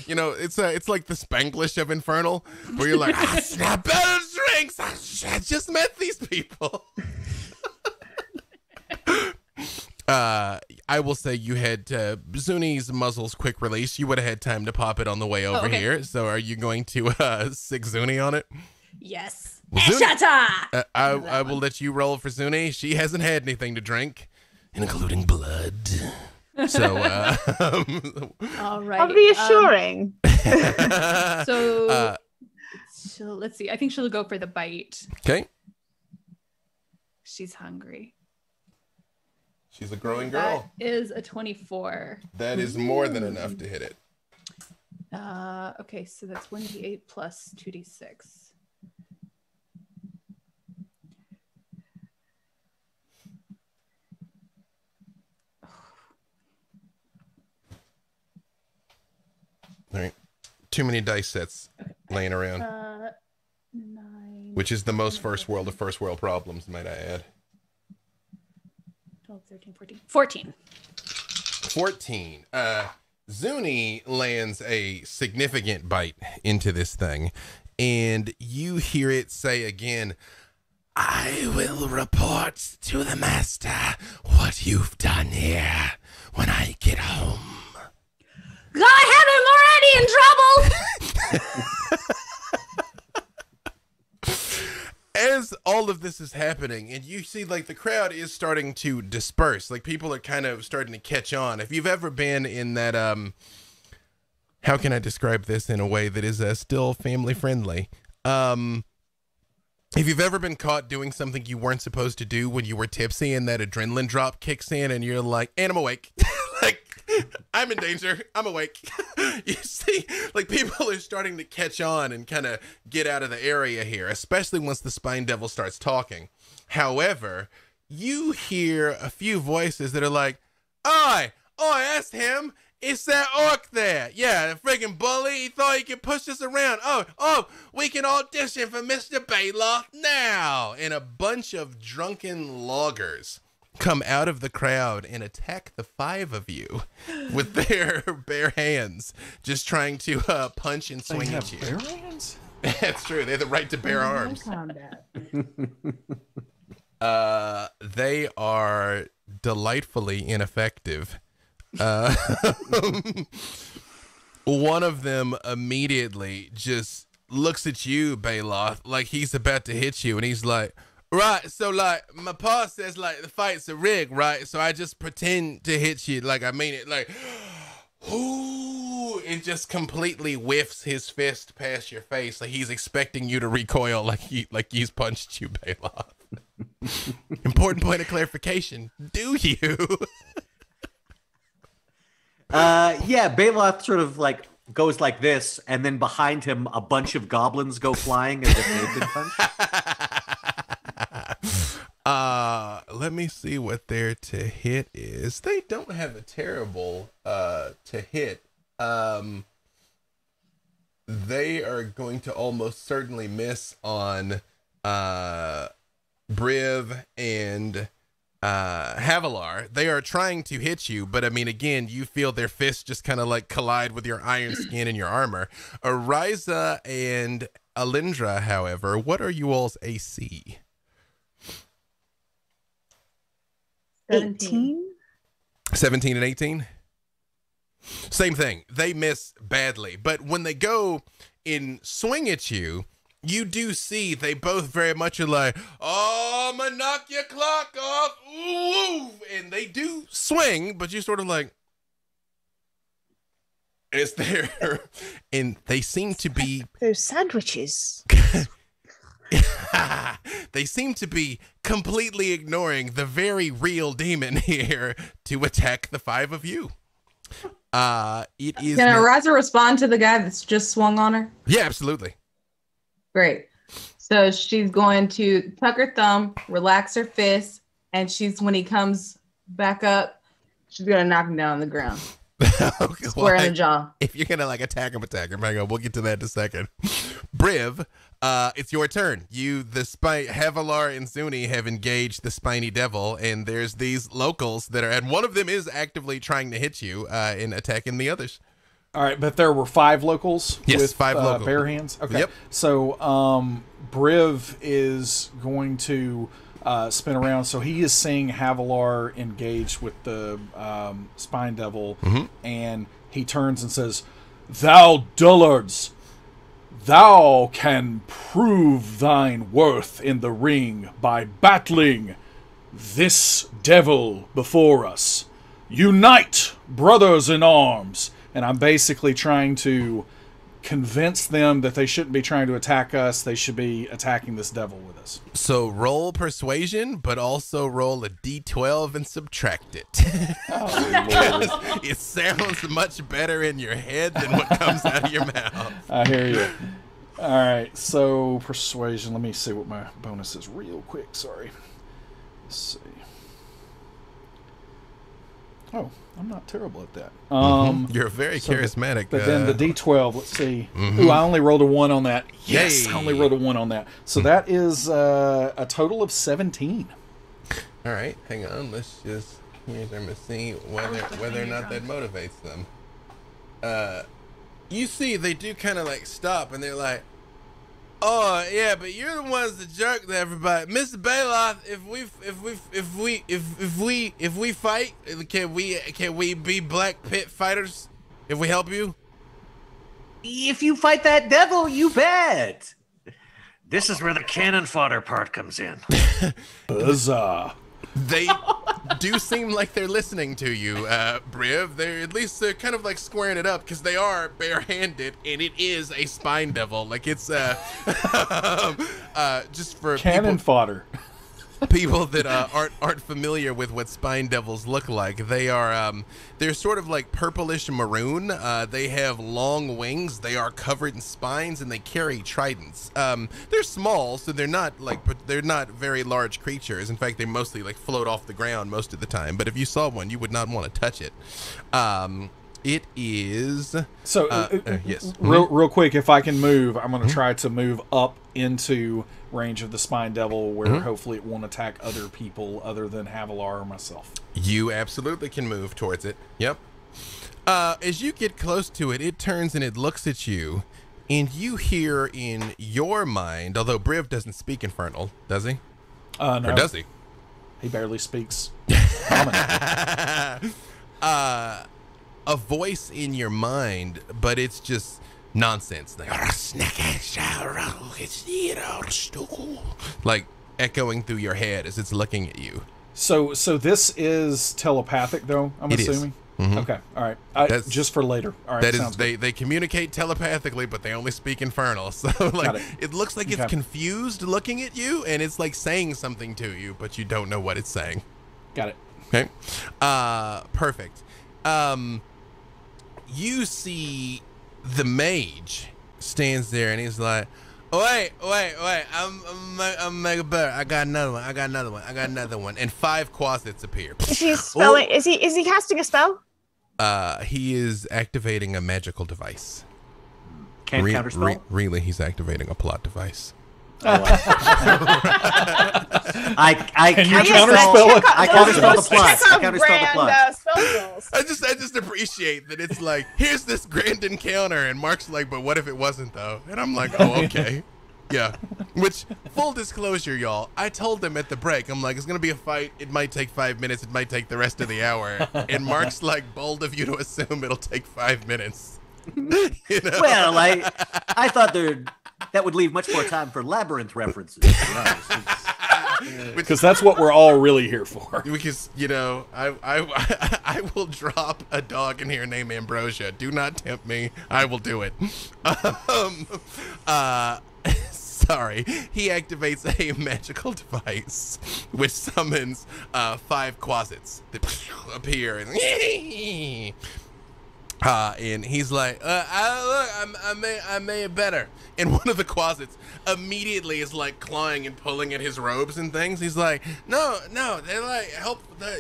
It's like the Spanglish of Infernal, where you're like, snap better drinks. I just met these people. I will say you had Zuni's muzzle's quick release. You would have had time to pop it on the way over here. So are you going to sick Zuni on it? Yes. Zuni, Eshata! I will let you roll for Zuni. She hasn't had anything to drink, including blood. So, all right. How reassuring. Let's see. I think she'll go for the bite. Okay. She's hungry. She's a growing girl. That is a 24. That is more than enough to hit it. Okay, so that's 1d8 plus 2d6. All right. Too many dice sets laying around. 9. Which is the most first world of first world problems, might I add. 12, 13, 14. 14. 14. Zuni lands a significant bite into this thing, and you hear it say again, I will report to the master what you've done here when I get home. I have him already in trouble! As all of this is happening, and you see, like, the crowd is starting to disperse, like, people are kind of starting to catch on. If you've ever been in that, how can I describe this in a way that is still family friendly? If you've ever been caught doing something you weren't supposed to do when you were tipsy and that adrenaline drop kicks in and you're like, and I'm awake. Like, I'm in danger. I'm awake. You see, like, people are starting to catch on and kind of get out of the area here, especially once the Spine Devil starts talking. However, you hear a few voices that are like, Oi, that's him. It's that orc there. Yeah, the friggin' bully. He thought he could push us around. Oh, we can audition for Mr. Bailoff now. And a bunch of drunken loggers come out of the crowd and attack the 5 of you with their bare hands, just trying to punch and swing at you. Bare hands? That's true. They have the right to bear arms. They are delightfully ineffective. One of them immediately just looks at you, Bailoff, like he's about to hit you, and he's like, right, so, like, my pa says, like, the fight's a rig, right? So I just pretend to hit you like I mean it, like, ooh, it just completely whiffs his fist past your face, like he's expecting you to recoil like he's punched you, Bailoff. Important point of clarification. Do you? Yeah, Bailoff sort of, like, goes like this, and then behind him a bunch of goblins go flying as if they've been punched. Let me see what their to hit is. They don't have a terrible to hit. They are going to almost certainly miss on Briv and Havalar. They are trying to hit you, but I mean, again, you feel their fists just kind of like collide with your iron skin and your armor. Ariza and Alyndra, however, what are you all's AC? 18. 17 and 18? Same thing. They miss badly, but when they go and swing at you, you do see they both very much are like, oh, I'm gonna knock your clock off. Ooh, and they do swing, but you sort of like, it's there. And they seem to be Those sandwiches. they seem to be completely ignoring the very real demon here to attack the 5 of you. It is. Can Ariza respond to the guy that's just swung on her? Yeah, absolutely. Great. So she's going to tuck her thumb, relax her fist, and when he comes back up, she's gonna knock him down on the ground. Okay, Square in the jaw. If you're gonna like attack him. Hang on, we'll get to that in a second. Briv, it's your turn. Havalar and Zuni have engaged the spiny devil, and there's these locals that are, and one of them is actively trying to hit you and attacking the others. All right, but there were 5 locals. Yes, with 5 locals. Bare hands. Okay. Yep. So Briv is going to spin around. So he is seeing Havalar engage with the Spine Devil, and he turns and says, "Thou dullards, thou can prove thine worth in the ring by battling this devil before us. Unite, brothers in arms." And I'm basically trying to convince them that they shouldn't be trying to attack us. They should be attacking this devil with us. So roll persuasion, but also roll a d12 and subtract it. Oh, Lord. It sounds much better in your head than what comes out of your mouth. I hear you. All right, so persuasion. Let me see what my bonus is real quick. Sorry. Let's see. Oh, I'm not terrible at that. You're very charismatic. But then the D12, let's see. Ooh, I only rolled a 1 on that. Yes, Yay. I only rolled a 1 on that. So that is a total of 17. All right, hang on. Let's just see whether or not that motivates them. You see, they do kind of like stop, and they're like, "Oh yeah, but you're the ones that jerk to everybody, Mr. Bailoff. If we fight, can we be black pit fighters? If we help you, If you fight that devil, you bet. This is where the cannon fodder part comes in. Huzzah. they do seem like they're listening to you, Briv. They're at least kind of like squaring it up because they are barehanded, and it is a spine devil. Like it's just for Cannon fodder. people that aren't familiar with what spine devils look like. They are they're sort of like purplish maroon. They have long wings. They are covered in spines, and they carry tridents. They're small, so they're not very large creatures. In fact, they mostly like float off the ground most of the time. But if you saw one, you would not want to touch it. It is So, yes. real quick, if I can move, I'm going to try to move up into range of the spine devil, where hopefully it won't attack other people other than Havalar or myself. You absolutely can move towards it. Yep. As you get close to it, it turns and it looks at you, and you hear in your mind, although Briv doesn't speak Infernal, does he? No. Or does he? He barely speaks. A voice in your mind, but it's just nonsense. Like echoing through your head as it's looking at you. So this is telepathic, though, I'm It is. assuming? Mhm. Okay, all right. That's- Just for later. All right, That is, sounds good. they communicate telepathically, but they only speak Infernal. So like, it looks like it's Okay. confused looking at you, and it's like saying something to you, but you don't know what it's saying. Got it. Okay. Perfect. You see the mage stands there, and he's like, wait, I'm mega better. I got another one. And 5 quasits appear. Is he spelling? Is he casting a spell? He is activating a magical device. Can't counterspell? Really, he's activating a plot device. I Can you counterspell. counterspell it? I counterspell the plot. Check I out counterspell the grand plot. spell rules. I just appreciate that it's like, here's this grand encounter, and Mark's like, but what if it wasn't though? And I'm like, oh, okay. Yeah. Which, full disclosure, y'all, I told them at the break, I'm like, it's gonna be a fight. It might take 5 minutes. It might take the rest of the hour. And Mark's like, bold of you to assume it'll take 5 minutes. You know? Well, I thought that would leave much more time for labyrinth references. Because that's what we're all really here for. Because, you know, I will drop a dog in here named Ambrosia. Do not tempt me. I will do it. Sorry. He activates a magical device which summons 5 quasits that appear and he's like, I made it better. And one of the quasits immediately is like clawing and pulling at his robes and things. He's like, no, they're like,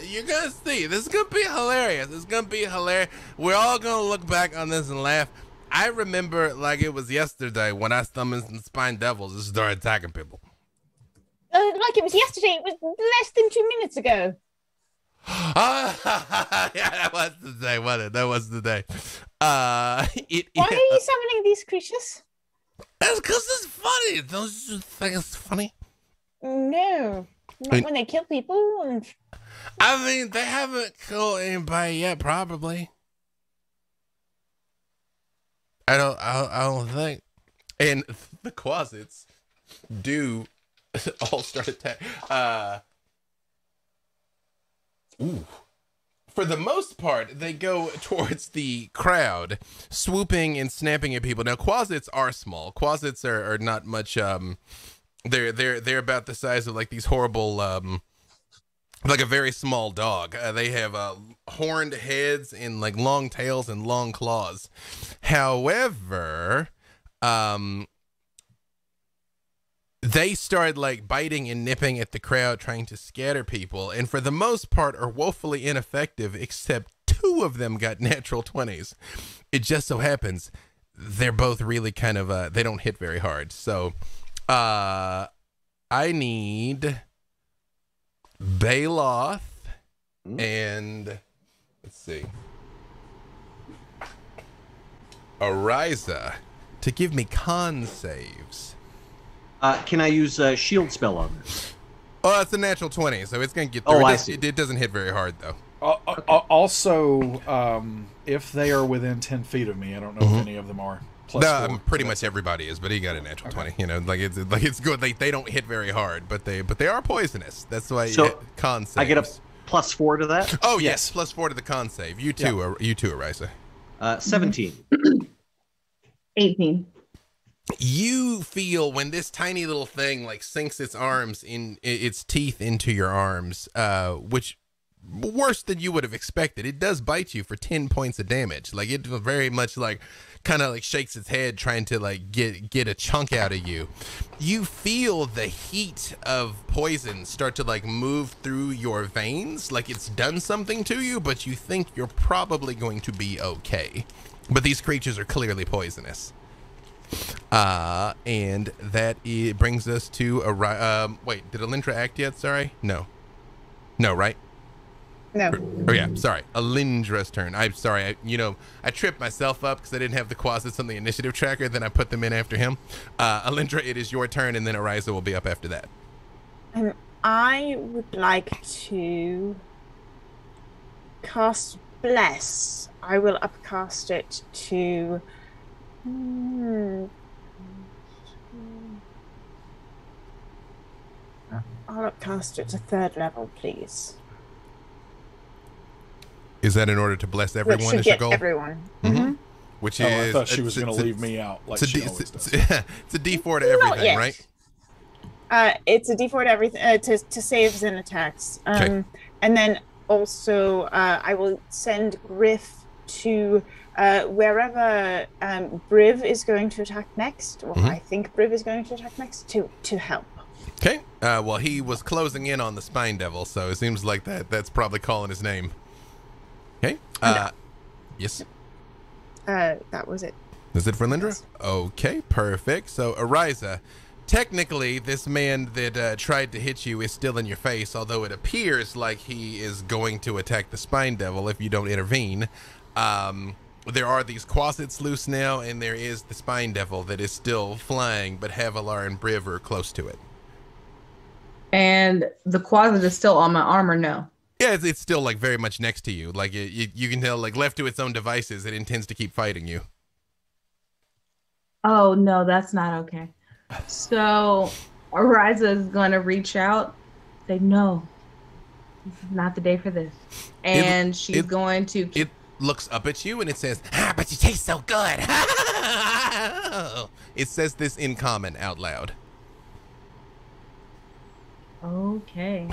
you're gonna see. This is gonna be hilarious. We're all gonna look back on this and laugh. I remember like it was yesterday when I summoned some spine devils and started attacking people. Like it was yesterday. It was less than 2 minutes ago. Yeah, that was the day, wasn't it? That was the day. Why are you summoning these creatures? That's because it's funny. Don't you think it's funny? No, not when they kill people. And... I mean, they haven't killed anybody yet, probably. I don't think. And the quasits do all start attack. for the most part, they go towards the crowd, swooping and snapping at people. Now, quasits are small. Quasits are not much. They're about the size of like these horrible, like a very small dog. They have horned heads and like long tails and long claws. However, they start like biting and nipping at the crowd, trying to scatter people, and for the most part are woefully ineffective, except 2 of them got natural 20s. It just so happens they're both really kind of they don't hit very hard. So I need Bailoff and let's see, Ariza to give me con saves. Can I use a shield spell on this? Oh, it's a natural 20, so it's going to get through. I see. It doesn't hit very hard, though. Also, if they are within 10 feet of me, I don't know if any of them are. No, pretty much everybody is, but he got a natural 20. You know, it's good. They don't hit very hard, but they are poisonous. That's why con saves. I get a +4 to that. Oh yes, +4 to the con save. You too, Ariza. 17. 18. You feel when this tiny little thing like sinks its arms in its teeth into your arms, which worse than you would have expected. It does bite you for 10 points of damage. Like it very much like kind of like shakes its head trying to like get a chunk out of you. You feel the heat of poison start to like move through your veins, like it's done something to you, but you think you're probably going to be okay. But these creatures are clearly poisonous. And that brings us to wait, did Alyndra act yet? Sorry, no, right? No. Oh yeah, sorry. Alyndra's turn. I'm sorry. I tripped myself up because I didn't have the quasits on the initiative tracker. Then I put them in after him. Alyndra, it is your turn, and then Ariza will be up after that. I would like to cast Bless. I will upcast it to. I'll upcast it to 3rd level, please. Is that in order to bless everyone? Which should is your get goal? everyone. Mm-hmm. Which is. I thought she was going to leave me out. Like she always does. It's a D4 to everything, right? It's a D4 to everything to saves and attacks. Okay. And then also I will send Griff to wherever Briv is going to attack next, or I think Briv is going to attack next, to help. Okay. Well, he was closing in on the Spine Devil, so it seems like that's probably calling his name. Okay. Yes. That was it. Is it for Alyndra? Yes. Okay, perfect. So, Ariza, technically, this man that tried to hit you is still in your face, although it appears like he is going to attack the Spine Devil if you don't intervene. There are these quasits loose now, and there is the Spine Devil that is still flying, but Havalar and Briv are close to it. And the quasit is still on my arm, or no? Yeah, it's still like very much next to you. Like you can tell, like left to its own devices, it intends to keep fighting you. Oh no, that's not okay. So Ariza is gonna reach out, say no, this is not the day for this, and she's going to. It looks up at you and it says, "But you taste so good." It says this in common out loud. Okay.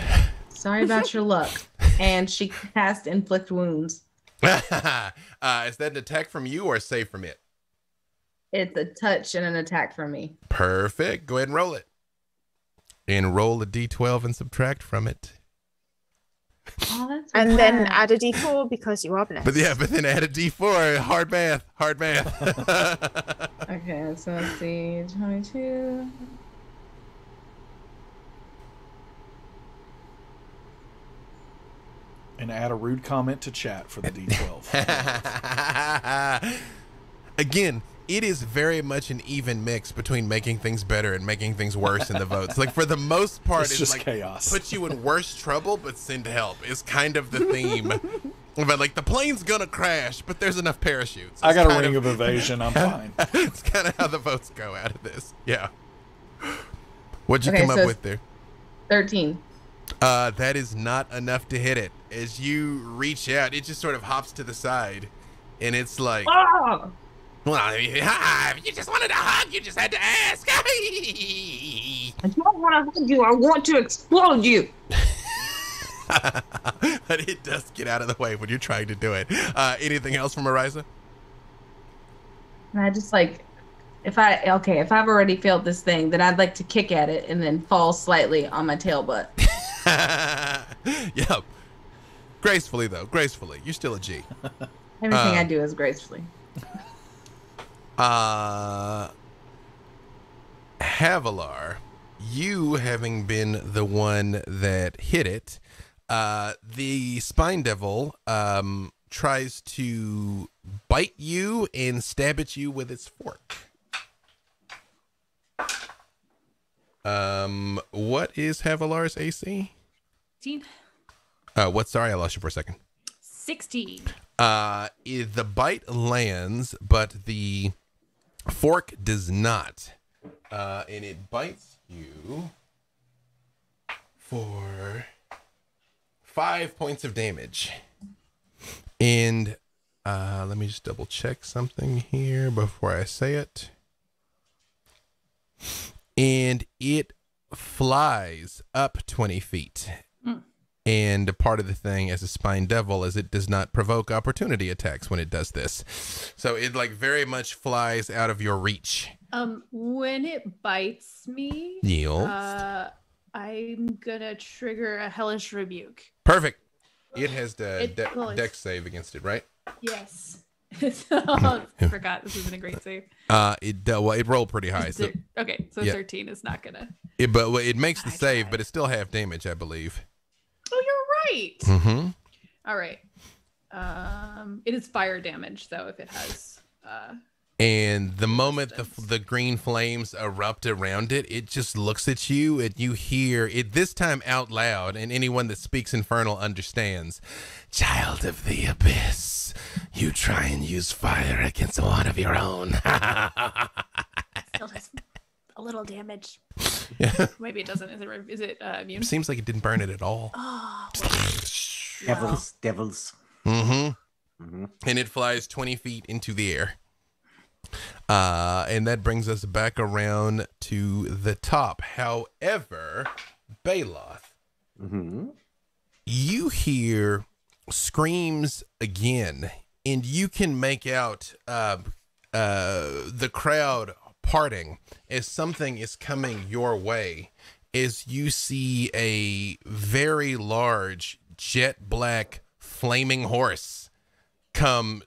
Sorry about your luck. And she cast Inflict Wounds. Is that an attack from you or a save from it? It's a touch and an attack from me. Perfect. Go ahead and roll it. And roll a d12 and subtract from it. Oh, that's and then add a d4 because you are blessed. But then add a d4. Hard math. Okay, so let's see. 22. And add a rude comment to chat for the D12. Again, it is very much an even mix between making things better and making things worse in the votes. Like for the most part, it's just like chaos. Puts you in worse trouble, but send help is kind of the theme. But like the plane's gonna crash, but there's enough parachutes. I got a ring of evasion. I'm fine. It's kind of how the votes go out of this. Yeah. What'd you come up with there? 13. That is not enough to hit it. As you reach out, it just sort of hops to the side, and it's like, Oh! well, if you just wanted a hug, you just had to ask. I don't want to hug you. I want to explode you. But it does get out of the way when you're trying to do it. Anything else from Ariza? And I just like, if I've already failed this thing, then I'd like to kick at it and then fall slightly on my tail butt. Yep. Gracefully, though. Gracefully. You're still a G. Everything I do is gracefully. Havalar, you having been the one that hit it, the Spine Devil tries to bite you and stab at you with its fork. What is Havalar's AC? 16. What? Sorry, I lost you for a second. 16. The bite lands, but the fork does not. And it bites you for 5 points of damage. And let me just double check something here before I say it. And it flies up 20 feet. And part of the thing as a Spine Devil is it does not provoke opportunity attacks when it does this. So it like very much flies out of your reach. When it bites me, I'm gonna trigger a hellish rebuke. Perfect. It has the dex save against it, right? Yes. I forgot this isn't a great save. It rolled pretty high. So 13 is not gonna. It makes the save, but it's still half damage, I believe. Oh, you're right. Mm-hmm. All right. It is fire damage, though, if it has. And the moment the green flames erupt around it, it just looks at you, and you hear it this time out loud, and anyone that speaks Infernal understands. Child of the Abyss, you try and use fire against one of your own. Still has a little damage. Yeah. Maybe it doesn't. Is it immune? Seems like it didn't burn it at all. Oh. Devils. Mm-hmm. Mm-hmm. And it flies 20 feet into the air. And that brings us back around to the top. However, Bailoff, you hear screams again, and you can make out the crowd parting as something is coming your way, as you see a very large jet black flaming horse come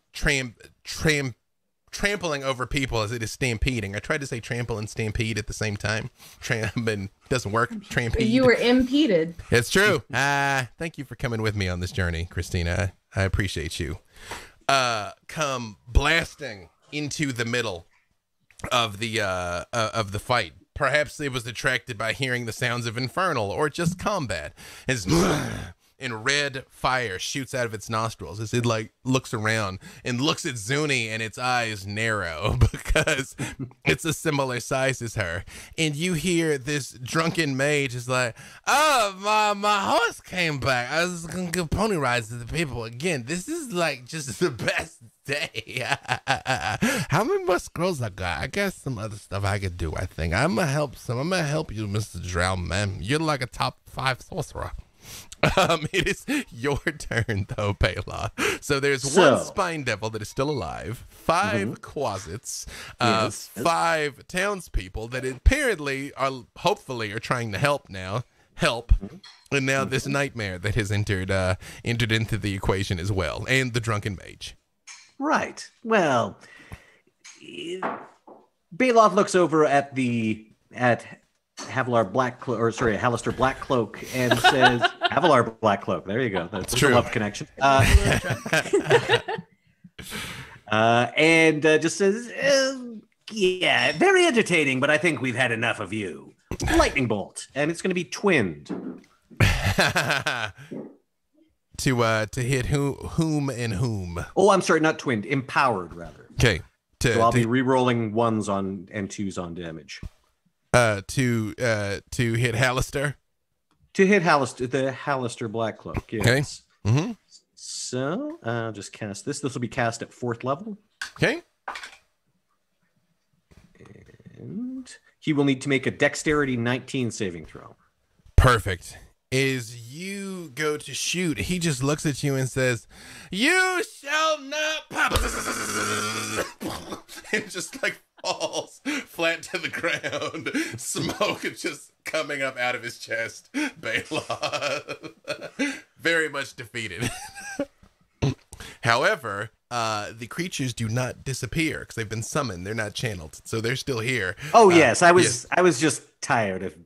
trampling over people as it is stampeding. I tried to say trample and stampede at the same time. But doesn't work. Trampede. You were impeded. It's true. Thank you for coming with me on this journey, Christina. I appreciate you. Come blasting into the middle of the fight. Perhaps it was attracted by hearing the sounds of Infernal or just combat. And red fire shoots out of its nostrils as it like looks around and looks at Zuni, and its eyes narrow because it's a similar size as her. And you hear this drunken mage is like, "Oh, my horse came back. I was gonna give pony rides to the people again. This is like just the best day." How many more scrolls I got? I got some other stuff I could do. I think I'm gonna help you, Mr. Drow, man. You're like a top 5 sorcerer. It is your turn, though, Bailoff. So there's one Spine Devil that is still alive, 5 Quasits, 5 townspeople that apparently hopefully are trying to help, and now this nightmare that has entered into the equation as well, and the drunken mage. Right. Well, Bailoff looks over at Havalar Halaster Blackcloak and says, Havalar Blackcloak. There you go. That's true. Love connection. And just says, yeah, very entertaining, but I think we've had enough of you. Lightning bolt, and it's going to be twinned. To hit whom and whom? Oh, I'm sorry, not twinned. Empowered, rather. Okay. So I'll be re-rolling 1s and 2s on damage. To hit Halaster? To hit the Halaster Black Cloak. Yes. Okay. Mm-hmm. So I'll just cast this. This will be cast at 4th level. Okay. And he will need to make a Dexterity 19 saving throw. Perfect. As you go to shoot, he just looks at you and says, "You shall not pop," and just like falls flat to the ground. Smoke is just coming up out of his chest. Bailoff, very much defeated. However, the creatures do not disappear because they've been summoned. They're not channeled, so they're still here. Oh yes, I was just tired of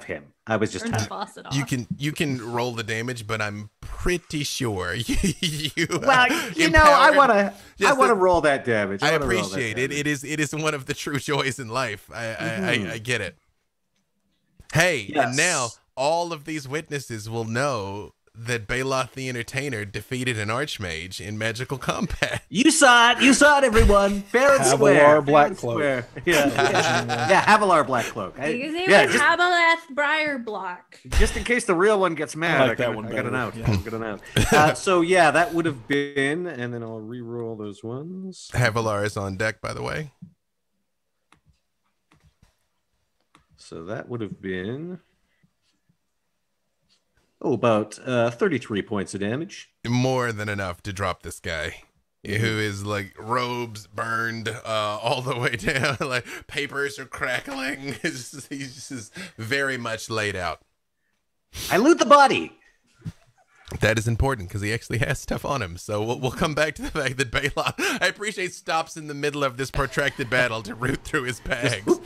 him. I was just tired. Boss it off. You can roll the damage, but I'm pretty sure you well, I want to roll that damage. I appreciate it. It is one of the true joys in life. I get it. Hey, Yes. And now all of these witnesses will know that Bailoff the Entertainer defeated an Archmage in magical combat. You saw it, everyone. Fair and square. Havalar Black Fair and Cloak. square. Yeah, Havalar Black Cloak. Because it was Havalar Briar Block. Just in case the real one gets mad, I like that one I got an better. out. Yeah. I got an out. So yeah, that would have been, and then I'll re-roll those ones. Havalar is on deck, by the way. So that would have been about 33 points of damage. More than enough to drop this guy. Who is like robes burned all the way down, like papers are crackling. He's just very much laid out. I loot the body. That is important because he actually has stuff on him. So we'll come back to the fact that Bailoff, I appreciate, stops in the middle of this protracted battle to root through his bags.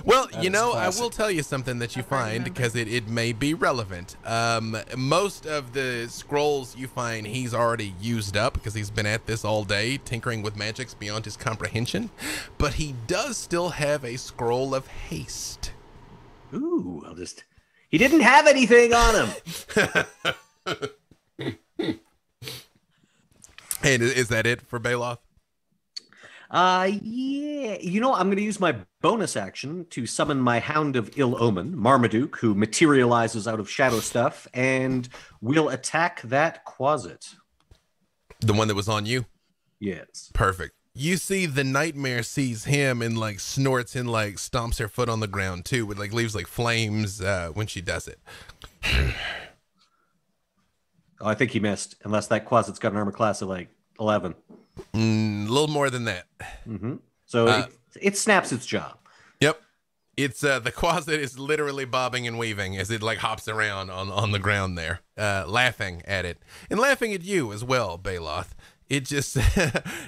Well, I will tell you something that you find because it may be relevant. Most of the scrolls you find he's already used up because he's been at this all day, tinkering with magics beyond his comprehension. But he does still have a scroll of haste. Ooh, he didn't have anything on him. And is that it for Bailoff? Yeah. I'm going to use my bonus action to summon my Hound of Ill Omen, Marmaduke, who materializes out of shadow stuff and will attack that Quasit. The one that was on you? Yes. Perfect. You see the nightmare sees him and like snorts and like stomps her foot on the ground too, with like leaves like flames when she does it. I think he missed, unless that Quasit's got an armor class of like 11. A little more than that. Mm-hmm. So it snaps its jaw. Yep. It's the Quasit is literally bobbing and weaving as it like hops around on the ground there, laughing at it and laughing at you as well, Bailoff. It just,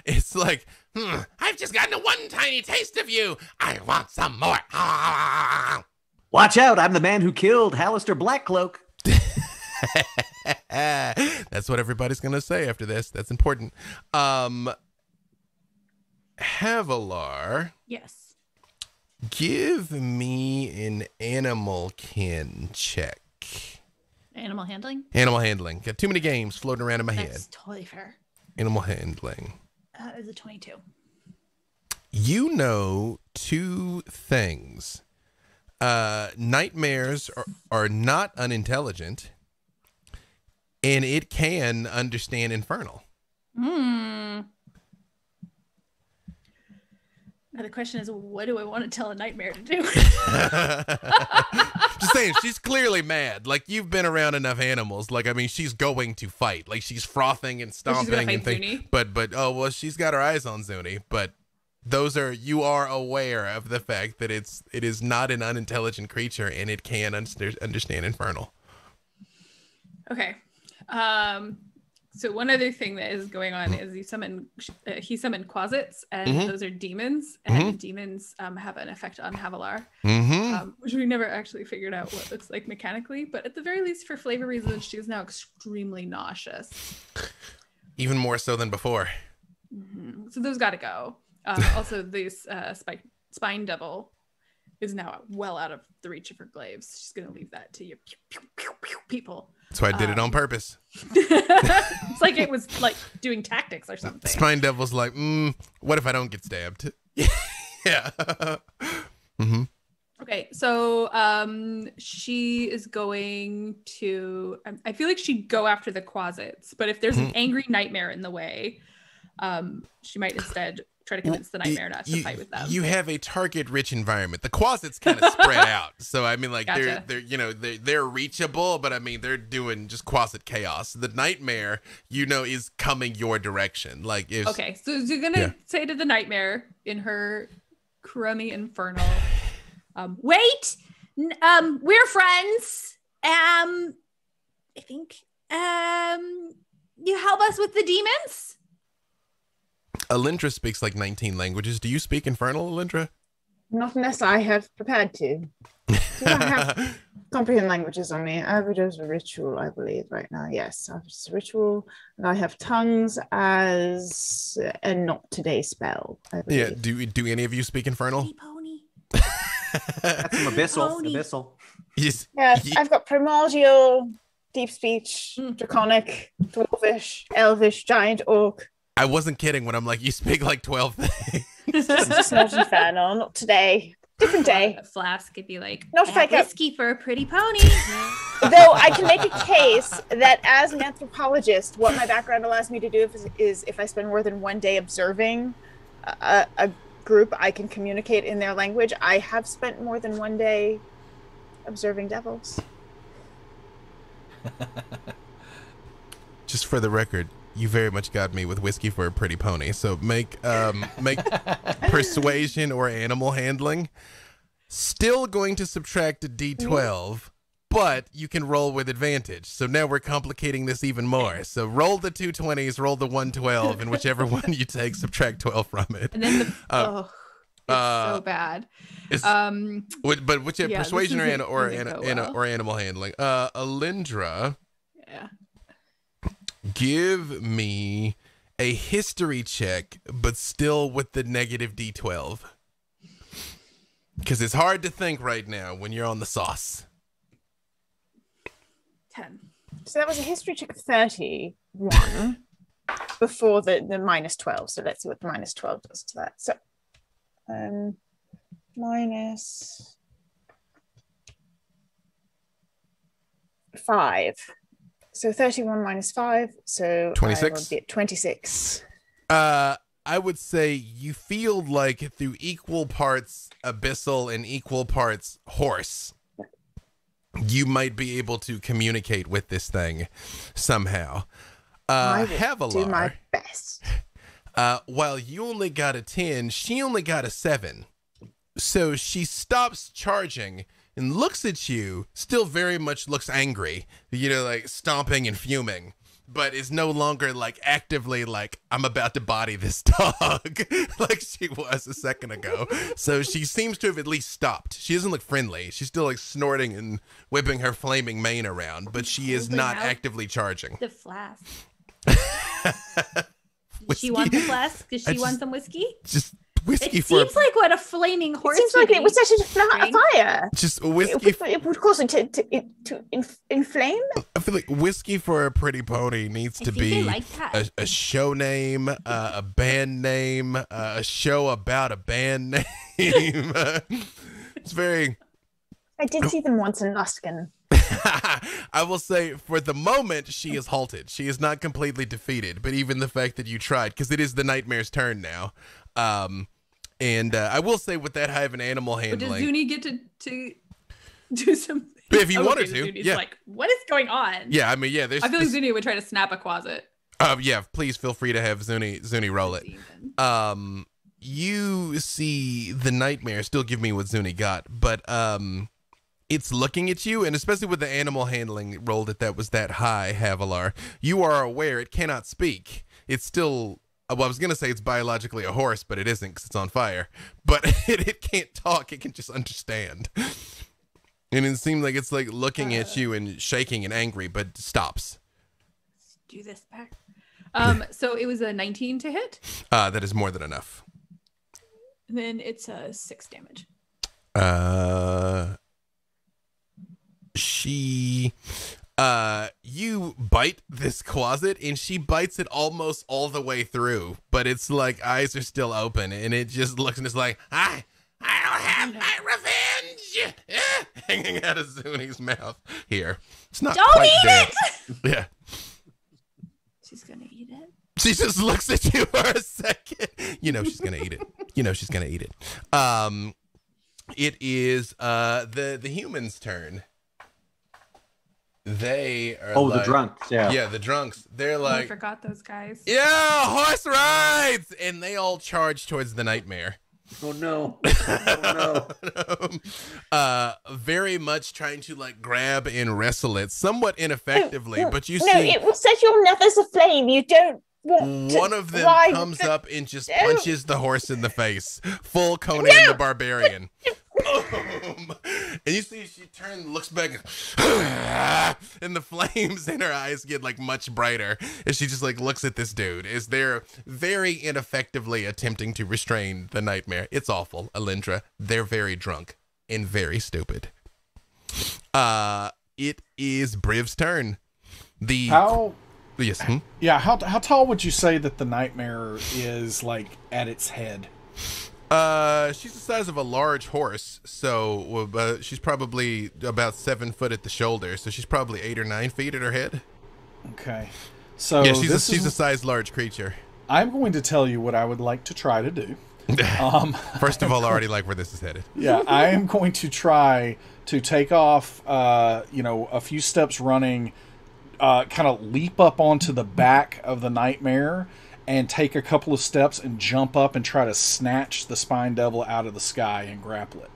it's like, I've just gotten a one tiny taste of you. I want some more. Watch out, I'm the man who killed Halaster Blackcloak. That's what everybody's going to say after this. That's important. Havalar. Yes. Give me an animal kin check. Animal handling? Animal handling. Got too many games floating around in my head. That's totally fair. Animal handling. Is it 22? You know two things. Nightmares are not unintelligent, and it can understand infernal. Now the question is, what do I want to tell a nightmare to do? Just saying, she's clearly mad. Like, you've been around enough animals. Like, I mean, she's going to fight. Like, she's frothing and stomping and things. But she's got her eyes on Zuni. But you are aware of the fact that it is not an unintelligent creature and it can understand infernal. Okay. So one other thing that is going on is he summoned Quasits, and those are demons, and demons have an effect on Havalar, which we never actually figured out what it looks like mechanically, but at the very least, for flavor reasons, she is now extremely nauseous. Even more so than before. So those got to go. Also, this Spine Devil is now well out of the reach of her glaives. She's going to leave that to you people. That's why I did it on purpose. It's like it was like doing tactics or something. Spine Devil's like, what if I don't get stabbed? Yeah. Okay, so she is going to. I feel like she'd go after the closets, but if there's an angry nightmare in the way, she might instead try to convince the nightmare not to fight with them. You have a target-rich environment. The closets kind of spread out, so I mean, like Gotcha. they're reachable, but I mean they're doing just closet chaos. The nightmare, is coming your direction. Like if Okay, so you're gonna say to the nightmare in her crummy infernal, wait, we're friends. I think you help us with the demons. Alyndra speaks like 19 languages. Do you speak Infernal, Alyndra? Not unless I have prepared to. Do I have comprehend languages on me? I have it as a ritual, I believe, right now. Yes, I have a ritual, and I have tongues as a not today spell, I believe. Yeah. Do any of you speak Infernal? Pony. That's some abyssal. Pony. Abyssal. Yes, I've got primordial, deep speech, draconic, dwarvish, elvish, giant orc. I wasn't kidding when I'm like, you speak like 12 things. Just not infernal, not today. Different day. A flask could be like, Not fake up. whiskey for a pretty pony. Though I can make a case that as an anthropologist, what my background allows me to do is if I spend more than one day observing a group, I can communicate in their language. I have spent more than one day observing devils. Just for the record, you very much got me with whiskey for a pretty pony. So make persuasion or animal handling. Still going to subtract a d12, but you can roll with advantage. So now we're complicating this even more. So roll the 2 20s, roll the 112, and whichever one you take, subtract 12 from it. And then it's so bad. But which persuasion or isn't gonna go well. or animal handling. Alyndra. Yeah. Give me a history check, but still with the negative d12. Because it's hard to think right now when you're on the sauce. 10. So that was a history check of 31 before the minus 12. So let's see what the minus 12 does to that. So minus 5. So 31 minus 5. So 26. I will be at 26. I would say you feel like through equal parts abyssal and equal parts horse, you might be able to communicate with this thing somehow. I will Havalar, do my best. while you only got a 10, she only got a 7. So she stops charging and looks at you, still very much looks angry, like stomping and fuming, but is no longer like actively like, I'm about to body this dog like she was a second ago. So she seems to have at least stopped. She doesn't look friendly. She's still like snorting and whipping her flaming mane around, but she is not actively charging. The flask. Whiskey? She want the flask? Does she want some whiskey? Just whiskey It for seems like what a flaming horse. It seems like would it would eat. set a fire. just whiskey. It would cause it to inflame. I feel like whiskey for a pretty pony needs I to think they be like that. a show name, a band name, a show about a band name. It's very. I did see them once in Luskin. I will say, for the moment, she is halted. She is not completely defeated, but even the fact that you tried, because it is the nightmare's turn now. And I will say, with that high of an animal But handling, does Zuni get to do something? If you wanted Okay, to, Zuni's yeah. like, what is going on? yeah, I mean, yeah, there's. I feel like Zuni would try to snap a closet. Yeah, please feel free to have Zuni roll it. You see the nightmare still give me what Zuni got, but it's looking at you, and especially with the animal handling roll that was that high, Havalar, you are aware it cannot speak. It's still, well, I was going to say it's biologically a horse, but it isn't because it's on fire. But it can't talk, it can just understand. And it seems like it's like looking at you and shaking and angry, but stops. Let's do this back. So it was a 19 to hit. That is more than enough. And then it's a 6 damage. You bite this closet and she bites it almost all the way through, but it's like eyes are still open and it just looks and it's like, I'll have my revenge. Hanging out of Zuni's mouth. Here. It's not Don't quite eat dead. it! Yeah. She's gonna eat it. She just looks at you for a second. You know she's gonna eat it. You know she's gonna eat it. It is the humans' turn. They are the drunks, yeah. the drunks. They're I like, forgot those guys. yeah, horse rides, and they all charge towards the nightmare. Oh no. Oh no. Very much trying to like grab and wrestle it, somewhat ineffectively, but you No, see it will set your nethers aflame. You don't want one to of them ride comes the- up and just No. punches the horse in the face. Full Conan the Barbarian. Boom. And you see she turns, looks back, and the flames in her eyes get like much brighter as she just like looks at this dude as they're very ineffectively attempting to restrain the nightmare. It's awful, Alyndra. They're very drunk and very stupid. It is Briv's turn. How Yes. how tall would you say that the nightmare is, like, at its head? She's the size of a large horse, so she's probably about 7 foot at the shoulder, so she's probably 8 or 9 feet at her head. Okay. So Yeah, she's a size large creature. I'm going to tell you what I would like to try to do. First of all, I already like where this is headed. Yeah, I am going to try to take off, a few steps running, kind of leap up onto the back of the nightmare and take a couple of steps and jump up and try to snatch the spine devil out of the sky and grapple it.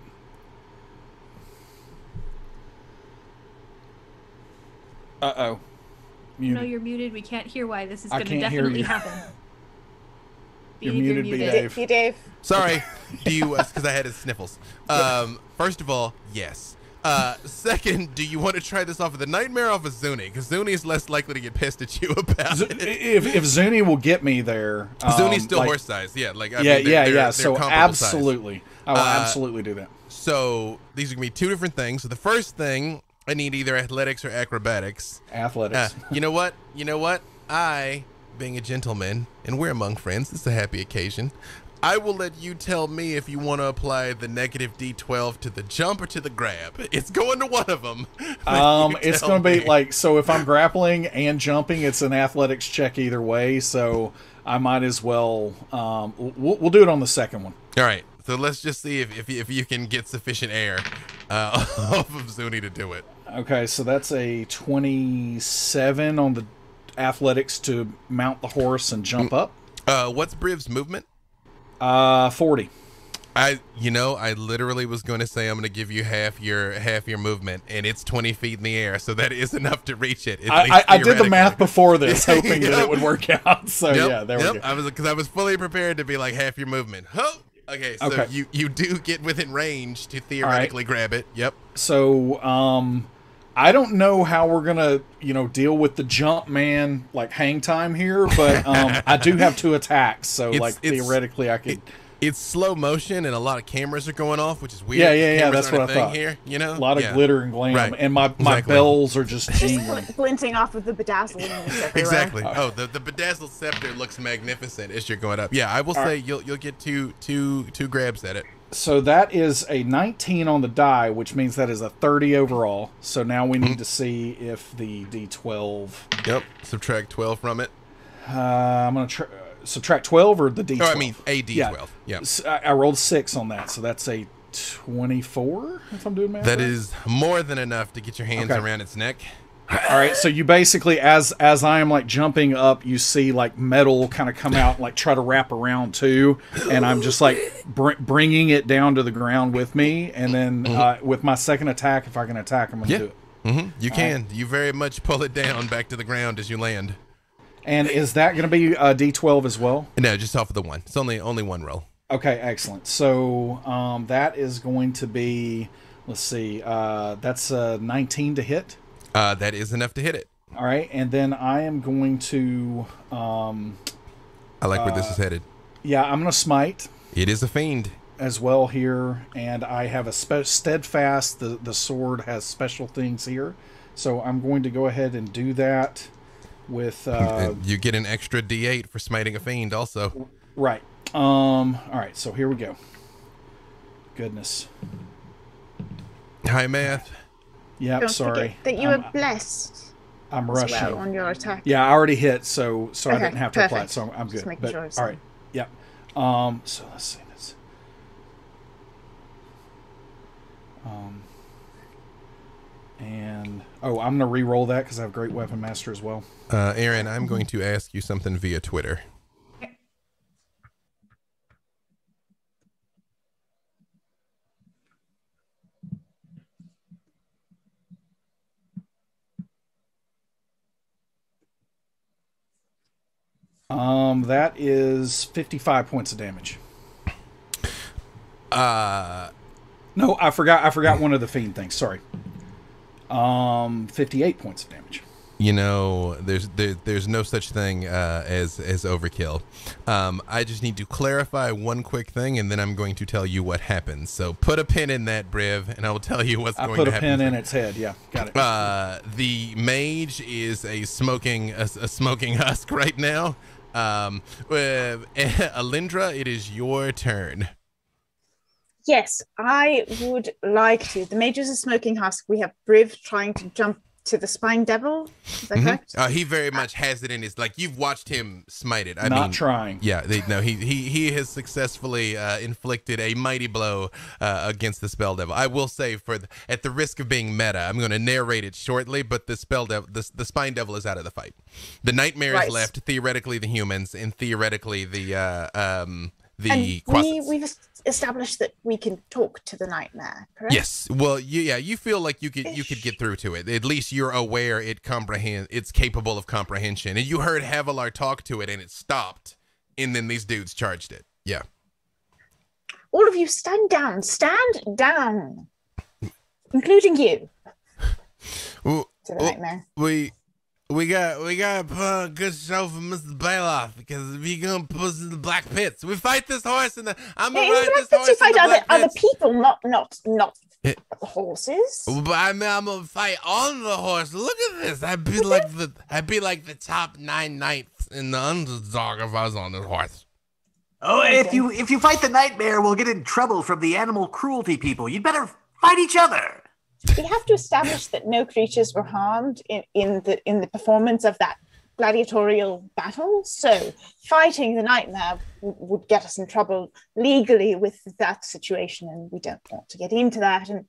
Uh-oh. No, you're muted. We can't hear why this is I going to can't hear definitely you. happen. You're Beanie, muted, B-Dave. Hey, Dave. Sorry, do you? Because I had his sniffles. First of all, yes. Second, do you want to try this off of the nightmare off of Zuni? Because Zuni is less likely to get pissed at you about it. If Zuni will get me there, Zuni's still like, horse size, yeah. Like yeah. So comparable absolutely, size. I will absolutely do that. So these are gonna be two different things. So the first thing, I need either athletics or acrobatics. Athletics. You know what? I, being a gentleman, and we're among friends, this is a happy occasion, I will let you tell me if you want to apply the negative D12 to the jump or to the grab. It's going to one of them. It's going to be like, so if I'm grappling and jumping, it's an athletics check either way. So I might as well, we'll do it on the second one. All right. So let's just see if you can get sufficient air off of Zuni to do it. Okay, so that's a 27 on the athletics to mount the horse and jump up. What's Briv's movement? 40. I literally was going to say I'm going to give you half your movement, and it's 20 feet in the air, so that is enough to reach it. I did the math before this, hoping that it would work out. So yeah, there we go. Because I was fully prepared to be like half your movement. Oh, okay. So Okay. you do get within range to theoretically grab it. Yep. So I don't know how we're gonna deal with the jump man like hang time here, but I do have 2 attacks, so theoretically I could. It's slow motion and a lot of cameras are going off, which is weird. Yeah. Cameras That's what aren't I a thing thought. Here, A lot of glitter and glam, Right. and my Exactly. bells are just jingling. Glinting off of the bedazzling everywhere. Exactly. Oh, the bedazzled scepter looks magnificent as you're going up. Yeah, I will say you'll get two grabs at it. So that is a 19 on the die, which means that is a 30 overall. So now we need to see if the D12. Yep. Subtract 12 from it. I'm gonna subtract 12 or the D12. Oh, I mean a D12. Yeah. I rolled 6 on that, so that's a 24. If I'm doing math. That right? is more than enough to get your hands Okay. around its neck. All right, so you basically, as I am like jumping up, you see like metal kind of come out, and, like try to wrap around too, and I'm just like bringing it down to the ground with me, and then with my second attack, if I can attack, I'm gonna do it. You can. You very much pull it down back to the ground as you land. And is that gonna be a D12 as well? No, just off of the one. It's only one roll. Okay, excellent. So that is going to be, let's see, that's 19 to hit. That is enough to hit it. All right, and then I am going to. I like where this is headed. Yeah, I'm going to smite It is a fiend. as well here, and I have a steadfast. The sword has special things here, so I'm going to go ahead and do that with. You get an extra D8 for smiting a fiend, also. Right. All right. So here we go. Goodness. Hi, math. Yep, Don't sorry. forget that you are blessed. I'm as rushing. well on your attack. Yeah, I already hit, so I Okay, didn't have to apply it, perfect. so I'm Just good. making But, sure, all so- right. Yep. So let's see this. And I'm gonna re-roll that because I have Great Weapon Master as well. Aaron, I'm going to ask you something via Twitter. That is 55 points of damage. No, I forgot one of the fiend things. Sorry. 58 points of damage. You know, there's no such thing as overkill. I just need to clarify one quick thing, and then I'm going to tell you what happens. So put a pin in that, Briv, and I will tell you what's going to happen. I put a pin in its head. Yeah, got it. The mage is a smoking husk right now. Alyndra, it is your turn. Yes, I would like to. The mage is a smoking husk. We have Briv trying to jump to the spine devil. Is that correct? He very much has it in his, like, you've watched him smite it. I Not mean, trying. Yeah, he has successfully inflicted a mighty blow against the spell devil. I will say, at the risk of being meta, I'm going to narrate it shortly, but the spell devil, the spine devil is out of the fight. The nightmare is left, theoretically the humans, and theoretically the we've established that we can talk to the nightmare, correct? Yes. Well, you feel like you could get through to it. At least you're aware it's capable of comprehension. And you heard Havalar talk to it, and it stopped, and then these dudes charged it. Yeah. All of you, stand down, including you. Well, To the nightmare. We got to put on a good show for Mr. Bailoff, because if you're gonna put us in the black pits, we fight this horse I'm gonna ride this horse You fight in the black other pits. people, not horses. But I'm gonna fight on the horse. Look at this. I'd be like the top 9 knights in the underdog if I was on this horse. Oh, if you fight the nightmare, we'll get in trouble from the animal cruelty people. You'd better fight each other. We have to establish that no creatures were harmed in the performance of that gladiatorial battle. So fighting the nightmare would get us in trouble legally with that situation, and we don't want to get into that. And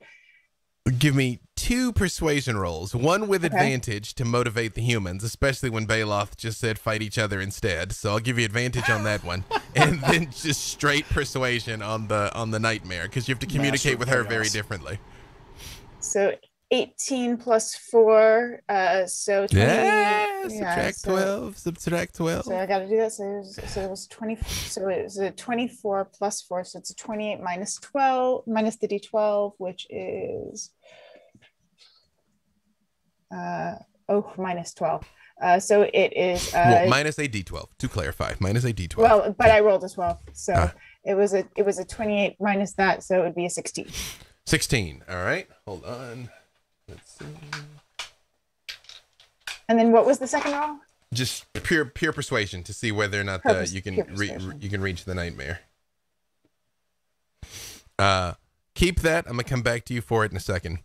give me 2 persuasion rolls, one with advantage to motivate the humans, especially when Bailoff just said fight each other instead. So I'll give you advantage on that one, and then just straight persuasion on the nightmare, because you have to communicate with her very differently. So 18 plus 4, so 20. Subtract 12. So I got to do that. So it was 20. So it was a 24 plus 4. So it's a 28 minus 12 minus the d12, which is minus 12. So it is minus a d12 to clarify. Minus a d12. Well, but I rolled a 12, so it was a 28 minus that, so it would be a 16. 16. All right. Hold on. Let's see. And then what was the second roll? Just pure persuasion to see whether or not you can reach the nightmare. Keep that. I'm gonna come back to you for it in a second.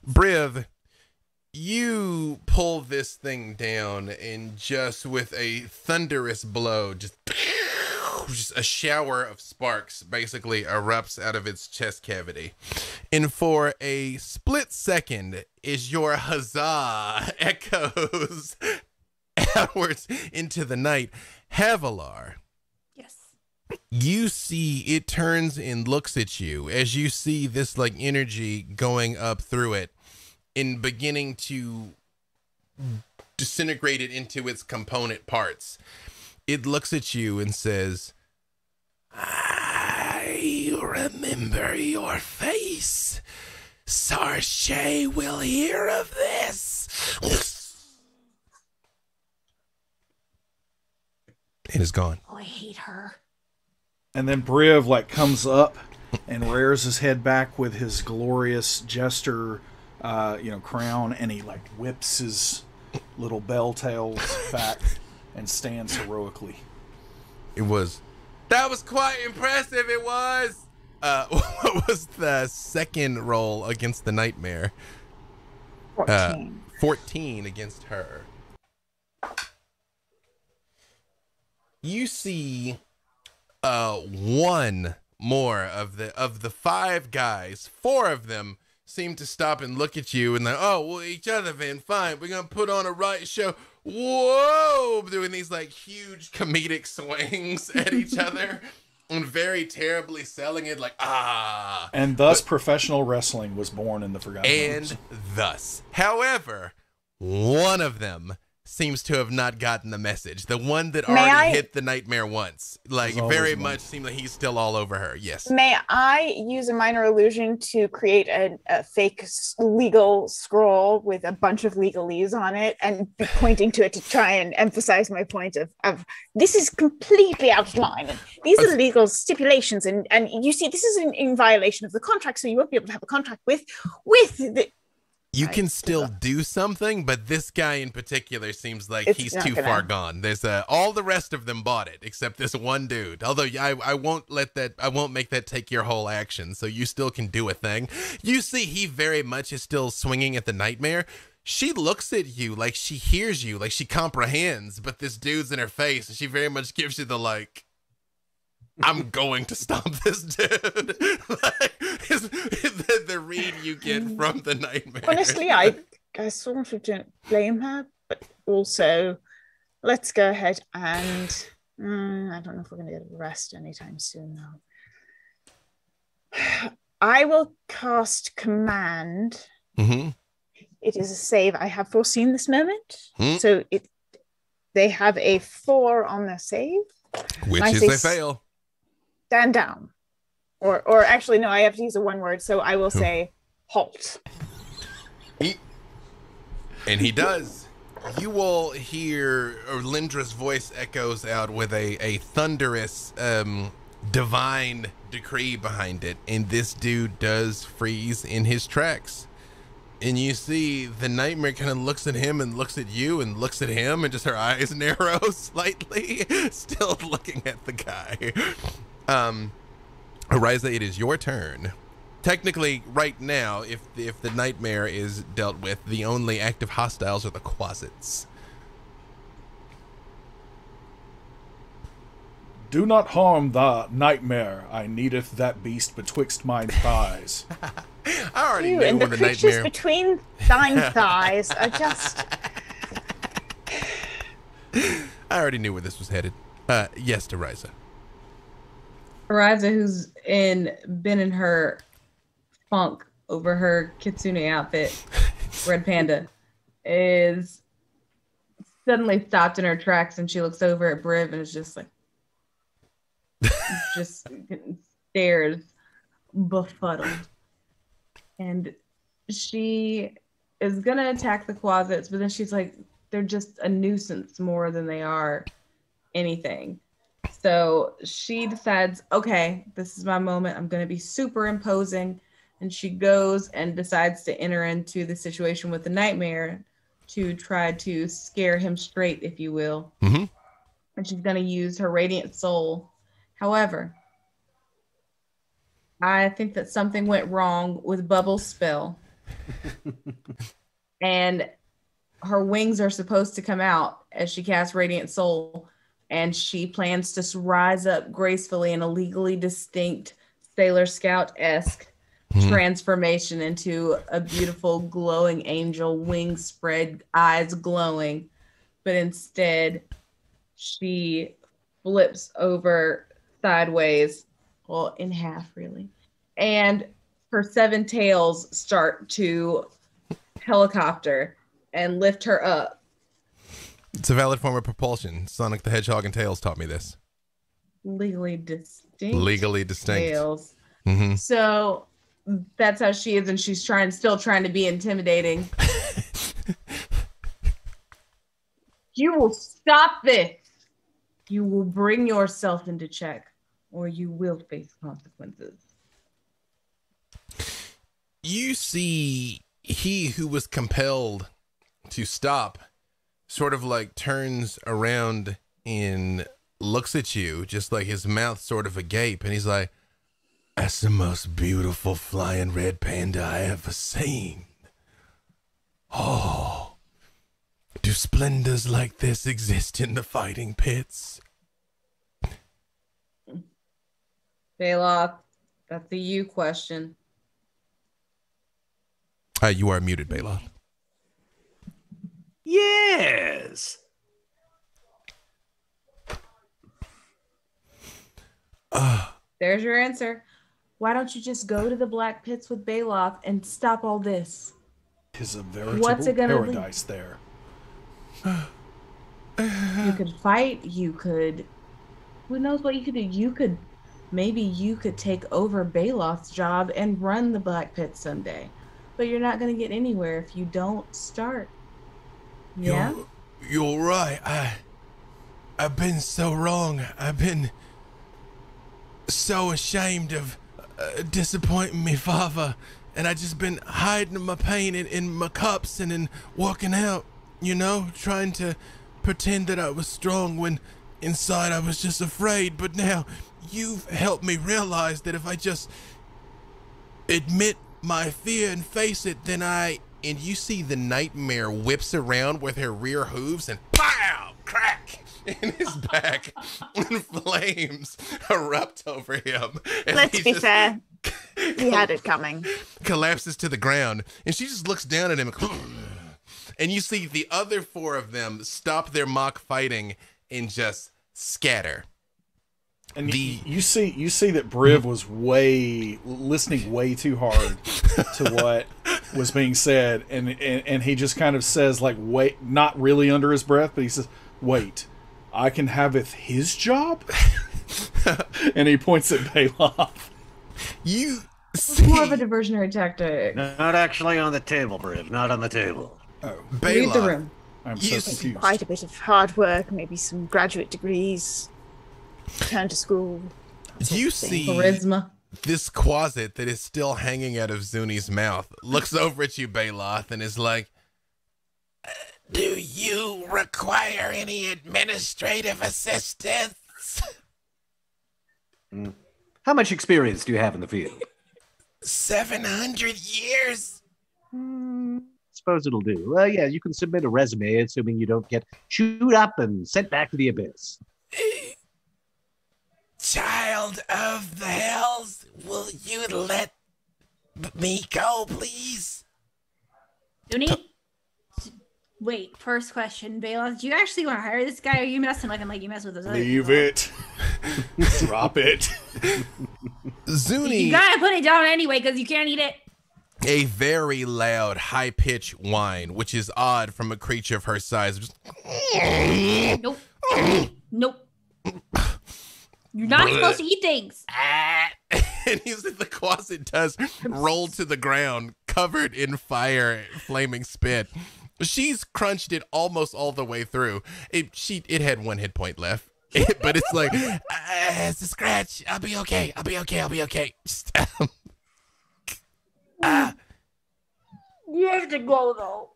Briv, you pull this thing down, and just with a thunderous blow, just a shower of sparks basically erupts out of its chest cavity. And for a split second, as your huzzah echoes outwards into the night, Havalar, Yes. you see it turns and looks at you as you see this like energy going up through it and beginning to disintegrate it into its component parts. It looks at you and says, I remember your face. Sarshay will hear of this. It is gone. Oh, I hate her. And then Briv like comes up and rears his head back with his glorious jester, crown, and he like whips his little bell tails back and stands heroically. That was quite impressive. It was. What was the second roll against the nightmare? 14. 14 against her. You see one more of the five guys. Four of them seem to stop and look at you and like, oh, well, each other then, fine, we're gonna put on a right show. Whoa, doing these like huge comedic swings at each other and very terribly selling it like, ah. And thus professional wrestling was born in the Forgotten Realms. And thus, however, one of them seems to have not gotten the message. The one that already hit the nightmare once, like very much seemed like he's still all over her. Yes. May I use a minor illusion to create a fake legal scroll with a bunch of legalese on it and be pointing to it to try and emphasize my point of this is completely out of line. And these are legal stipulations. And you see, this is in violation of the contract, so you won't be able to have a contract with the... You can still do something, but this guy in particular seems like he's too far gone. There's all the rest of them bought it except this one dude. Although I won't make that take your whole action, so you still can do a thing. You see, he very much is still swinging at the nightmare. She looks at you like she hears you, like she comprehends, but this dude's in her face, and she very much gives you the like, I'm going to stomp this dude. Like, the read you get from the nightmare. Honestly, I sort of don't blame her, but also let's go ahead and I don't know if we're going to get a rest anytime soon, though. I will cast Command. Mm-hmm. It is a save. I have foreseen this moment, so they have a 4 on their save, which is a fail. Stand down. Or actually, no, I have to use a one word, so I will say halt. And he does. You will hear Alyndra's voice echoes out with a thunderous divine decree behind it, and this dude does freeze in his tracks. And you see the nightmare kind of looks at him and looks at you and looks at him, and just her eyes narrow slightly, still looking at the guy. Ariza, it is your turn. Technically, right now, if the nightmare is dealt with, the only active hostiles are the closets. Do not harm the nightmare. I needeth that beast betwixt mine thighs. I already You knew and the when the creatures nightmare... between thine thighs are just... I already knew where this was headed. Yes, to Ariza. Ariza, who's been in her funk over her kitsune outfit, Red Panda, is suddenly stopped in her tracks, and she looks over at Briv and is just like, just stares befuddled. And she is gonna attack the closets, but then she's like, they're just a nuisance more than they are anything. So she decides, okay, this is my moment. I'm going to be super imposing. And she goes and decides to enter into the situation with the nightmare to try to scare him straight, if you will. Mm-hmm. And she's going to use her Radiant Soul. However, I think that something went wrong with Bubble's spell. And her wings are supposed to come out as she casts Radiant Soul. And she plans to rise up gracefully in a legally distinct Sailor Scout-esque transformation into a beautiful glowing angel, wings spread, eyes glowing. But instead, she flips over sideways, well, in half, really. And her 7 tails start to helicopter and lift her up. It's a valid form of propulsion. Sonic the Hedgehog and Tails taught me this. Legally distinct. Legally distinct. Tails. Mm-hmm. So that's how she is, and she's still trying to be intimidating. You will stop this. You will bring yourself into check, or you will face consequences. You see he who was compelled to stop sort of like turns around and looks at you, just like his mouth sort of agape, and he's like, That's the most beautiful flying red panda I ever seen. Oh, do splendors like this exist in the fighting pits? Bailoff, that's a you question. You are muted, Bailoff. Yes. There's your answer. Why don't you just go to the Black Pits with Bailoff and stop all this? Tis a veritable What's it gonna paradise there. You could fight. You could. Who knows what you could do? Maybe you could take over Bailoff's job and run the Black Pit someday. But you're not going to get anywhere if you don't start. Yeah? You're right. I've been so wrong. I've been so ashamed of disappointing me father. And I just been hiding my pain in my cups and in walking out, trying to pretend that I was strong when inside I was just afraid. But now you've helped me realize that if I just admit my fear and face it, then and you see the nightmare whips around with her rear hooves and pow, crack in his back, and flames erupt over him. And Let's be fair. He had it coming. Collapses to the ground, and she just looks down at him, and you see the other four of them stop their mock fighting and just scatter. And you see that Briv was listening way too hard to what was being said, and he just kind of says, like, wait, not really under his breath, but he says, wait, I can have his job? And he points at Bailoff. You It's more of a diversionary tactic. Not actually on the table, Briv. Not on the table. Oh, Read the room. I'm so confused. Quite a bit of hard work, maybe some graduate degrees. Return to school. You see Charisma. this closet that is still hanging out of Zuni's mouth, looks over at you, Bailoff, and is like, do you require any administrative assistance? How much experience do you have in the field? 700 years. Suppose it'll do. Well, yeah, you can submit a resume, assuming you don't get chewed up and sent back to the abyss. Child of the hells, will you let me go, please? Zuni? Wait, first question, Bailoff, do you actually want to hire this guy, or are you messing with him like you mess with those other Leave people? it. Drop it. Zuni, You gotta put it down anyway, because you can't eat it. a very loud, high-pitched whine, which is odd from a creature of her size. Just, Nope. Nope. You're not supposed to eat things. and the closet does roll to the ground, covered in fire, flaming spit. She's crunched it almost all the way through. It had one hit point left. But it's like, it's a scratch. I'll be okay. Just, You have to go, though.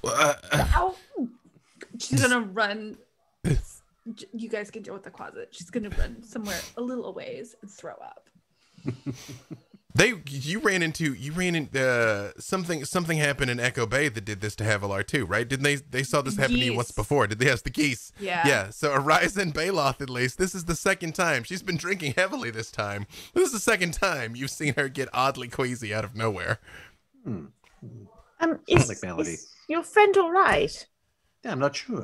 Ow. She's gonna run. You guys can deal with the closet. She's gonna run somewhere a little ways and throw up. You ran into something happened in Echo Bay that did this to Havalar too, right? Didn't they saw this happen to you once before? Did they have the geese? Yeah. So Ariza and Bailoff, at least, this is the second time. She's been drinking heavily this time. This is the second time you've seen her get oddly queasy out of nowhere. Is your friend all right? Yeah, I'm not sure.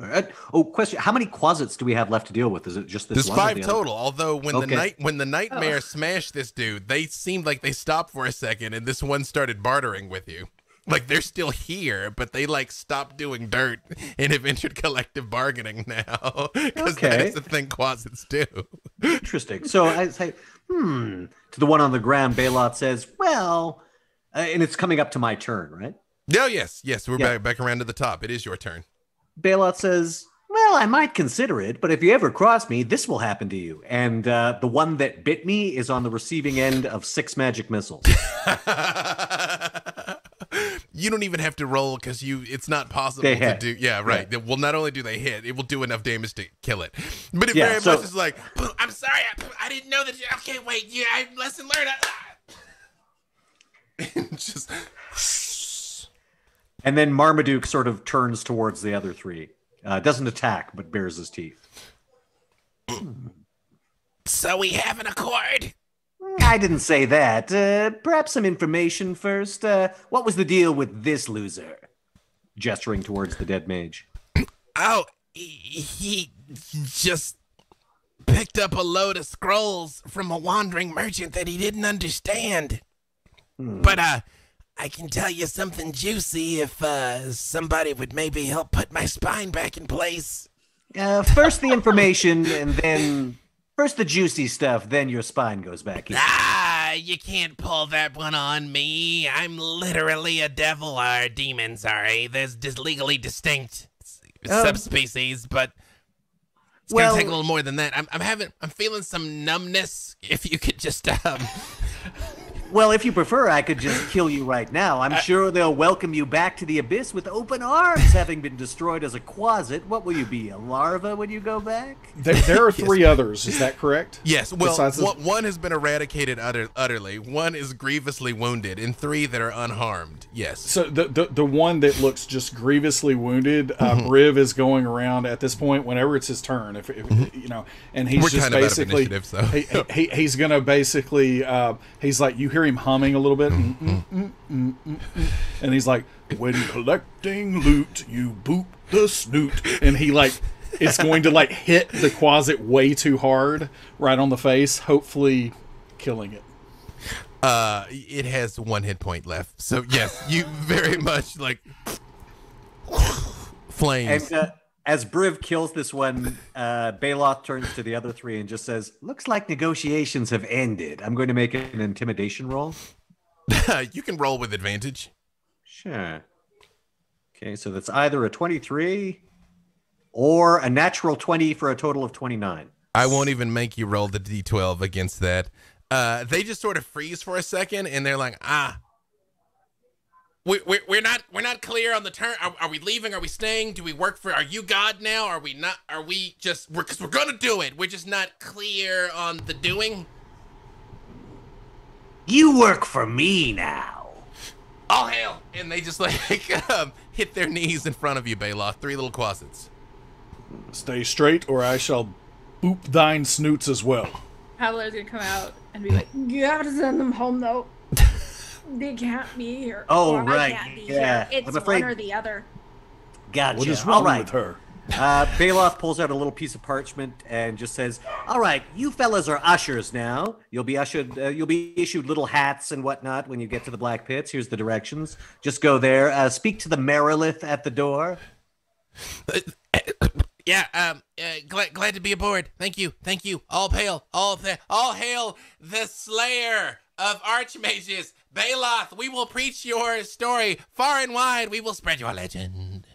Question: how many closets do we have left to deal with? Is it just this There's one? 5 total. Although when the nightmare Oh. smashed this dude, they seemed like they stopped for a second, and this one started bartering with you. Like they're still here, but they like stopped doing dirt and have entered collective bargaining now because that is the thing closets do. Interesting. So I say, to the one on the ground, Bailoff says, well, and it's coming up to my turn, right? Oh, yes. We're back around to the top. It is your turn. Bailoff says, well, I might consider it, but if you ever cross me, this will happen to you. And the one that bit me is on the receiving end of 6 magic missiles. you don't even have to roll because it's not possible They to hit. do. Yeah, right. Yeah. Well, not only do they hit, it will do enough damage to kill it. But it Yeah, very so- much is like, I'm sorry, I didn't know that. Okay, wait, yeah, lesson learned. Just. And then Marmaduke sort of turns towards the other three. Doesn't attack, but bares his teeth. So we have an accord. I didn't say that. Perhaps some information first. What was the deal with this loser? Gesturing towards the dead mage. Oh, he just picked up a load of scrolls from a wandering merchant that he didn't understand. But I can tell you something juicy if somebody would maybe help put my spine back in place. First the information, and then first the juicy stuff, then your spine goes back in. You can't pull that one on me. I'm literally a devil, or demon, sorry. There's just legally distinct subspecies, but it's gonna take a little more than that. I'm feeling some numbness. If you could just Well, if you prefer, I could just kill you right now. I'm sure they'll welcome you back to the abyss with open arms, having been destroyed as a quasit. What will you be, a larva when you go back? There are three others. Is that correct? Yes. Well, Besides this- one has been eradicated utterly. One is grievously wounded, and 3 that are unharmed. Yes. So the one that looks just grievously wounded, Briv is going around at this point whenever it's his turn. If you know, and he's We're just kind of out of basically initiative, so. he's gonna basically he's like, you hear him humming a little bit, and he's like, when collecting loot, you boop the snoot, and he like is going to like hit the quasit way too hard right on the face, hopefully killing it. It has 1 hit point left. So yes, you very much like flames. And as Briv kills this one, Bailoff turns to the other 3 and just says, Looks like negotiations have ended. I'm going to make an intimidation roll. You can roll with advantage. Sure. Okay, so that's either a 23 or a natural 20 for a total of 29. I won't even make you roll the d12 against that. They just sort of freeze for a second, and they're like, we're not clear on the turn. Are we leaving? Are we staying? Do we work for? Are you God now? Are we not? Are we just? Because we're gonna do it. We're just not clear on the doing. You work for me now. All hail! And they just like hit their knees in front of you, Bailoff. 3 little quasits. Stay straight, or I shall boop thine snoots as well. Havalar's gonna come out and be like, "You gotta send them home, though. They can't be here. Oh, Or I right. can't be Yeah. here. It's I'm afraid- one or the other." Gotcha. What is All wrong right. with her? Bailoff pulls out a little piece of parchment and just says, All right, you fellas are ushers now. you'll be issued little hats and whatnot when you get to the Black Pits. Here's the directions. Just go there. Speak to the Merilith at the door. Glad to be aboard. Thank you. All hail the Slayer of Archmages, Bailoff. We will preach your story far and wide. We will spread your legend.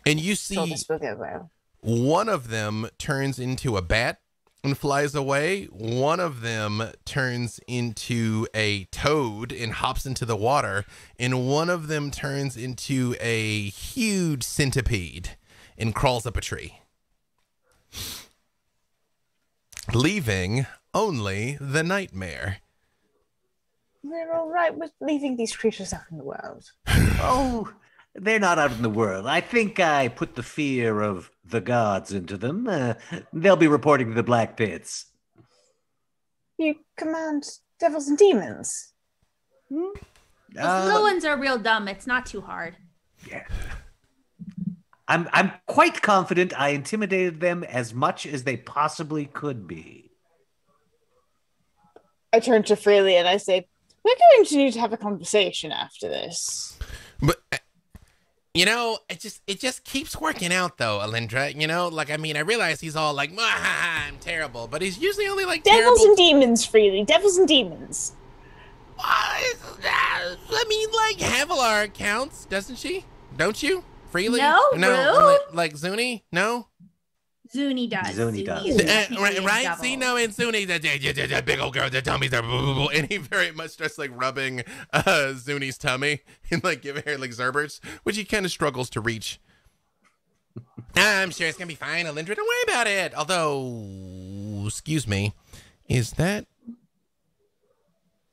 And you see, one of them turns into a bat and flies away. One of them turns into a toad and hops into the water. And one of them turns into a huge centipede and crawls up a tree, leaving only the nightmare. We're all right with leaving these creatures out in the world. Oh, they're not out in the world. I think I put the fear of the gods into them. They'll be reporting to the Black Pits. You command devils and demons. Those little ones are real dumb. It's not too hard. Yeah. I'm quite confident I intimidated them as much as they possibly could be. I turn to Freely and I say, we're going to need to have a conversation after this. But it just keeps working out though, Alyndra. I realize he's all like, I'm terrible, but he's usually only like Devils terrible. and demons, Freely. Devils and demons. Havalar counts, doesn't she? Don't you? Freely? No, no, Rude. like Zuni? No. Zuni does. Zuni does. is technically a Right? double. See, no, and Zuni's that big old girl, the tummy's there, and he very much starts like rubbing Zuni's tummy and like giving her like Zerberts, which he kind of struggles to reach. I'm sure it's gonna be fine, Alyndra. Don't worry about it. Although, excuse me, is that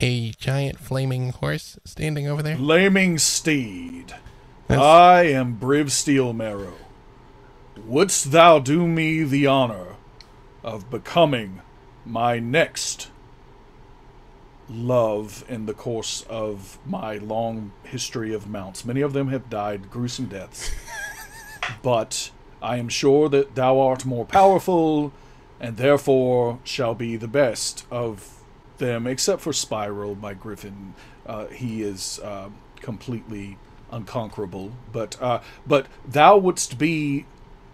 a giant flaming horse standing over there? Flaming steed, I am Briv Steelmarrow. Wouldst thou do me the honor of becoming my next love in the course of my long history of mounts? Many of them have died gruesome deaths. But I am sure that thou art more powerful, and therefore shall be the best of them, except for Spiral, my griffin. He is completely unconquerable. But thou wouldst be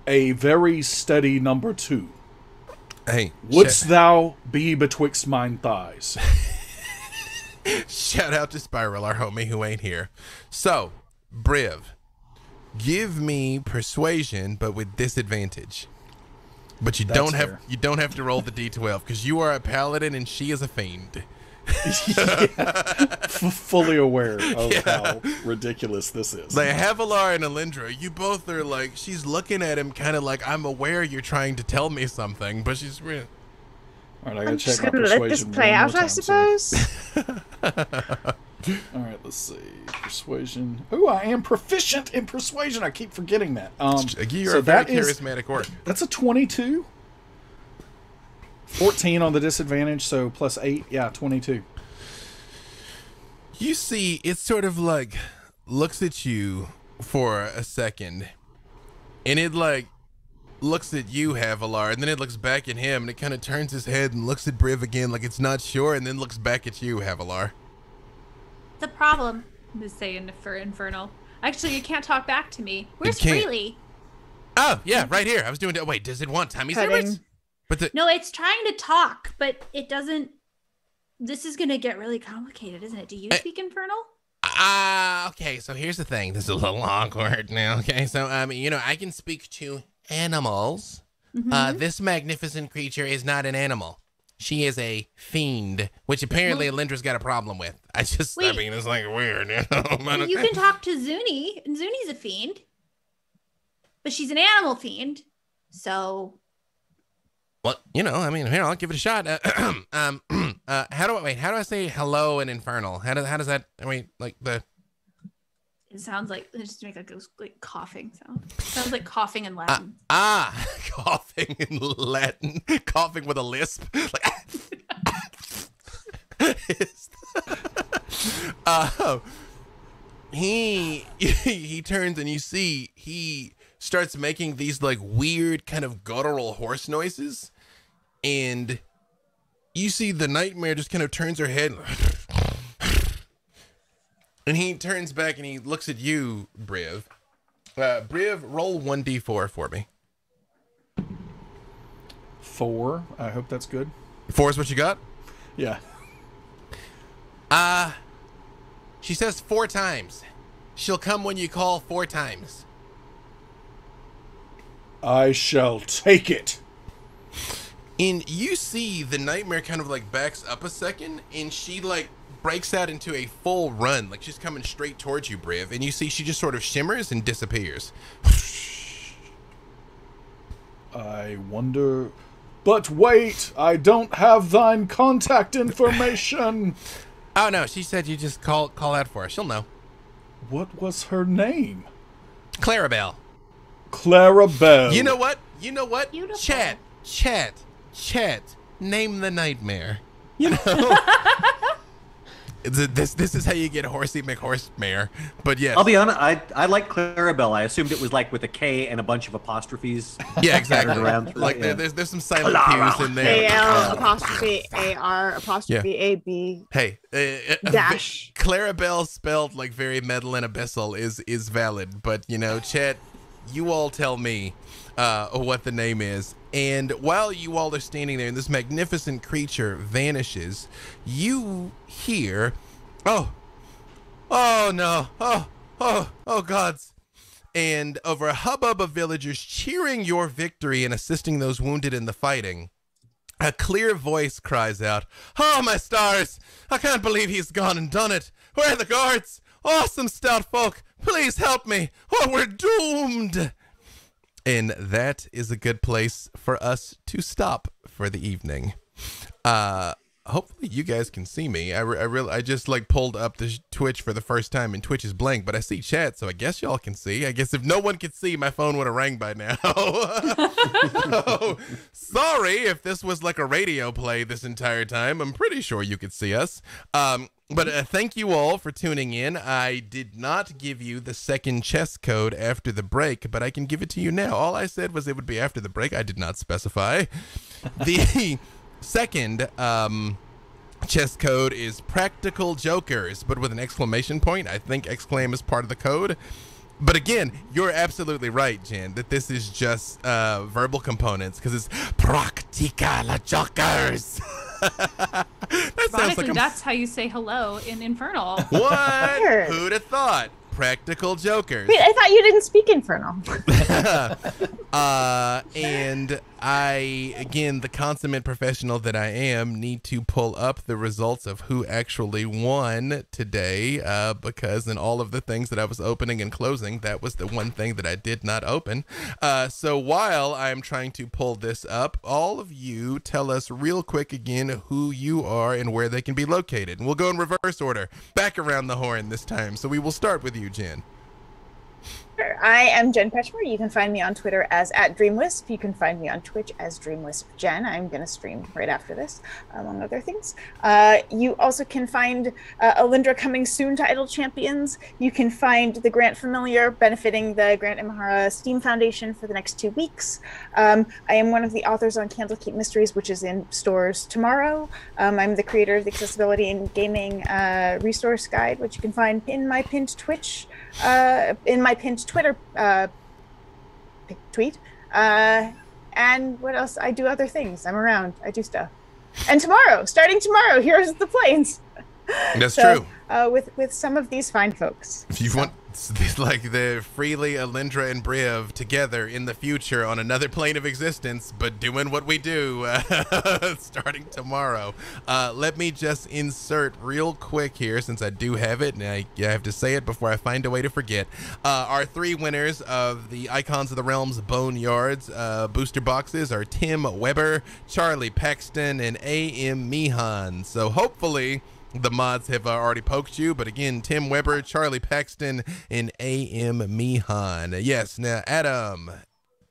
a very steady number 2. Hey, Wouldst thou be betwixt mine thighs? shout out to Spiral, our homie who ain't here. So, Briv, give me persuasion, but with disadvantage. But you don't have to roll the d12 because you are a paladin and she is a fiend. Fully aware of how ridiculous this is. Like Havalar and Alyndra, you both are like, she's looking at him kind of like, I'm aware you're trying to tell me something, but she's real. All right, I gotta I'm check just my gonna persuasion. let this play one out, more I time, so- suppose. All right, let's see. Persuasion. Oh, I am proficient in persuasion. I keep forgetting that. You're so a very that is- charismatic orc. That's a 22. 14 on the disadvantage, so plus 8. Yeah, 22. You see, it sort of like looks at you for a second, and it like looks at you, Havalar, and then it looks back at him, and it kind of turns his head and looks at Briv again like it's not sure, and then looks back at you, Havalar. The problem. I'm just saying for Infernal. Actually, you can't talk back to me. Where's can't. Freely? Oh, yeah, right here. I was doing that. Wait, does it want tummy Petting. service? But No, it's trying to talk, but it doesn't. This is gonna get really complicated, isn't it? Do you speak Infernal? okay, so here's the thing. This is a little awkward now, okay? So, I can speak to animals. This magnificent creature is not an animal. She is a fiend, which apparently Alyndra's got a problem with. It's like weird, you know? Well, you can talk to Zuni, and Zuni's a fiend. But she's an animal fiend, so... Well, here, I'll give it a shot. How do I say hello in Infernal? How does that, the... It sounds like, just make like coughing sound. It sounds like coughing in Latin. Coughing in Latin. Coughing with a lisp. He turns and you see he starts making these like weird kind of guttural horse noises, and you see the nightmare just kind of turns her head and he turns back and he looks at you, Briv. Briv, roll 1d4 for me. 4. I hope that's good. 4 is what you got? Yeah. She says 4 times. She'll come when you call 4 times. I shall take it. And you see the nightmare kind of like backs up a second, and she like breaks out into a full run, like she's coming straight towards you, Briv. And you see she just sort of shimmers and disappears. I wonder... But wait, I don't have thine contact information. Oh no, she said you just call out for her. She'll know. What was her name? Clarabelle. Clarabelle. You know what? Beautiful. Chat. Name the nightmare. You know? This is how you get Horsey McHorsemare. But yes. I'll be honest, I like Clarabelle. I assumed it was like with a K and a bunch of apostrophes. Yeah, exactly. Around. Like Yeah. there's some silent Q's in there. A-L apostrophe A-R apostrophe A-B Hey, dash. Clarabelle spelled like very metal and abyssal is valid, but chat, you all tell me what the name is. And while you all are standing there and this magnificent creature vanishes, you hear, oh no, oh gods. And over a hubbub of villagers cheering your victory and assisting those wounded in the fighting, a clear voice cries out, "Oh, my stars! I can't believe he's gone and done it! Where are the guards? Awesome stout folk! Please help me! Oh, we're doomed!" And that is a good place for us to stop for the evening. Hopefully you guys can see me. I just like pulled up the Twitch for the first time, and Twitch is blank, but I see chat, so I guess y'all can see. I guess if no one could see, my phone would have rang by now. So, sorry if this was like a radio play this entire time. I'm pretty sure you could see us. But thank you all for tuning in. I did not give you the second chess code after the break, but I can give it to you now. All I said was it would be after the break. I did not specify. The second chess code is Practical Jokers, but with an exclamation point. I think exclaim is part of the code. But again, you're absolutely right, Jen, that this is just verbal components, because it's Practical Jokers. That sounds like that's how you say hello in Infernal. What? Weird. Who'd have thought? Practical Jokers. Wait, I thought you didn't speak Infernal. And I, again, the consummate professional that I am, need to pull up the results of who actually won today, because in all of the things that I was opening and closing, that was the one thing that I did not open. So while I'm trying to pull this up, all of you tell us real quick again who you are and where they can be located. And we'll go in reverse order, back around the horn this time. So we will start with you, Jen. I am Jen Kretchmer. You can find me on Twitter as @DreamWisp. You can find me on Twitch as DreamWispJen. I'm going to stream right after this, among other things. You also can find Alyndra coming soon, Titled Champions. You can find the Grant Familiar benefiting the Grant Imahara Steam Foundation for the next 2 weeks. I am one of the authors on Candlekeep Mysteries, which is in stores tomorrow. I'm the creator of the Accessibility and Gaming Resource Guide, which you can find in my pinned Twitch, in my pinned Twitter tweet. And what else? I do other things. I'm around. I do stuff. And tomorrow, starting tomorrow, Heroes of the Plains. That's true. With some of these fine folks. If you want like the Freely, Alyndra, and Briv together in the future on another plane of existence, but doing what we do starting tomorrow. Let me just insert real quick here, since I do have it, and I have to say it before I find a way to forget. Our 3 winners of the Icons of the Realms Boneyards booster boxes are Tim Weber, Charlie Paxton, and A.M. Meehan. So hopefully the mods have already poked you, but again, Tim Weber, Charlie Paxton, and A.M. Meehan. Yes, now, Adam,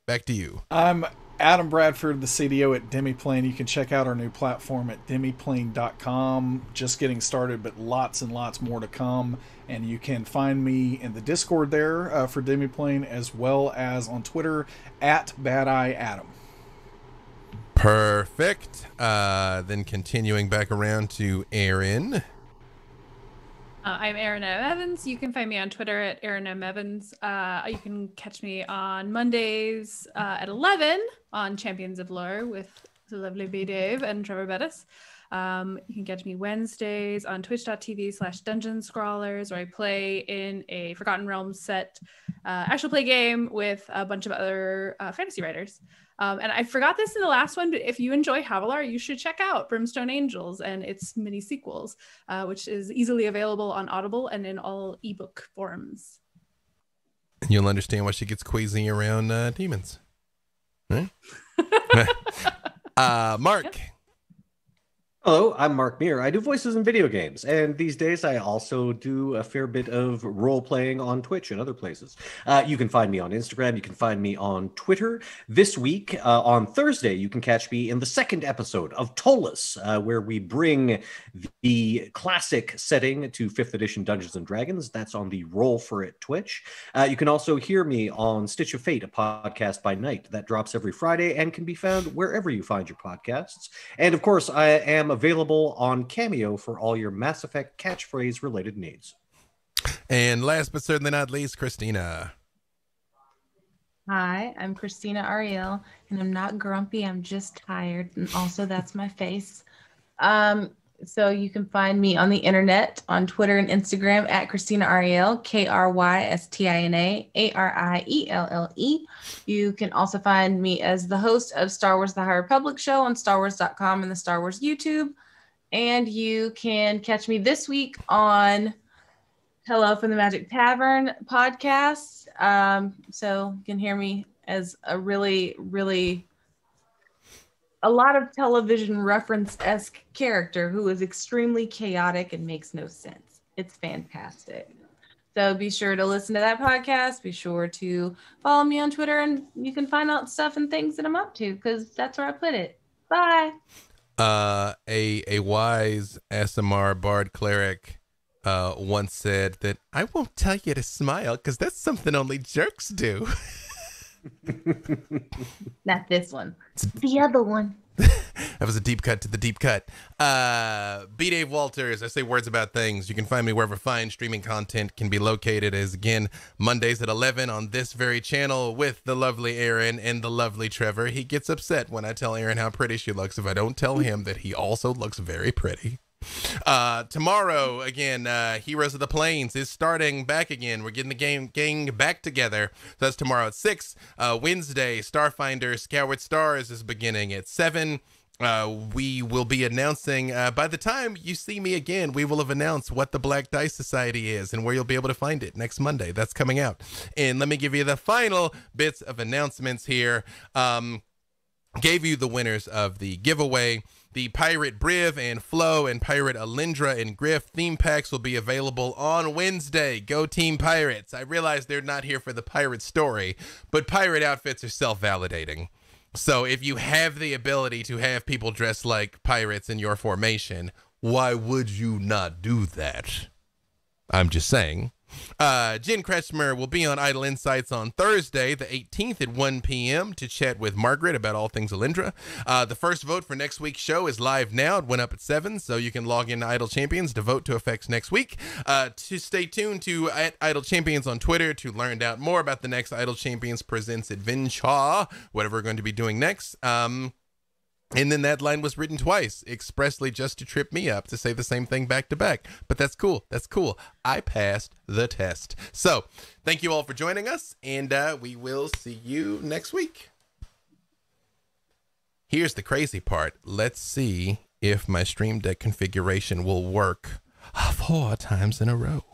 back to you. I'm Adam Bradford, the CDO at Demiplane. You can check out our new platform at demiplane.com. Just getting started, but lots and lots more to come. And you can find me in the Discord there for Demiplane, as well as on Twitter at BadEyeAdam. Perfect. Then continuing back around to Aaron. I'm Aaron M. Evans. You can find me on Twitter at Aaron M. Evans. You can catch me on Mondays at 11 on Champions of Lore with the lovely B. Dave and Trevor Bettis. You can catch me Wednesdays on twitch.tv/Dungeon Scrawlers, where I play in a Forgotten Realms set actual play game with a bunch of other fantasy writers. And I forgot this in the last one, but if you enjoy Havalar, you should check out Brimstone Angels and its mini sequels, which is easily available on Audible and in all ebook forms. And you'll understand why she gets queasy around demons. Right? Mark. Yep. Hello, I'm Mark Meir. I do voices in video games, and these days I also do a fair bit of role-playing on Twitch and other places. You can find me on Instagram. You can find me on Twitter. This week, on Thursday, you can catch me in the 2nd episode of Tolus, where we bring the classic setting to 5th edition Dungeons & Dragons. That's on the Roll For It Twitch. You can also hear me on Stitch of Fate, a podcast by night that drops every Friday and can be found wherever you find your podcasts. And, of course, I am available on Cameo for all your Mass Effect catchphrase related needs. And last but certainly not least, Christina. Hi, I'm Christina Ariel, and I'm not grumpy, I'm just tired. And also, that's my face. So you can find me on the internet on Twitter and Instagram at Christina Ariel, Krystina Arielle. You can also find me as the host of Star Wars The High Republic show on StarWars.com and the Star Wars YouTube. And you can catch me this week on Hello from the Magic Tavern podcast. So you can hear me as a really, really a lot of television reference-esque character who is extremely chaotic and makes no sense. It's fantastic. So be sure to listen to that podcast. Be sure to follow me on Twitter, and you can find out stuff and things that I'm up to, because that's where I put it. Bye. A wise ASMR bard cleric once said that I won't tell you to smile because that's something only jerks do. Not this one. The other one. That was a deep cut to the deep cut. B. Dave Walters, I say words about things. You can find me wherever fine streaming content can be located. As again, Mondays at 11 on this very channel with the lovely Aaron and the lovely Trevor. He gets upset when I tell Aaron how pretty she looks if I don't tell him that he also looks very pretty. Tomorrow, again, Heroes of the Plains is starting back again. We're getting the gang back together. So that's tomorrow at 6. Wednesday, Starfinder Skyward Stars is beginning at 7. We will be announcing, by the time you see me again, we will have announced what the Black Dice Society is and where you'll be able to find it next Monday. That's coming out. And let me give you the final bits of announcements here. Gave you the winners of the giveaway. The Pirate Briv and Flo and Pirate Alyndra and Griff theme packs will be available on Wednesday. Go Team Pirates. I realize they're not here for the pirate story, but pirate outfits are self-validating. So if you have the ability to have people dressed like pirates in your formation, why would you not do that? I'm just saying. Jen Kretchmer will be on Idle Insights on Thursday, the 18th at 1 p.m. to chat with Margaret about all things Alyndra. The first vote for next week's show is live now. It went up at 7, so you can log in to Idle Champions to vote to effects next week. To stay tuned to Idle Champions on Twitter to learn out more about the next Idle Champions Presents Adventure, whatever we're going to be doing next. And then that line was written twice, expressly just to trip me up to say the same thing back to back. But that's cool. That's cool. I passed the test. So thank you all for joining us, and we will see you next week. Here's the crazy part. Let's see if my Stream Deck configuration will work 4 times in a row.